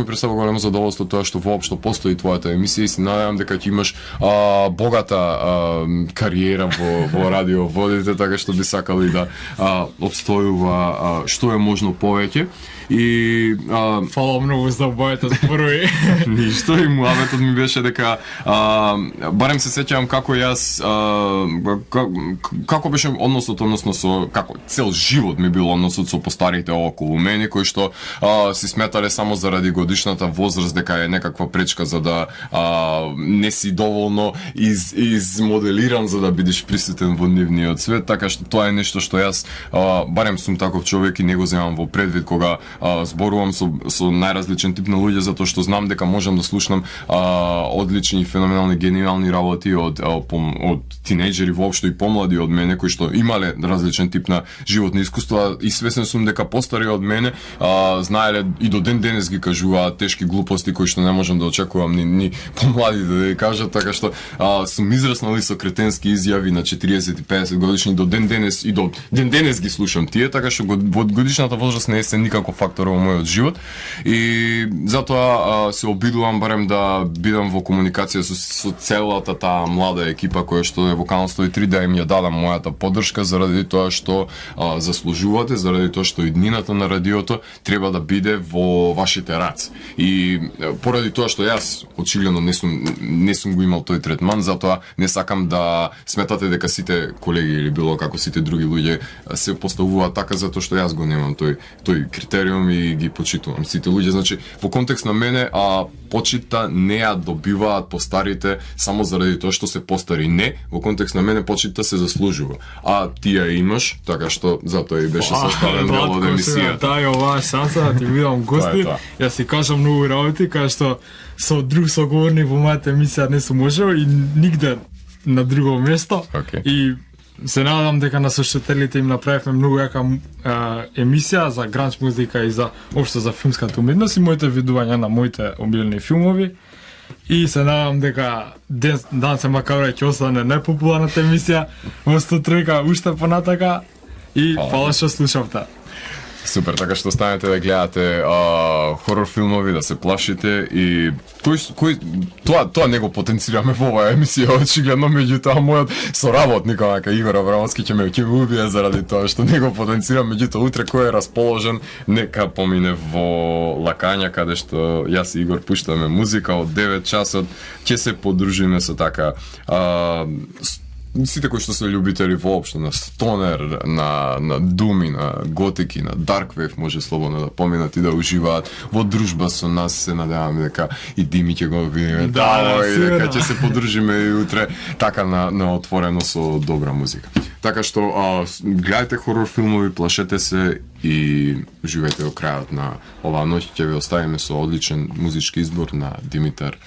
представува големо задоволство тоа што воопшто постои твојата емисија и се надевам дека ќе имаш богата кариера во радио водите, така што би сакали да обстојува што е можно повеќе. И фала многу за обојата зборови. Ништо, и муаветот ми беше дека барем се сеќавам како јас како беше односот со како цел живот ми бил односот со постарите околу мене кои што си сметале само заради годишната возраст дека е некаква пречка за да не си доволно измоделиран за да бидеш присутен во нивниот свет, така што тоа е нешто што јас барем сум таков човек и не го земам во предвид кога зборувам со најразличен тип на луѓе, затоа што знам дека можам да слушнам одлични, феноменални, гениални работи од тинејџери воопшто и помлади од мене кои што имале различен тип на животни искуства и свесен сум дека постари од мене знаеле и до ден денес ги кажуваат тешки глупости кои што не можам да очекувам ни помладите да ги кажат, така што сум израснал и со кретенски изјави на 40 и 50 годишни до ден денес ги слушам тие, така што во годишната возраст не е се никако фактор во мојот живот и затоа се обидувам барем да бидам во комуникација со целата таа млада екипа која што е во канал 103, да им ја дадам мојата поддршка заради тоа што заслужувате, заради тоа што иднината на радиото треба да биде во вашите раце. И поради тоа што јас очигледно не сум го имал тој третман, затоа не сакам да сметате дека сите колеги или било како сите други луѓе се поставуваат така затоа што јас го немам тој критериум и ги почитувам сите луѓе. Значи, во контекст на мене, почита не ја добиваат постарите само заради тоа што се постари. Не, во контекст на мене почита се заслужува. А ти ја имаш, така што затоа и беше составен дел од емисијата. Дај оваа шанса да ти видам гости. Јас си кажам многу работи, кај што со друг соговорник во мојата емисија не сум можел и нигде на друго место. Okay. И се надам дека на слушателите им направивме многу јака емисија за гранч музика и за општо за филмската уметност и моите видувања на моите омилени филмови. И се надам дека Дансе Макабра ќе остане најпопуларната емисија во 103 уште понатака и фала што слушавте. Супер, така што станете да гледате хорор филмови, да се плашите и тоа не го потенцираме во оваа емисија, очигледно, меѓутоа мојот соработник, Игор Аврамовски, ќе ме убие заради тоа што не го потенцирам, меѓутоа утре кој е расположен, нека помине во Лакања, каде што јас и Игор пуштаме музика од 9 часот, ќе се подружиме со така сите кои што се љубители воопшто на стонер, на думи, на готики, на дарк вейв, може слободно да поминат и да уживаат во дружба со нас. Се надевам дека и Дими ќе го видиме и дека ќе се подружиме и утре така на отворено со добра музика. Така што гледајте хорор филмови, плашете се и уживајте до крајот на оваа ноќ. Ќе ви оставиме со одличен музички избор на Димитар